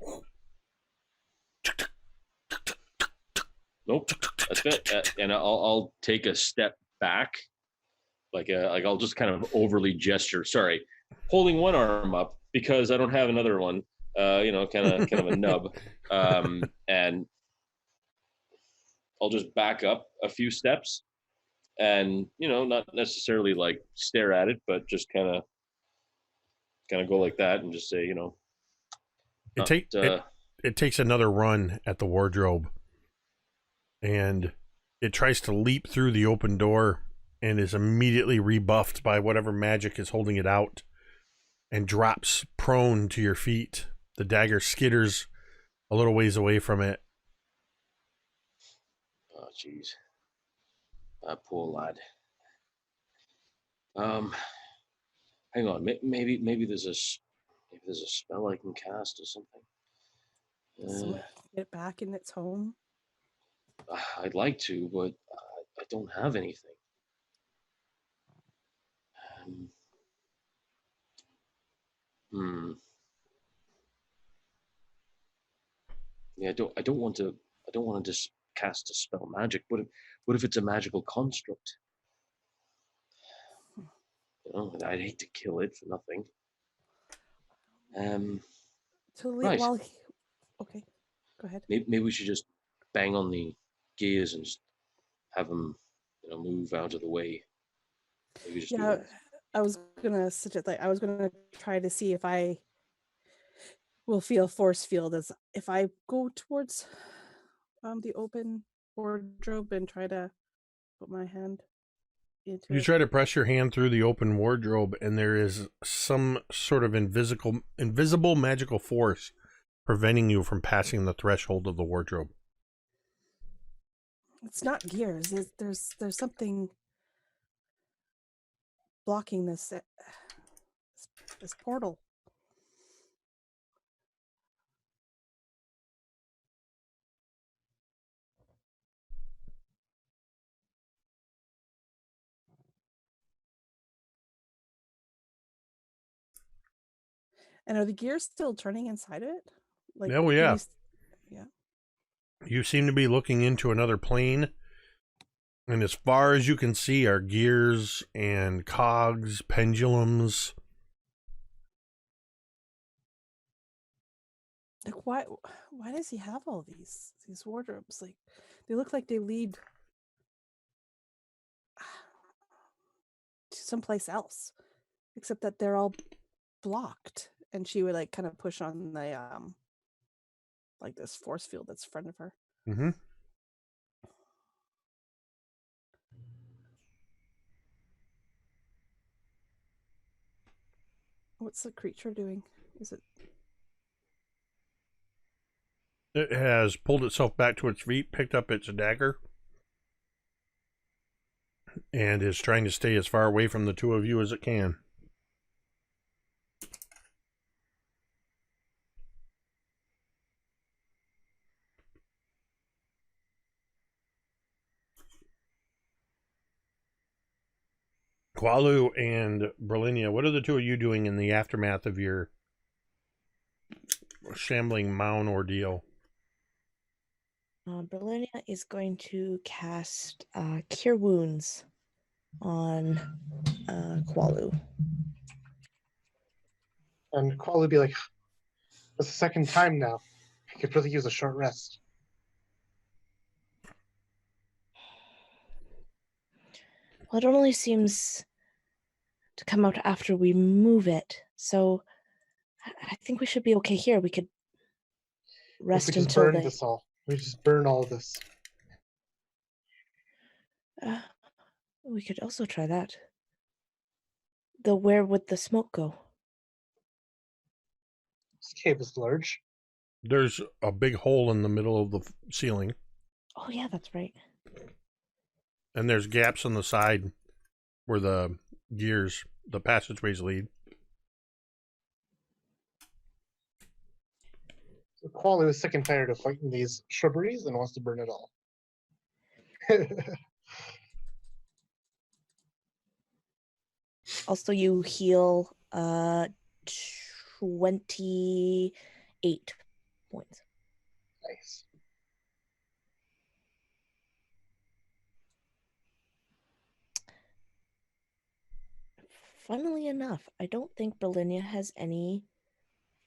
Nope, that's it. And I'll take a step back, like I'll just kind of overly gesture. Sorry, holding one arm up because I don't have another one. Kind of a nub, and I'll just back up a few steps, and not necessarily like stare at it, but just kind of go like that and just say, It takes another run at the wardrobe, and it tries to leap through the open door and is immediately rebuffed by whatever magic is holding it out and drops prone to your feet. The dagger skitters a little ways away from it. Oh, jeez. That poor lad. Hang on. Maybe there's a spell I can cast or something. Get it back in its home. I'd like to, but I don't have anything. Yeah, I don't want to just cast a spell magic. What if it's a magical construct? I'd hate to kill it for nothing. Right. Okay, go ahead. Maybe we should just bang on the gears and just have them, move out of the way. Yeah, I was gonna suggest, I was gonna try to see if I will feel force field as if I go towards the open wardrobe and try to put my hand into You it. try to press your hand through the open wardrobe, and there is some sort of invisible magical force preventing you from passing the threshold of the wardrobe. It's not gears. There's something blocking this portal. And are the gears still turning inside of it? Oh, yeah. Yeah. You seem to be looking into another plane, and as far as you can see are gears and cogs, pendulums. Like why does he have all these wardrobes? Like they look like they lead to someplace else, except that they're all blocked. And she would like kind of push on the like this force field that's in front of her. Mm-hmm. What's the creature doing? Is it? It has pulled itself back to its feet, picked up its dagger, and is trying to stay as far away from the two of you as it can. Qualu and Brilinya, what are the two of you doing in the aftermath of your shambling mound ordeal? Brilinya is going to cast Cure Wounds on Qualu. And Qual would be like, that's the second time now. I could really use a short rest. Well, it only seems to come out after we move it, so I think we should be okay here. We could rest if we just until burn this all. We just burn all this. We could also try that. Though where would the smoke go? This cave is large. There's a big hole in the middle of the ceiling, Oh yeah, that's right. and there's gaps on the side where the passageways lead. So Qualu is sick and tired of fighting these shrubberies and wants to burn it all. Also, you heal 28 points. Nice. Funnily enough, I don't think Brilinya has any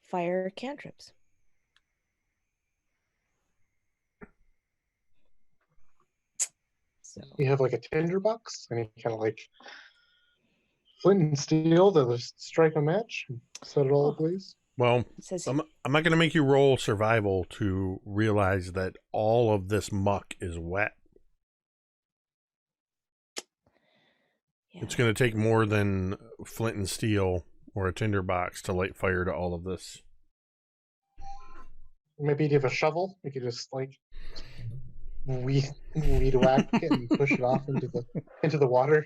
fire cantrips. So You have like a tinderbox, and you kind of like flint and steel to just strike a match and set it all Oh. ablaze. Well, it says I'm not going to make you roll survival to realize that all of this muck is wet. yeah. It's going to take more than flint and steel or a tinderbox to light fire to all of this. Maybe you have a shovel. You could just like weed whack it and push it off into the water.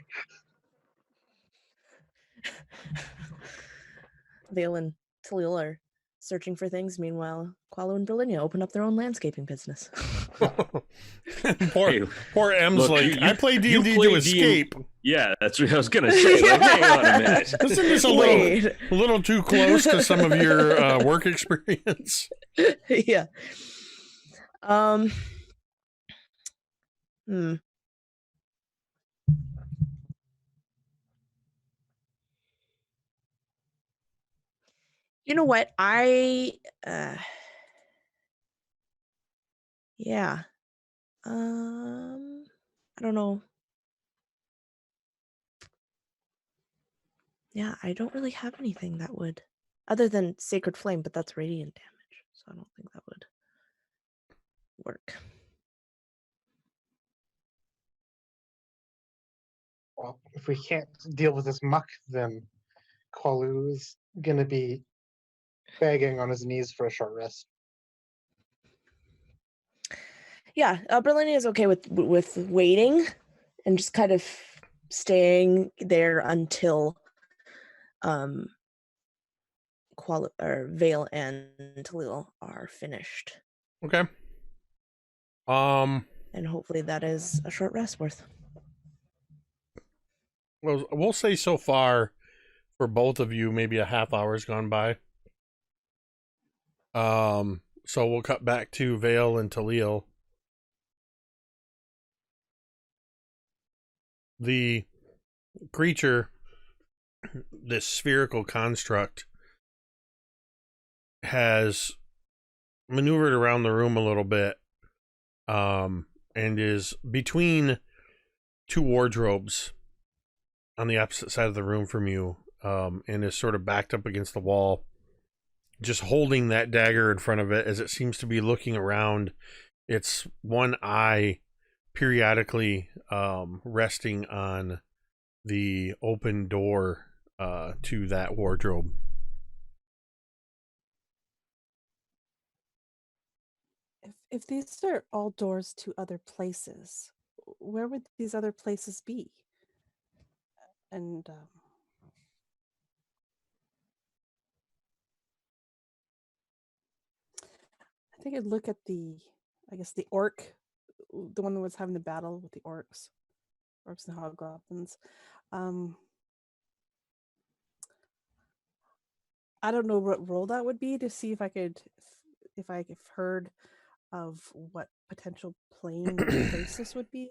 Vale and Taliel are searching for things. Meanwhile, Qualu and Brilinya open up their own landscaping business. poor Hey, M's look, like, you- I play D&D you to play escape. Yeah, that's what I was gonna say. Like, hang on a minute. Isn't this a little too close to some of your work experience? Yeah. You know what? Yeah. I don't know. Yeah, I don't really have anything that would, other than Sacred Flame, but that's radiant damage, so I don't think that would work. Well, if we can't deal with this muck, then Qualu is gonna be begging on his knees for a short rest. Yeah, Brilinya is okay with waiting and just kind of staying there until Vale and Taliel are finished. Okay. And hopefully that is a short rest worth. Well, we'll say so far for both of you, maybe a half hour's gone by. So we'll cut back to Vale and Taliel. The creature, this spherical construct, has maneuvered around the room a little bit, and is between two wardrobes on the opposite side of the room from you, and is sort of backed up against the wall, just holding that dagger in front of it as it seems to be looking around, its one eye periodically resting on the open door to that wardrobe. If these are all doors to other places, where would these other places be? And I think I'd look at the orc, the one that was having the battle with the orcs and hobgoblins. I don't know what role that would be to see if I've heard of what potential plane or place this would be.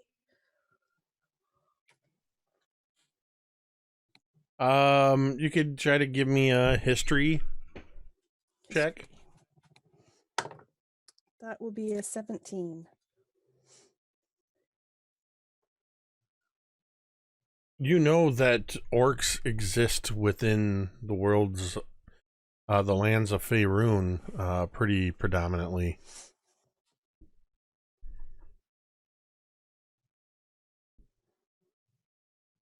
You could try to give me a history check. That will be a 17. You know that orcs exist within the world's, the lands of Faerun, pretty predominantly.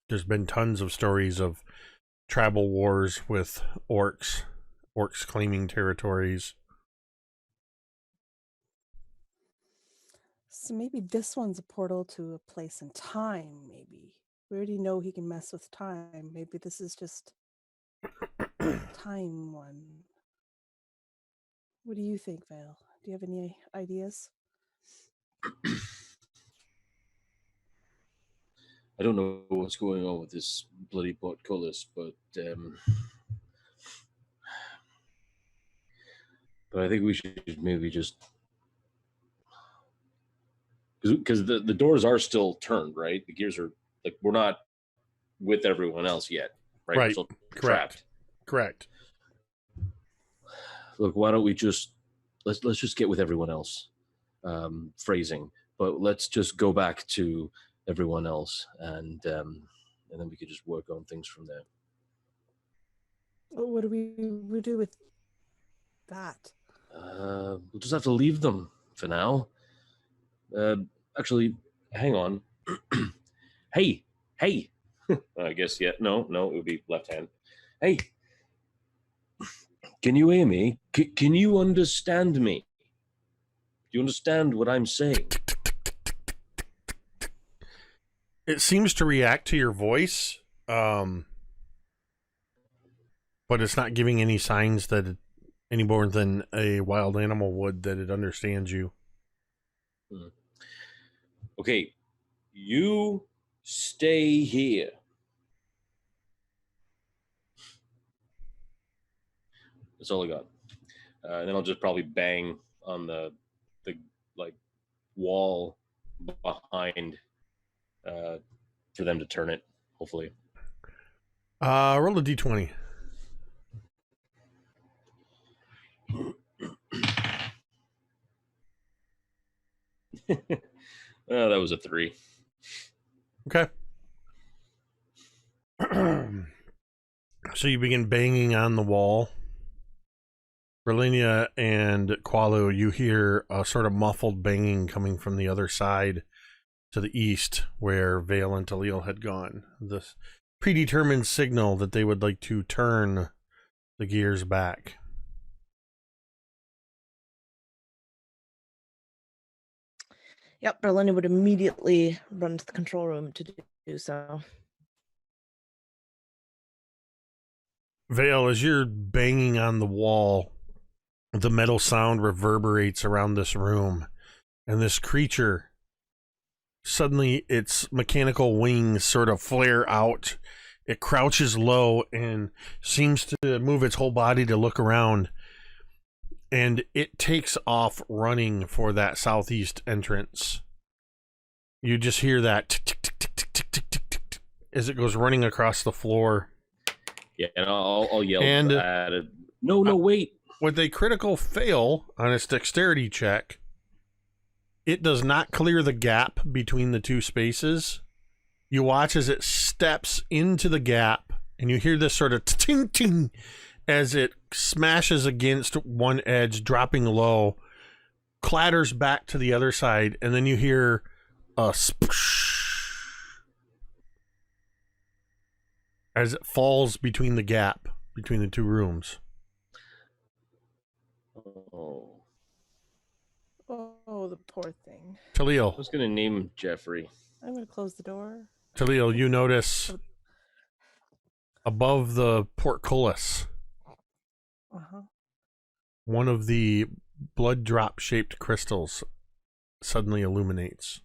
There's been tons of stories of tribal wars with orcs claiming territories. So maybe this one's a portal to a place in time, maybe. We already know he can mess with time. Maybe this is just time one. What do you think, Vale? Do you have any ideas? I don't know what's going on with this bloody portcullis, but I think we should maybe just, because the doors are still turned, right? The gears are like, we're not with everyone else yet, right? We're Right. still Correct. trapped. Correct. Look, why don't we just let's just get with everyone else, phrasing, but let's just go back to everyone else, and then we could just work on things from there. What do we do with that? We'll just have to leave them for now. Actually, hang on. Hey. I guess, yeah. No, it would be left hand. Hey, can you hear me? Can you understand me? Do you understand what I'm saying? It seems to react to your voice, but it's not giving any signs that any more than a wild animal would, that it understands you. Okay, you stay here. That's all I got. And then I'll just probably bang on the like wall behind for them to turn it, hopefully. Roll a d20. That was a 3. Okay. So you begin banging on the wall. Brilinya and Qualu, you hear a sort of muffled banging coming from the other side to the east, where Vale and Taliel had gone. This predetermined signal that they would like to turn the gears back. Yep, Brilinya would immediately run to the control room to do so. Vale, as you're banging on the wall, the metal sound reverberates around this room, and this creature, suddenly its mechanical wings sort of flare out. It crouches low and seems to move its whole body to look around, and it takes off running for that southeast entrance. You just hear that tick, tick, tick, tick, tick, tick, tick, tick, tick, tick, as it goes running across the floor. Yeah, and I'll yell And at it. No, wait. With a critical fail on its dexterity check, it does not clear the gap between the two spaces. You watch as it steps into the gap, and you hear this sort of ting ting as it smashes against one edge, dropping low, clatters back to the other side, and then you hear a sploosh as it falls between the gap between the two rooms. Oh, the poor thing. I Taliel, was going to name him Jeffrey. I'm going to close the door. Taliel, you notice above the portcullis, one of the blood drop shaped crystals suddenly illuminates.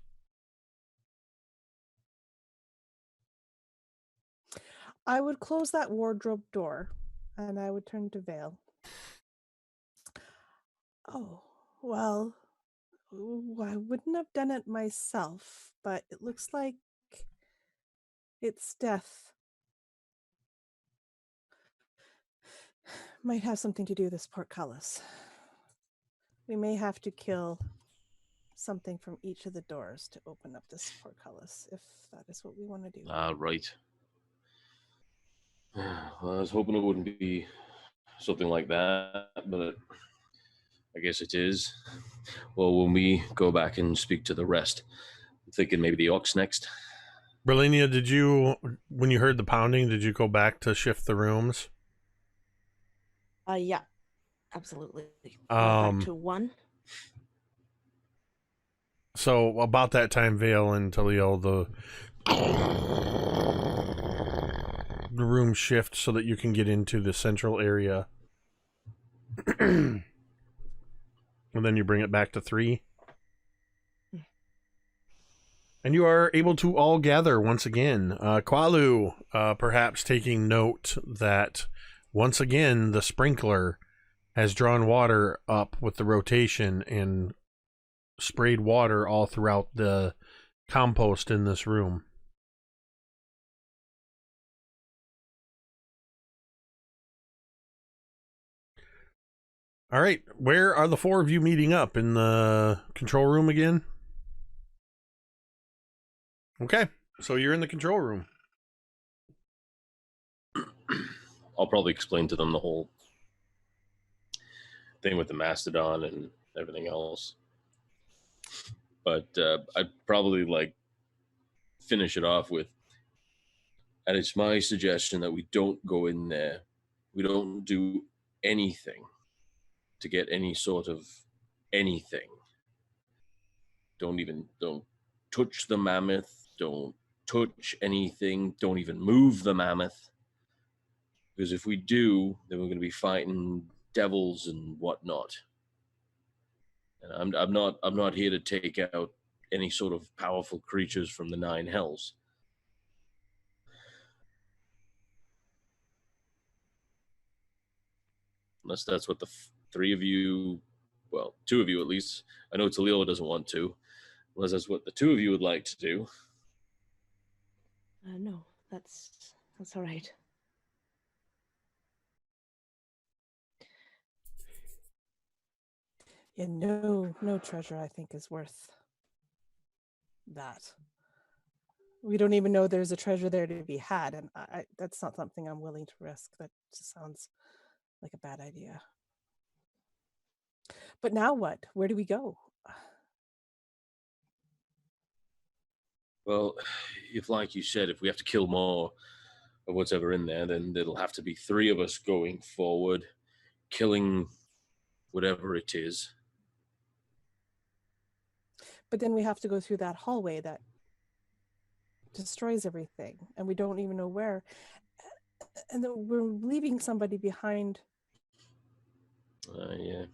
I would close that wardrobe door, and I would turn to Vale. Oh, well, I wouldn't have done it myself, but it looks like its death might have something to do with this portcullis. We may have to kill something from each of the doors to open up this portcullis, if that is what we want to do. Right. Well, I was hoping it wouldn't be something like that, but I guess it is. Well, when we go back and speak to the rest, I'm thinking maybe the Ox next. Brilinya, did you, when you heard the pounding, did you go back to shift the rooms? Yeah, absolutely. Back to 1. So about that time, Vale and Taliel, the room shifts so that you can get into the central area. And then you bring it back to 3. And you are able to all gather once again. Qualu, perhaps taking note that once again the sprinkler has drawn water up with the rotation and sprayed water all throughout the compost in this room. All right, where are the 4 of you meeting up? In the control room again? Okay, so you're in the control room. I'll probably explain to them the whole thing with the mastodon and everything else. But I'd probably like finish it off with, and it's my suggestion that we don't go in there. We don't do anything to get any sort of anything. Don't touch the mammoth. Don't touch anything. Don't even move the mammoth. Because if we do, then we're going to be fighting devils and whatnot. And I'm not here to take out any sort of powerful creatures from the 9 hells. Unless that's what the 3 of you, well, 2 of you at least. I know Taliel doesn't want to. Unless that's what the 2 of you would like to do. No, that's all right. Yeah, no treasure I think is worth that. We don't even know there's a treasure there to be had, and I that's not something I'm willing to risk. That just sounds like a bad idea. But now what? Where do we go? Well, if, like you said, if we have to kill more of what's ever in there, then it'll have to be 3 of us going forward, killing whatever it is. But then we have to go through that hallway that destroys everything, and we don't even know where. And then we're leaving somebody behind. Yeah.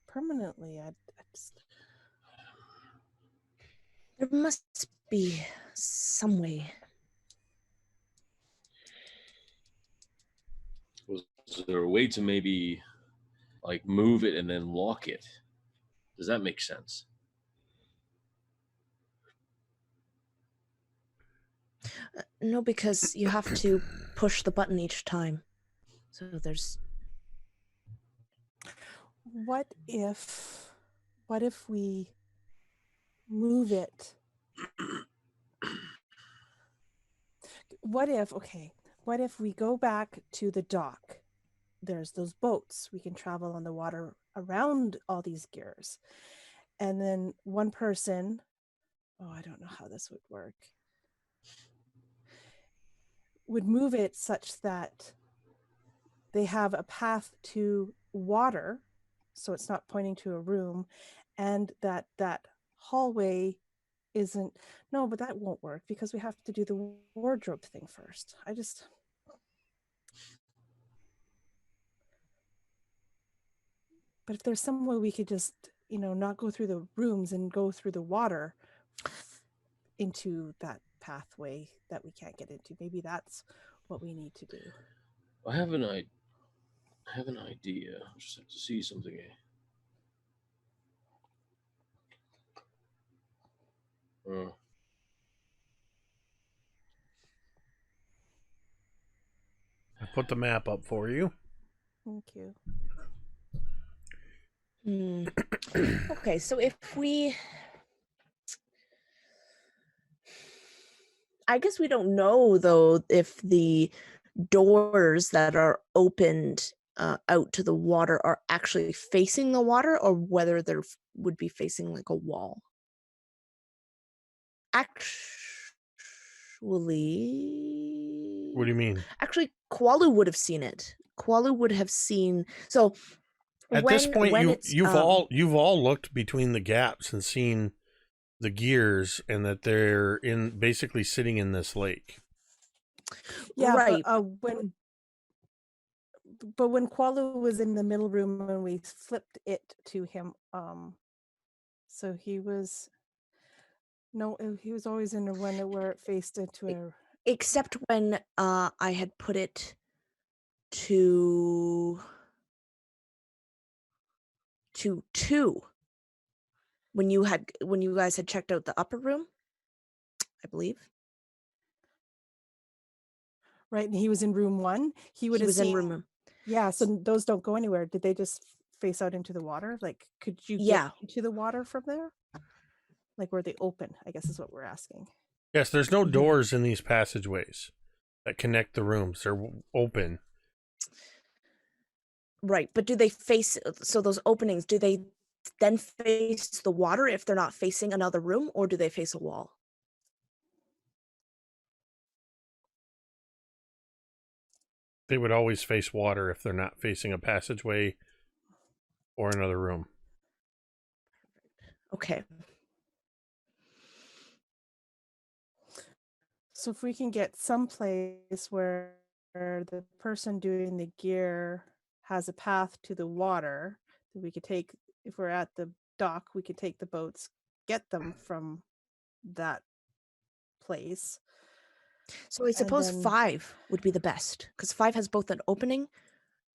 Permanently. I just... There must be some way. Was there a way to maybe like move it and then lock it? Does that make sense? No, because you have to push the button each time. So there's... What if we move it? What if we go back to the dock? There's those boats. We can travel on the water around all these gears. And then one person, I don't know how this would work, would move it such that they have a path to water, so it's not pointing to a room, and that hallway isn't... No, but that won't work because we have to do the wardrobe thing first. But if there's some way we could just, not go through the rooms and go through the water into that pathway that we can't get into, maybe that's what we need to do. I have an idea. I just have to see something here. I put the map up for you. Thank you. Okay, so if we... I guess we don't know, though, if the doors that are opened out to the water are actually facing the water or whether they would be facing like a wall. Actually... What do you mean? Actually, Qualu would have seen it. Qualu would have seen... So... At this point, you've all looked between the gaps and seen the gears and that they're basically sitting in this lake. Yeah, Right. but when Qualu was in the middle room and we flipped it to him, so he was always in the one where it faced into a. Except when I had put it to 2 when you guys had checked out the upper room, I believe. Right, and he was in room 1. He was in room. Yeah, so those don't go anywhere. Did they just face out into the water? Like, could you get into the water from there? Like, were they open? I guess is what we're asking. Yes, there's no doors in these passageways that connect the rooms. They're open. Right, but do they face, so those openings, do they then face the water if they're not facing another room, or do they face a wall? They would always face water if they're not facing a passageway or another room. Okay. So if we can get someplace where the person doing the gear has a path to the water that we could take, if we're at the dock, we could take the boats, get them from that place. So I suppose 5 would be the best, because 5 has both an opening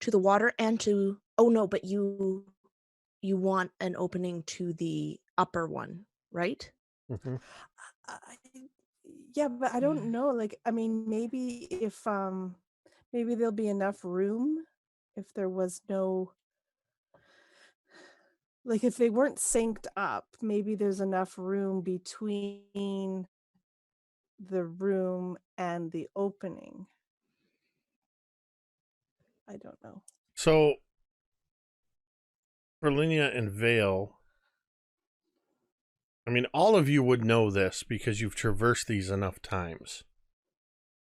to the water and to, oh no, but you want an opening to the upper one, right? Mm-hmm. Yeah, but I don't know. Like, I mean, maybe if maybe there'll be enough room if there was no, like, if they weren't synced up, maybe there's enough room between the room and the opening. I don't know. So, Brilinya and Vale, I mean, all of you would know this because you've traversed these enough times.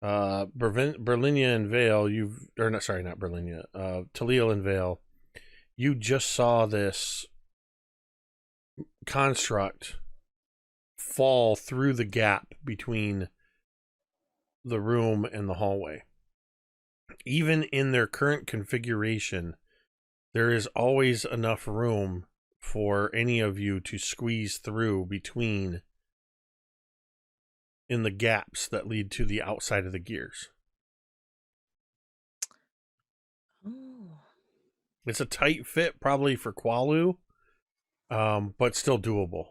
Brilinya and Vale, Taliel and Vale, you just saw this construct fall through the gap between the room and the hallway. Even in their current configuration, there is always enough room for any of you to squeeze through between in the gaps that lead to the outside of the gears. Oh. It's a tight fit probably for Qualu, but still doable.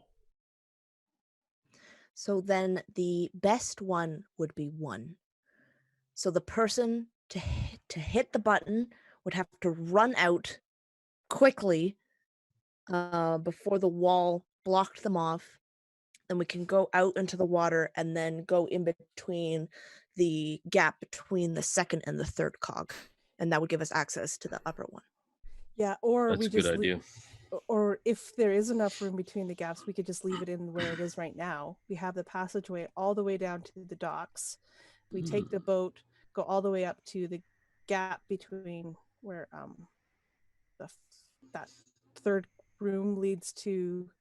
So then the best one would be 1. So the person to hit the button would have to run out quickly before the wall blocked them off. Then we can go out into the water and then go in between the gap between the second and the third cog. And that would give us access to the upper one. Yeah, or That's we a good just idea. Or if there is enough room between the gaps, we could just leave it in where it is right now. We have the passageway all the way down to the docks. We take the boat, go all the way up to the gap between where that third room leads to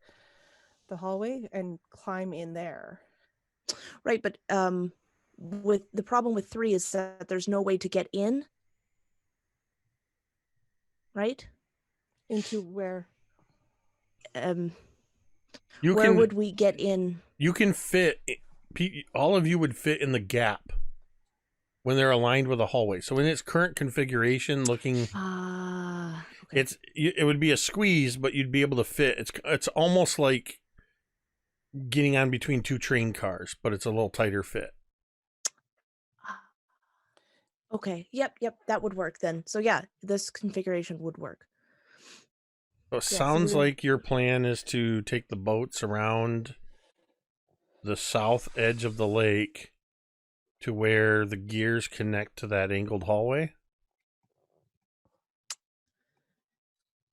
the hallway and climb in there. Right, but with the problem with 3 is that there's no way to get in. Right? Into where? Where would we get in? You can fit, all of you would fit in the gap when they're aligned with a hallway. So in its current configuration, looking, okay. it would be a squeeze, but you'd be able to fit. It's almost like getting on between 2 train cars, but it's a little tighter fit. Okay. Yep. That would work then. So yeah, this configuration would work. So it sounds like your plan is to take the boats around the south edge of the lake to where the gears connect to that angled hallway.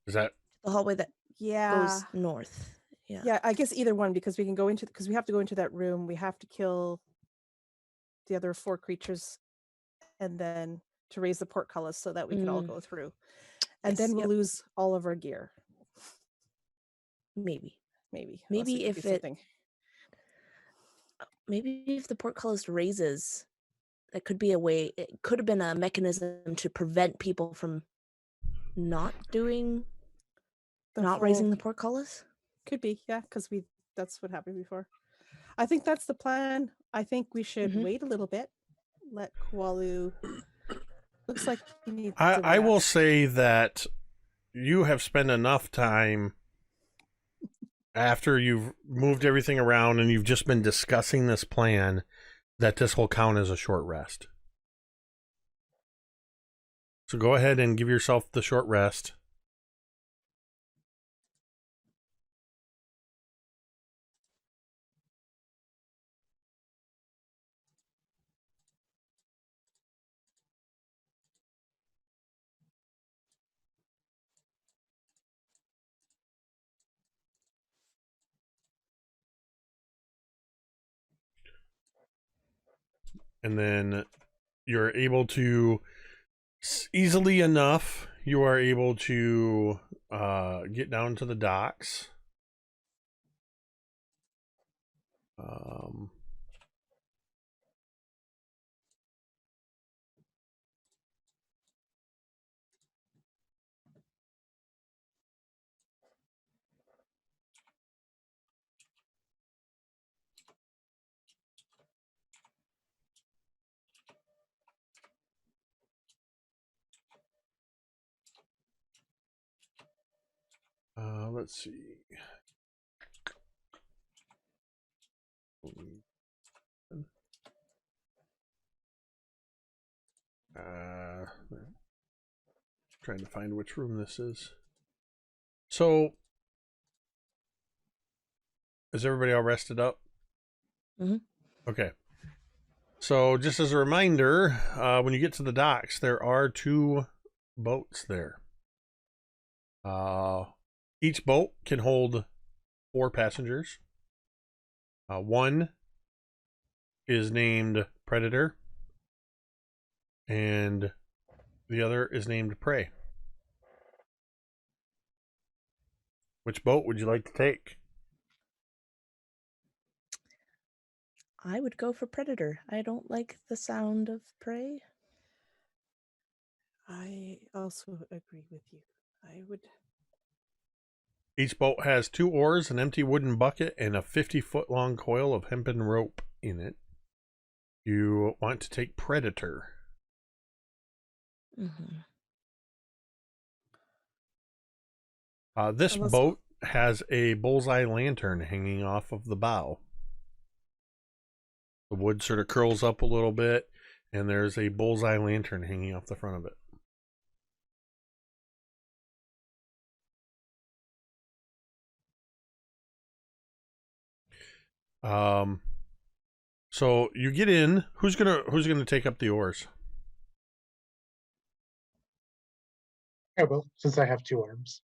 Is that the hallway that goes Yeah. north? Yeah. Yeah, I guess either one, because we can go into, because we have to go into that room. We have to kill the other 4 creatures and then to raise the portcullis so that we can all go through. And Yes, then we'll lose all of our gear. Maybe Maybe if it something. Maybe if the portcullis raises, that could be a way. It could have been a mechanism to prevent people from not raising the portcullis. Could be, yeah, because that's what happened before. I think that's the plan. I think we should wait a little bit. Let Kualu. Looks like he needs. I will say that you have spent enough time after you've moved everything around and you've just been discussing this plan that this will count as a short rest. So go ahead and give yourself the short rest. And then you're able to, easily enough, you are able to get down to the docks. Let's see. Trying to find which room this is. So, is everybody all rested up? Okay. So, just as a reminder, when you get to the docks, there are 2 boats there. Each boat can hold 4 passengers. One is named Predator, and the other is named Prey. Which boat would you like to take? I would go for Predator. I don't like the sound of Prey. I also agree with you. I would. Each boat has 2 oars, an empty wooden bucket, and a 50-foot-long coil of hempen rope in it. You want to take Predator. This boat has a bullseye lantern hanging off of the bow. The wood sort of curls up a little bit, and there's a bullseye lantern hanging off the front of it. So you get in. Who's gonna take up the oars? I will, since I have 2 arms.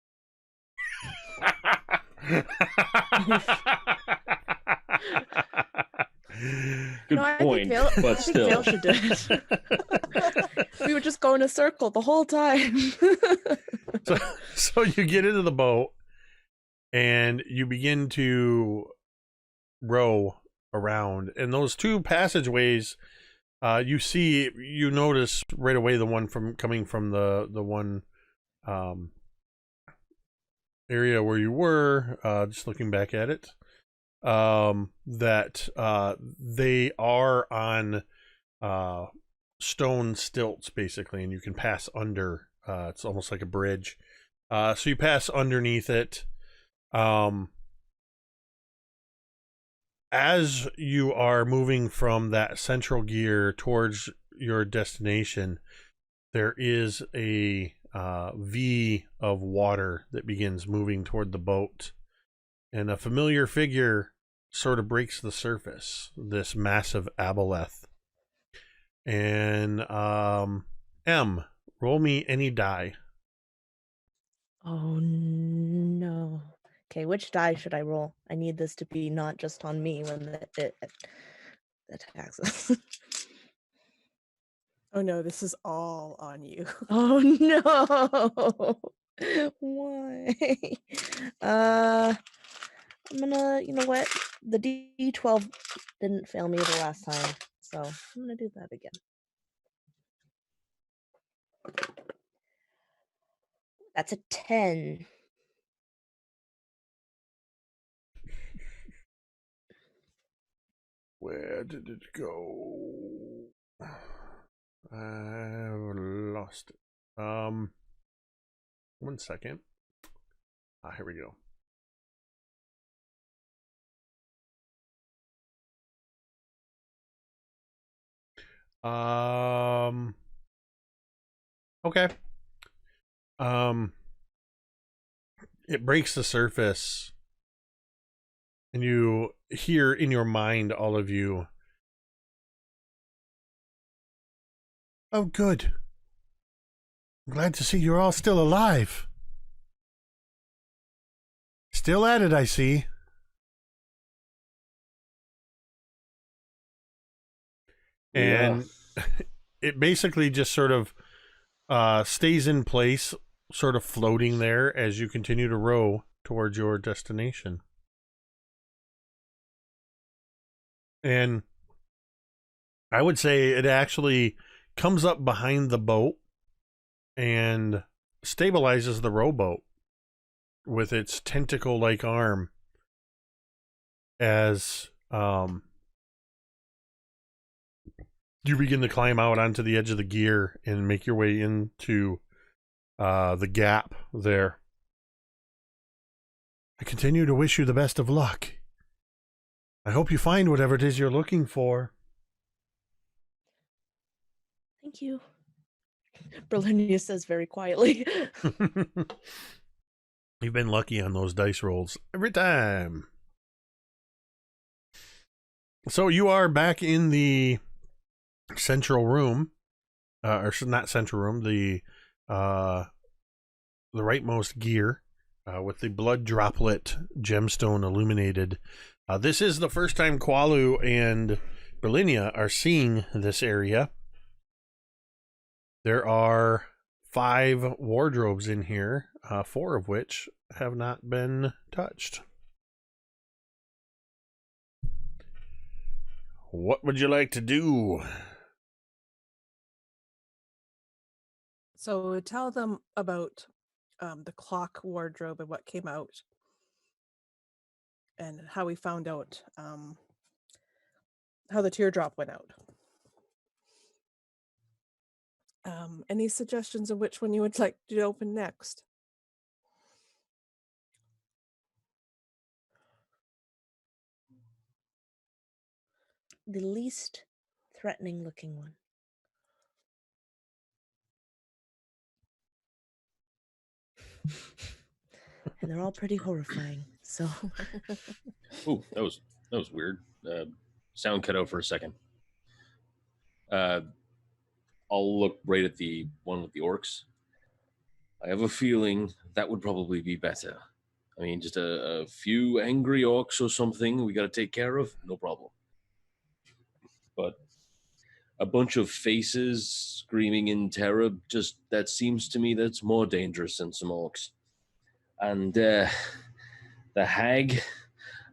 Good point, but still. Vale should do it. We would just go in a circle the whole time. So you get into the boat and you begin to row around, and those 2 passageways, you notice right away the one coming from the one area where you were, just looking back at it, that they are on stone stilts basically, and you can pass under. It's almost like a bridge, so you pass underneath it. As you are moving from that central gear towards your destination, there is a V of water that begins moving toward the boat, and a familiar figure sort of breaks the surface, this massive aboleth. And M, roll me any die. Oh no. Okay, which die should I roll? I need this to be not just on me when it attacks us. Oh no, this is all on you. Oh no. Why? I'm gonna, you know what? The D12 didn't fail me the last time, so I'm gonna do that again. That's a 10. Where did it go? I've lost it. 1 second. Here we go. Okay. It breaks the surface, and you hear in your mind, all of you, "Oh, good. I'm glad to see you're all still alive. Still at it, I see." And it basically just sort of stays in place, sort of floating there as you continue to row towards your destination. And I would say it actually comes up behind the boat and stabilizes the rowboat with its tentacle-like arm as you begin to climb out onto the edge of the gear and make your way into the gap there. I continue to wish you the best of luck. I hope you find whatever it is you're looking for. Thank you. Brilinya says very quietly. You've been lucky on those dice rolls every time. So you are back in the central room, or not central room, the rightmost gear, with the blood droplet gemstone illuminated. This is the first time Qualu and Brilinya are seeing this area. There are 5 wardrobes in here, 4 of which have not been touched. What would you like to do? So tell them about the clock wardrobe and what came out, and how we found out how the teardrop went out. Any suggestions of which one you would like to open next? The least threatening looking one. And they're all pretty horrifying, so. Ooh, that was weird. Sound cut out for a second. I'll look right at the one with the orcs. I have a feeling that would probably be better. I mean, just a few angry orcs or something we got to take care of, no problem. But a bunch of faces screaming in terror, just that seems to me that's more dangerous than some orcs. And the hag,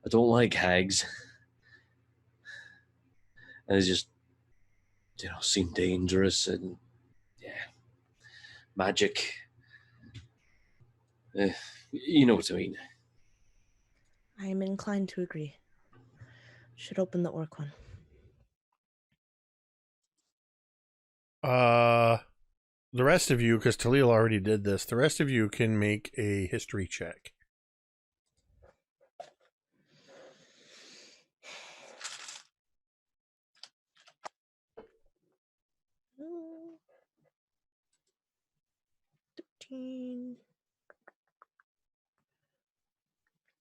I don't like hags. And it's just, seem dangerous and, magic. You know what I mean. I am inclined to agree. Should open the orc one. The rest of you, because Taliel already did this, the rest of you can make a history check. Oh. 13.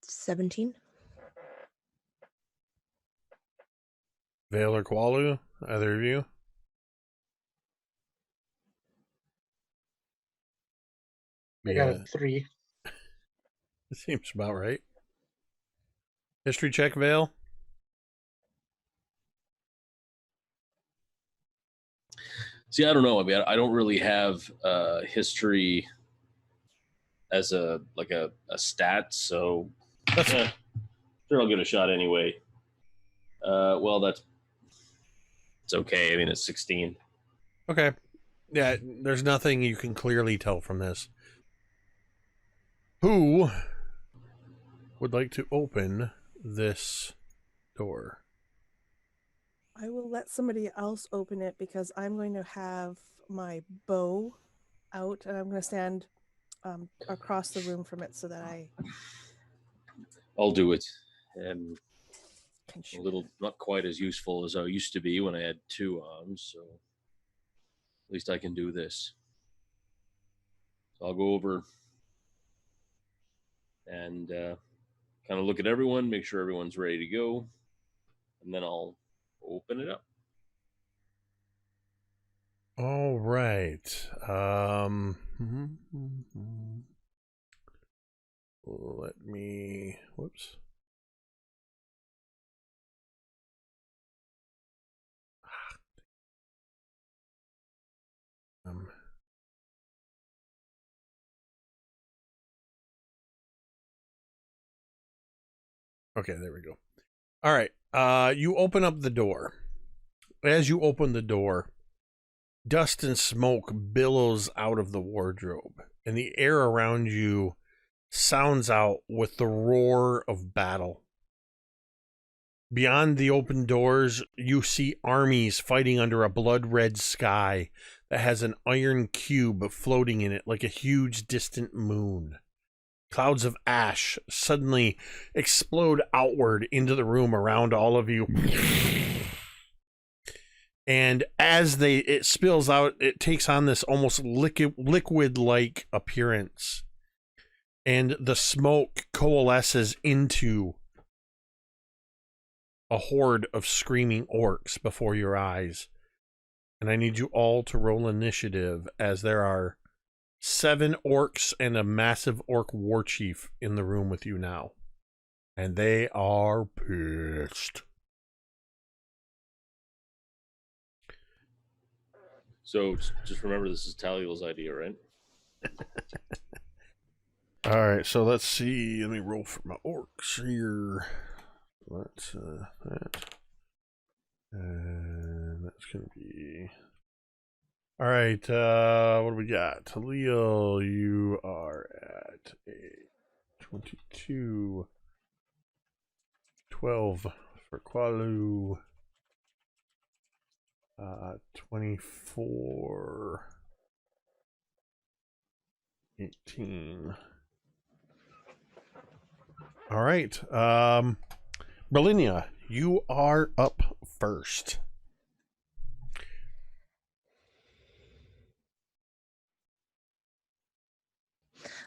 17. Vale or Qualu, either of you? I got a 3. Seems about right. History check, Vale. See, I don't know. I mean, I don't really have history as a stat, so Sure, I'll give it a shot anyway. Well, it's okay. I mean, it's 16. Okay. Yeah, there's nothing you can clearly tell from this. Who would like to open this door? I will let somebody else open it because I'm going to have my bow out and I'm going to stand across the room from it so that I I'll do it. can A shoot. little, not quite as useful as I used to be when I had 2 arms, so at least I can do this. So I'll go over and kind of look at everyone, make sure everyone's ready to go, and then I'll open it up. All right. Let me. Whoops. Okay, there we go. All right. You open up the door. As you open the door, dust and smoke billows out of the wardrobe, and the air around you sounds out with the roar of battle. Beyond the open doors, you see armies fighting under a blood-red sky that has an iron cube floating in it like a huge distant moon. Clouds of ash suddenly explode outward into the room around all of you. And as it spills out, it takes on this almost liquid-like appearance. And the smoke coalesces into a horde of screaming orcs before your eyes. And I need you all to roll initiative, as there are 7 orcs and a massive orc war chief in the room with you now. And they are pissed. So just remember, this is Taliel's idea, right? All right, so let's see. Let me roll for my orcs here. That's that. And that's going to be... All right, what do we got? Taliel, you are at a 22. 12 for Qualu. 24. 18. All right. Brilinya, you are up first.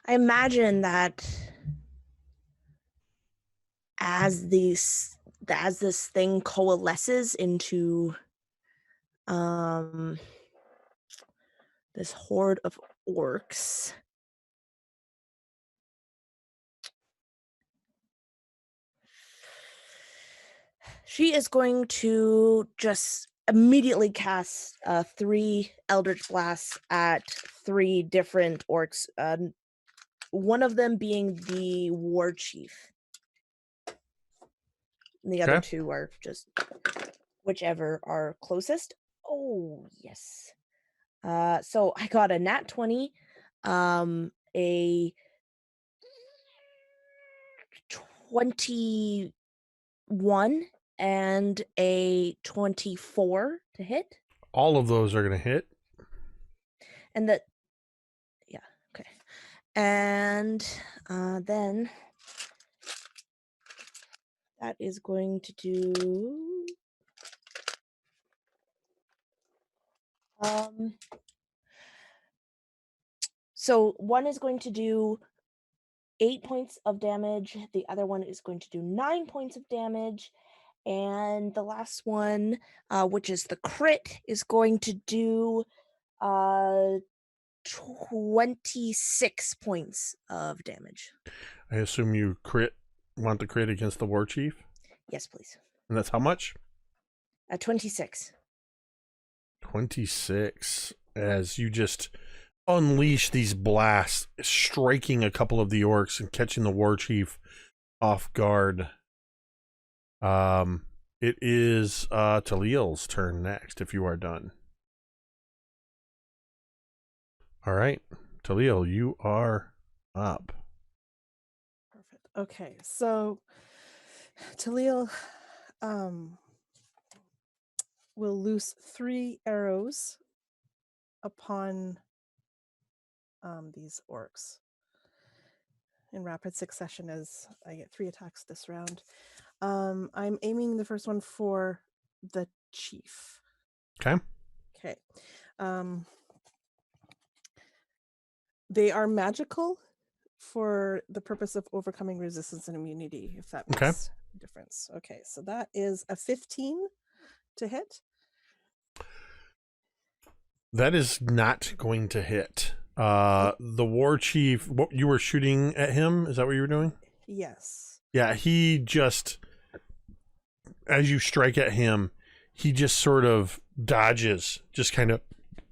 I imagine that as this thing coalesces into this horde of orcs, she is going to just immediately cast 3 Eldritch Blasts at 3 different orcs, one of them being the war chief. And the other 2 are just whichever are closest. Oh, yes. So I got a nat 20, a 21, and a 24 to hit. All of those are going to hit. And yeah, okay. And then that is going to do... So one is going to do 8 points of damage. The other one is going to do 9 points of damage. And the last one, which is the crit, is going to do 26 points of damage. I assume you want the crit against the war chief? Yes, please. And that's how much? 26. 26. As you just unleash these blasts, striking a couple of the orcs and catching the war chief off guard. It is Taliel's turn next if you are done. All right, Taliel, you are up. Perfect. Okay, so Taliel will loose 3 arrows upon these orcs in rapid succession as I get 3 attacks this round. I'm aiming the first one for the chief. Okay. Okay. They are magical for the purpose of overcoming resistance and immunity, if that makes a difference. Okay, so that is a 15 to hit. That is not going to hit. The war chief, what you were shooting at him? Is that what you were doing? Yes. Yeah, he just, as you strike at him, he just sort of dodges, just kind of,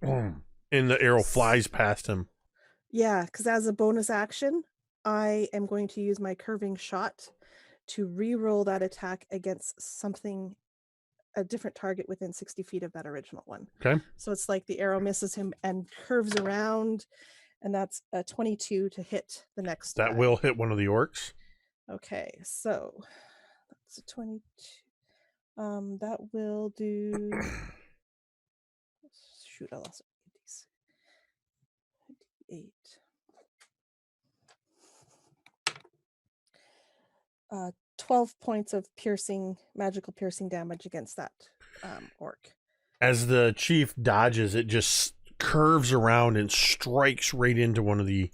and the arrow flies past him. Yeah, because as a bonus action, I am going to use my curving shot to re-roll that attack against something, a different target within 60 feet of that original one. Okay. So it's like the arrow misses him and curves around, and that's a 22 to hit the next That guy. will hit one of the orcs. Okay, so that's a 22. That will do. Shoot, I lost these. 8. 12 points of magical piercing damage against that orc. As the chief dodges, it just curves around and strikes right into one of the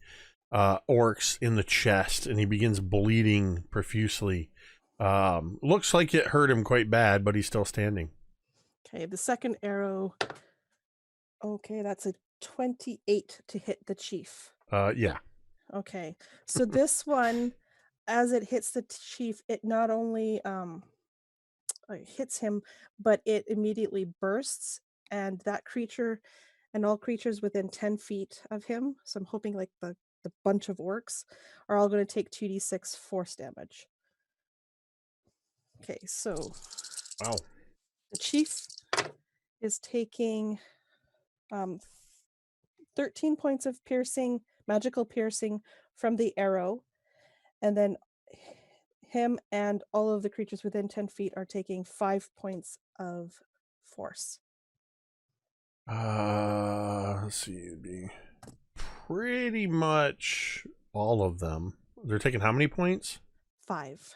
orcs in the chest, and he begins bleeding profusely. Looks like it hurt him quite bad, but he's still standing. Okay, the second arrow. Okay, that's a 28 to hit the chief. Yeah. Okay, so this one, as it hits the chief, it not only hits him, but it immediately bursts, and that creature and all creatures within 10 feet of him, so I'm hoping like the bunch of orcs, are all going to take 2d6 force damage. Okay, so wow, the chief is taking 13 points of piercing, magical piercing from the arrow, and then him and all of the creatures within 10 feet are taking 5 points of force. Let's see, it'd be pretty much all of them. They're taking how many points? 5.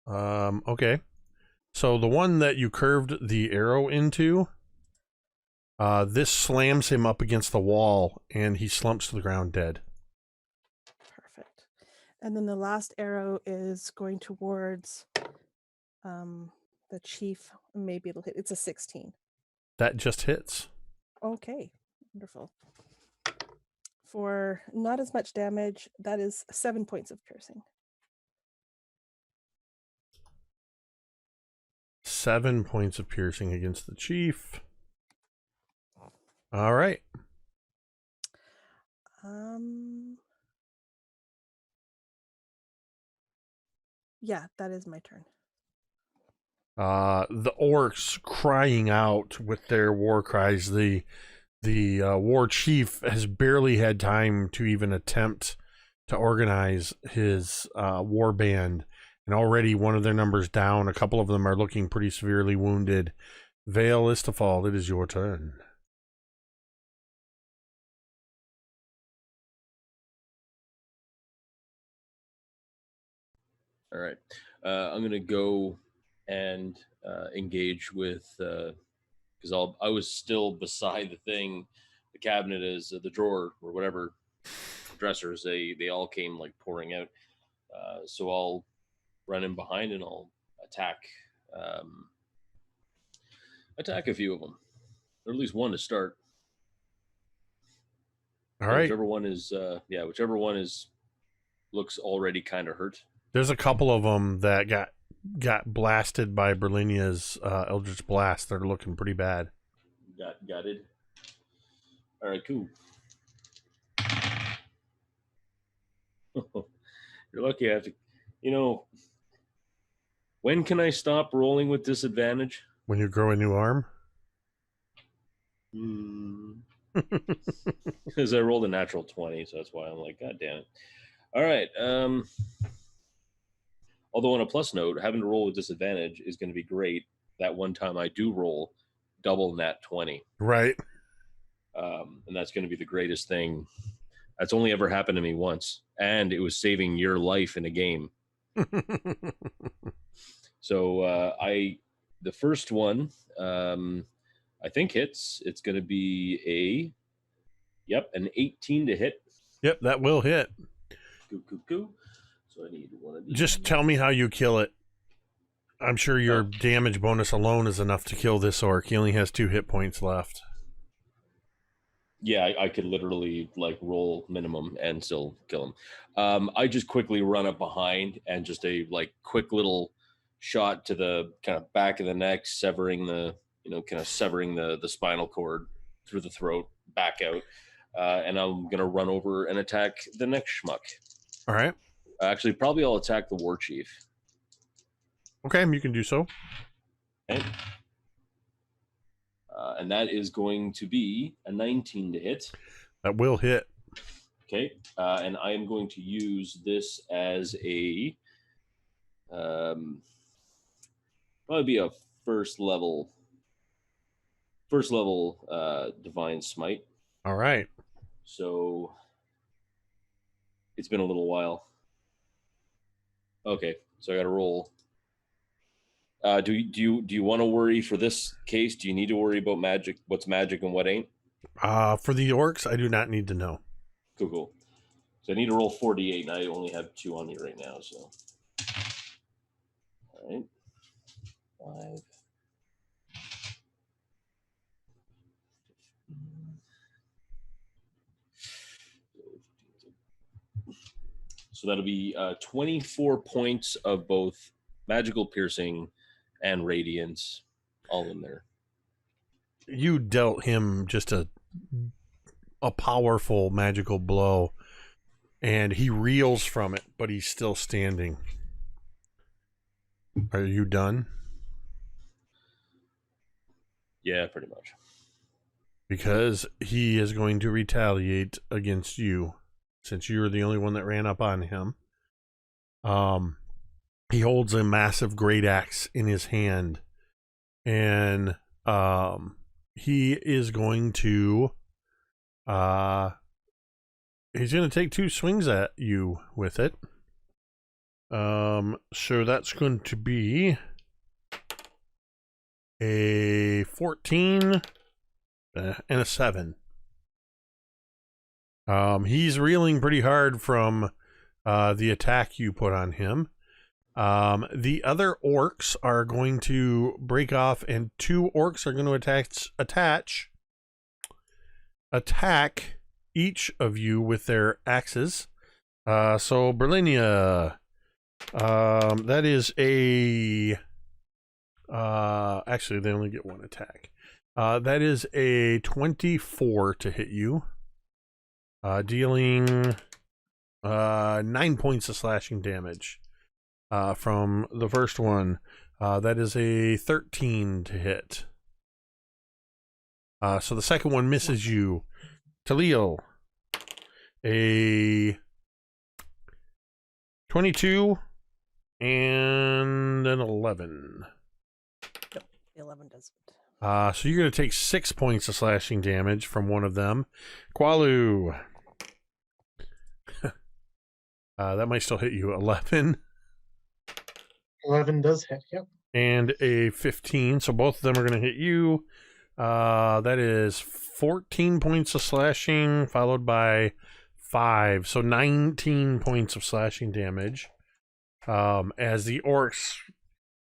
Okay. So the one that you curved the arrow into, this slams him up against the wall, and he slumps to the ground dead. Perfect. And then the last arrow is going towards the chief. Maybe it'll hit. It's a 16. That just hits. Okay, wonderful. For not as much damage, that is 7 points of piercing. 7 points of piercing against the chief. All right. Yeah, that is my turn. The orcs crying out with their war cries. The war chief has barely had time to even attempt to organize his war band, and already one of their numbers down. A couple of them are looking pretty severely wounded. Vale, Istafall, it is your turn. All right. I'm going to go and engage with, because I was still beside the thing, the cabinet is the drawer or whatever, dressers, they all came like pouring out. So I'll run in behind and I'll attack a few of them, or at least one to start. All right. Whichever one is looks already kind of hurt. There's a couple of them that got blasted by Brilinya's Eldritch Blast. They're looking pretty bad. Got it. All right, cool. You're lucky I have to, When can I stop rolling with disadvantage? When you grow a new arm? Because I rolled a natural 20, so that's why I'm like, God damn it. All right. Although on a plus note, having to roll with disadvantage is going to be great. That one time I do roll double nat 20. Right. And that's going to be the greatest thing. That's only ever happened to me once. And it was saving your life in a game. So the first one, I think hits. It's going to be an 18 to hit. Yep, that will hit. Go. So I need one of these. Just tell me how you kill it. I'm sure your damage bonus alone is enough to kill this orc. He only has 2 hit points left. Yeah, I could literally like roll minimum and still kill him. I just quickly run up behind and just a like quick little shot to the kind of back of the neck, severing the spinal cord through the throat, back out. And I'm going to run over and attack the next schmuck. All right. Actually, probably I'll attack the war chief. Okay, you can do so. Okay. And that is going to be a 19 to hit. That will hit. Okay. And I am going to use this as a probably be a first level divine smite. All right. So it's been a little while. Okay, so I got to roll. Do you want to worry for this case? Do you need to worry about magic? What's magic and what ain't? For the orcs, I do not need to know. Cool. So I need to roll 48, and I only have 2 on me right now. So, all right, 5. So that'll be 24 points of both magical piercing and radiance, all in there. You dealt him just a powerful magical blow, and he reels from it, but he's still standing. Are you done? Yeah, pretty much. Because he is going to retaliate against you, since you're the only one that ran up on him. He holds a massive great axe in his hand, and he is going to take 2 swings at you with it. So that's going to be a 14 and a 7. He's reeling pretty hard from the attack you put on him. The other orcs are going to break off, and 2 orcs are going to attack each of you with their axes. So Brilinya, that is a actually they only get 1 attack. That is a 24 to hit you, dealing 9 points of slashing damage. From the first one, that is a 13 to hit. So the second one misses you. Taliel, a 22 and an 11. Yep, the 11 doesn't. So you're going to take 6 points of slashing damage from one of them. Qualu, that might still hit you. 11. 11 does hit, yep. And a 15, so both of them are going to hit you. That is 14 points of slashing, followed by 5, so 19 points of slashing damage. As the orcs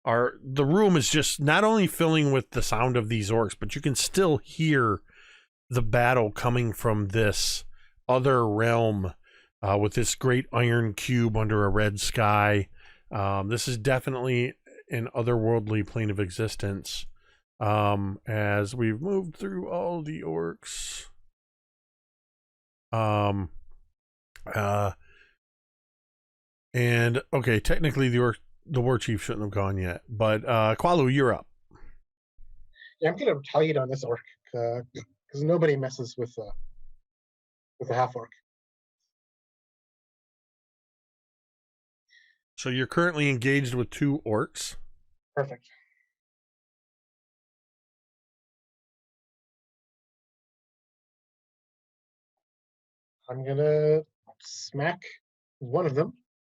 the room is just not only filling with the sound of these orcs, but you can still hear the battle coming from this other realm, with this great iron cube under a red sky. This is definitely an otherworldly plane of existence. As we've moved through all the orcs. And okay, technically the the war chief shouldn't have gone yet. But Qualu, you're up. Yeah, I'm gonna retaliate on this orc because nobody messes with a half orc. So you're currently engaged with 2 orcs. Perfect. I'm gonna smack one of them,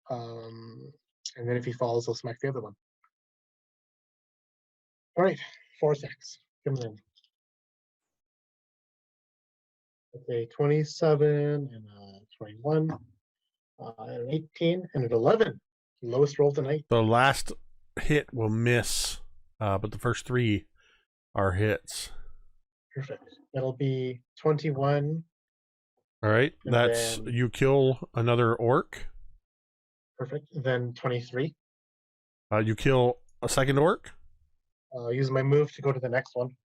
and then if he falls, I'll smack the other one. All right, 4 attacks. Come in. Okay, 27 and 21, and an 18 and an 11. Lowest roll tonight. The last hit will miss, but the first 3 are hits. Perfect. That'll be 21. All right, And that's then- you kill another orc. Perfect. Then 23. You kill a second orc. I'll use my move to go to the next one.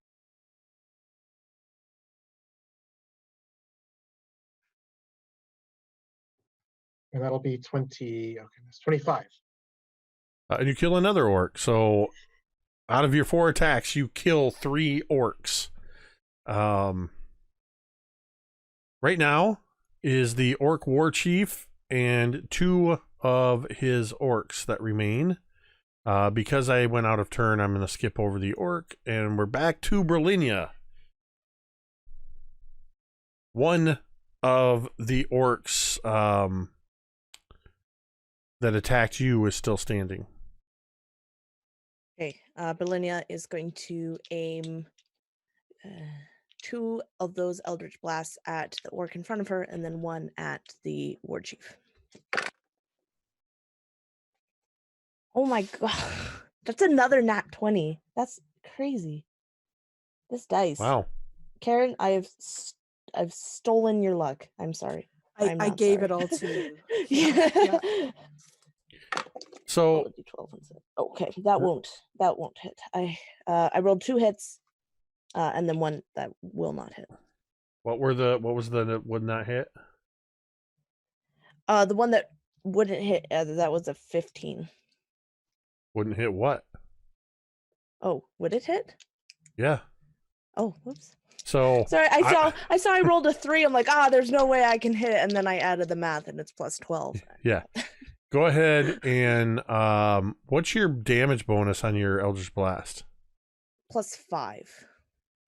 And that'll be 20. Okay, that's 25. And you kill another orc. So out of your 4 attacks, you kill 3 orcs. Right now is the orc war chief and 2 of his orcs that remain. Because I went out of turn, I'm going to skip over the orc, and we're back to Brilinya. One of the orcs that attacked you is still standing. Okay, Brilinya is going to aim 2 of those Eldritch Blasts at the orc in front of her, and then 1 at the war chief. Oh my god, that's another nat 20. That's crazy. This dice. Wow. Kaeryn, I've stolen your luck. I'm sorry. I gave it all to you. Yeah. So Roll a D12 instead. Okay, that won't hit. I rolled 2 hits, and then 1 that will not hit. what was the that would not hit? The one that wouldn't hit, that was a 15. Wouldn't hit what? Oh, would it hit? Yeah. Oh, whoops. So Sorry, I saw I rolled a 3. I'm like, there's no way I can hit, and then I added the math, and it's plus 12. yeah. Go ahead and what's your damage bonus on your Eldritch Blast? Plus 5.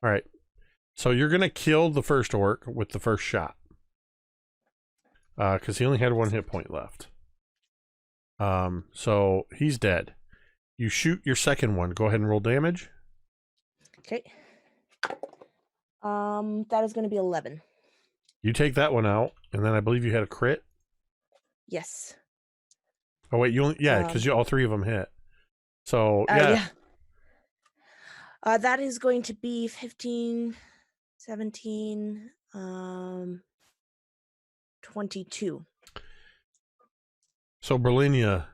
All right. So you're gonna kill the first orc with the first shot. Because he only had 1 hit point left. So he's dead. You shoot your second one. Go ahead and roll damage. Okay. That is going to be 11. You take that one out, and then I believe you had a crit. Yes. Oh wait, you only because all 3 of them hit. So yeah. That is going to be 15, 17, 22. So Brilinya,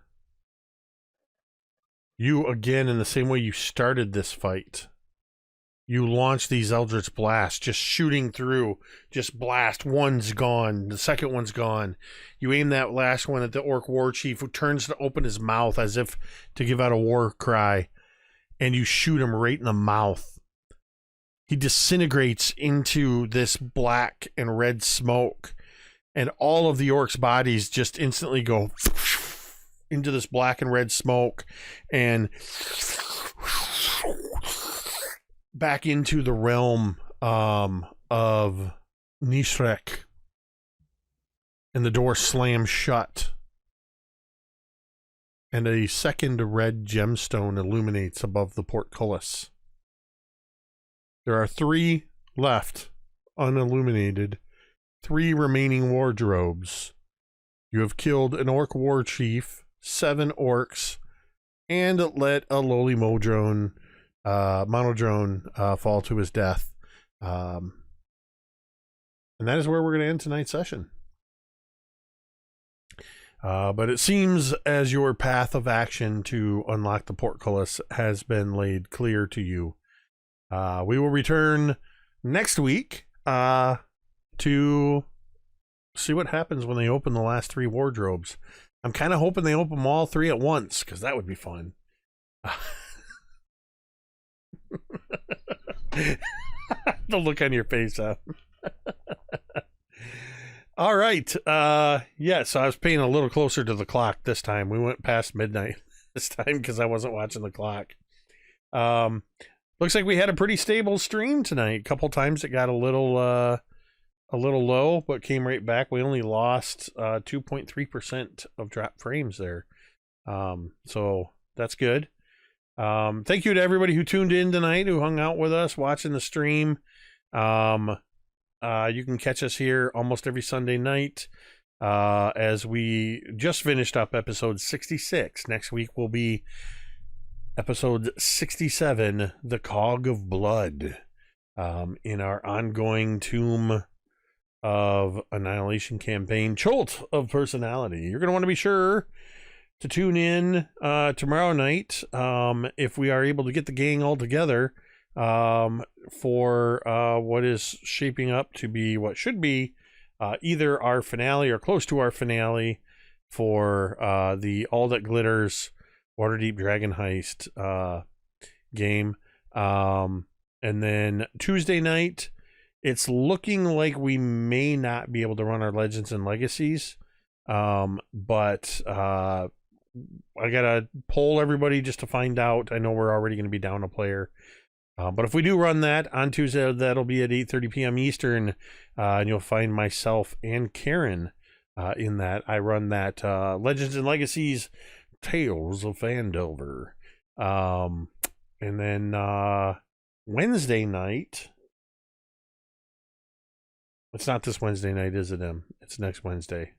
you again, in the same way you started this fight, you launch these Eldritch Blasts, just shooting through, just blast. One's gone, the second one's gone. You aim that last one at the Orc War Chief, who turns to open his mouth as if to give out a war cry, and you shoot him right in the mouth. He disintegrates into this black and red smoke, and all of the orcs' bodies just instantly go into this black and red smoke and back into the realm of Nishrek. And the door slams shut. And a second red gemstone illuminates above the portcullis. There are 3 left, unilluminated. 3 remaining wardrobes. You have killed an orc war chief, 7 orcs, and let a lowly monodrone fall to his death. And that is where we're going to end tonight's session. But it seems as your path of action to unlock the portcullis has been laid clear to you. We will return next week to see what happens when they open the last 3 wardrobes. I'm kind of hoping they open them all 3 at once, because that would be fun. The look on your face, huh? All right. So I was paying a little closer to the clock this time. We went past midnight this time because I wasn't watching the clock. Looks like we had a pretty stable stream tonight. A couple times it got a little low, but came right back. We only lost 2.3% of drop frames there. So that's good. Thank you to everybody who tuned in tonight, who hung out with us watching the stream. You can catch us here almost every Sunday night, as we just finished up episode 66. Next week will be episode 67, The Cog of Blood, in our ongoing Tomb of Annihilation campaign, Chult of Personality. You're going to want to be sure to tune in tomorrow night, if we are able to get the gang all together, for what is shaping up to be what should be either our finale or close to our finale for the All That Glitters Waterdeep Dragon Heist game. And then Tuesday night, it's looking like we may not be able to run our Legends and Legacies, but I gotta poll everybody just to find out. I know we're already going to be down a player. But if we do run that on Tuesday, that'll be at 8:30 p.m. Eastern, and you'll find myself and Kaeryn in that. I run that Legends and Legacies Tales of Phandelver. And then Wednesday night, it's not this Wednesday night, is it, Em? It's next Wednesday.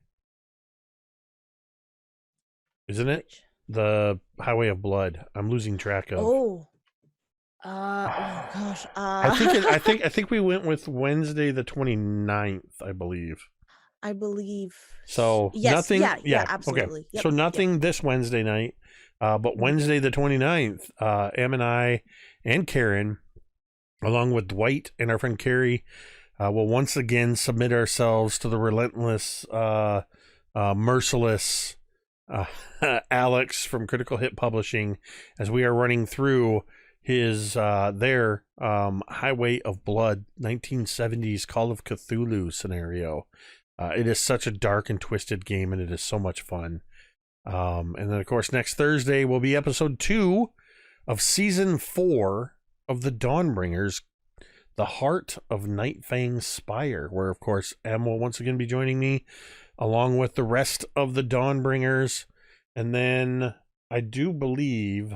Isn't it? The Highway of Blood. I'm losing track of. Oh gosh. I think we went with Wednesday the 29th, I believe. I believe. So yes, nothing. Yeah, absolutely. Okay. Yep, So nothing this Wednesday night, but Wednesday the 29th, Em and I and Kaeryn, along with Dwight and our friend Carrie, will once again submit ourselves to the relentless, merciless Alex from Critical Hit Publishing, as we are running through his their Highway of Blood 1970s Call of Cthulhu scenario. It is such a dark and twisted game, and it is so much fun. And then of course next Thursday will be episode 2 of season 4 of the Dawnbringers, The Heart of Nightfang's Spire, where of course Em will once again be joining me along with the rest of the Dawnbringers. And then I do believe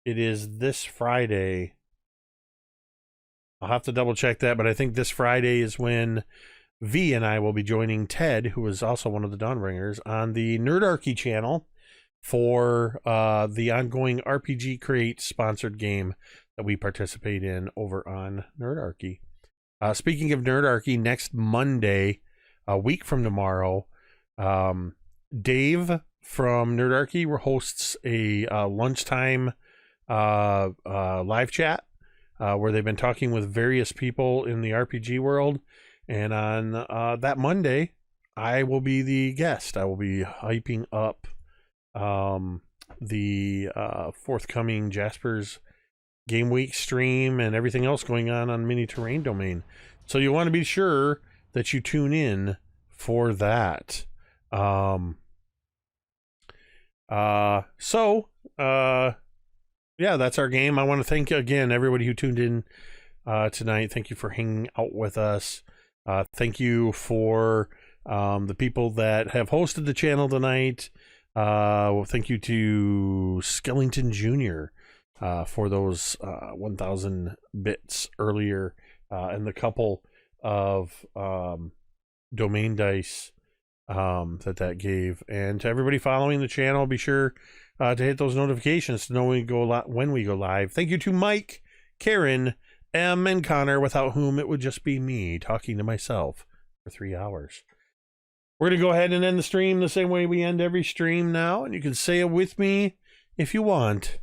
it is this Friday. I'll have to double check that, but I think this Friday is when V and I will be joining Ted, who is also one of the Dawnbringers, on the Nerdarchy channel for the ongoing RPG Create sponsored game that we participate in over on Nerdarchy. Speaking of Nerdarchy, next Monday, a week from tomorrow, Dave from Nerdarchy hosts a lunchtime live chat where they've been talking with various people in the RPG world. And on that Monday, I will be the guest. I will be hyping up the forthcoming Jasper's Game Week stream and everything else going on Mini Terrain Domain. So you want to be sure that you tune in for that. Yeah, that's our game. I want to thank again everybody who tuned in tonight. Thank you for hanging out with us. Thank you for the people that have hosted the channel tonight. Well, thank you to Skellington Jr. For those 1,000 bits earlier, and the couple of domain dice that gave. And to everybody following the channel, be sure to hit those notifications to know when we go live. Thank you to Mike, Kaeryn, Em, and Connor, without whom it would just be me talking to myself for 3 hours. We're going to go ahead and end the stream the same way we end every stream now, and you can say it with me if you want.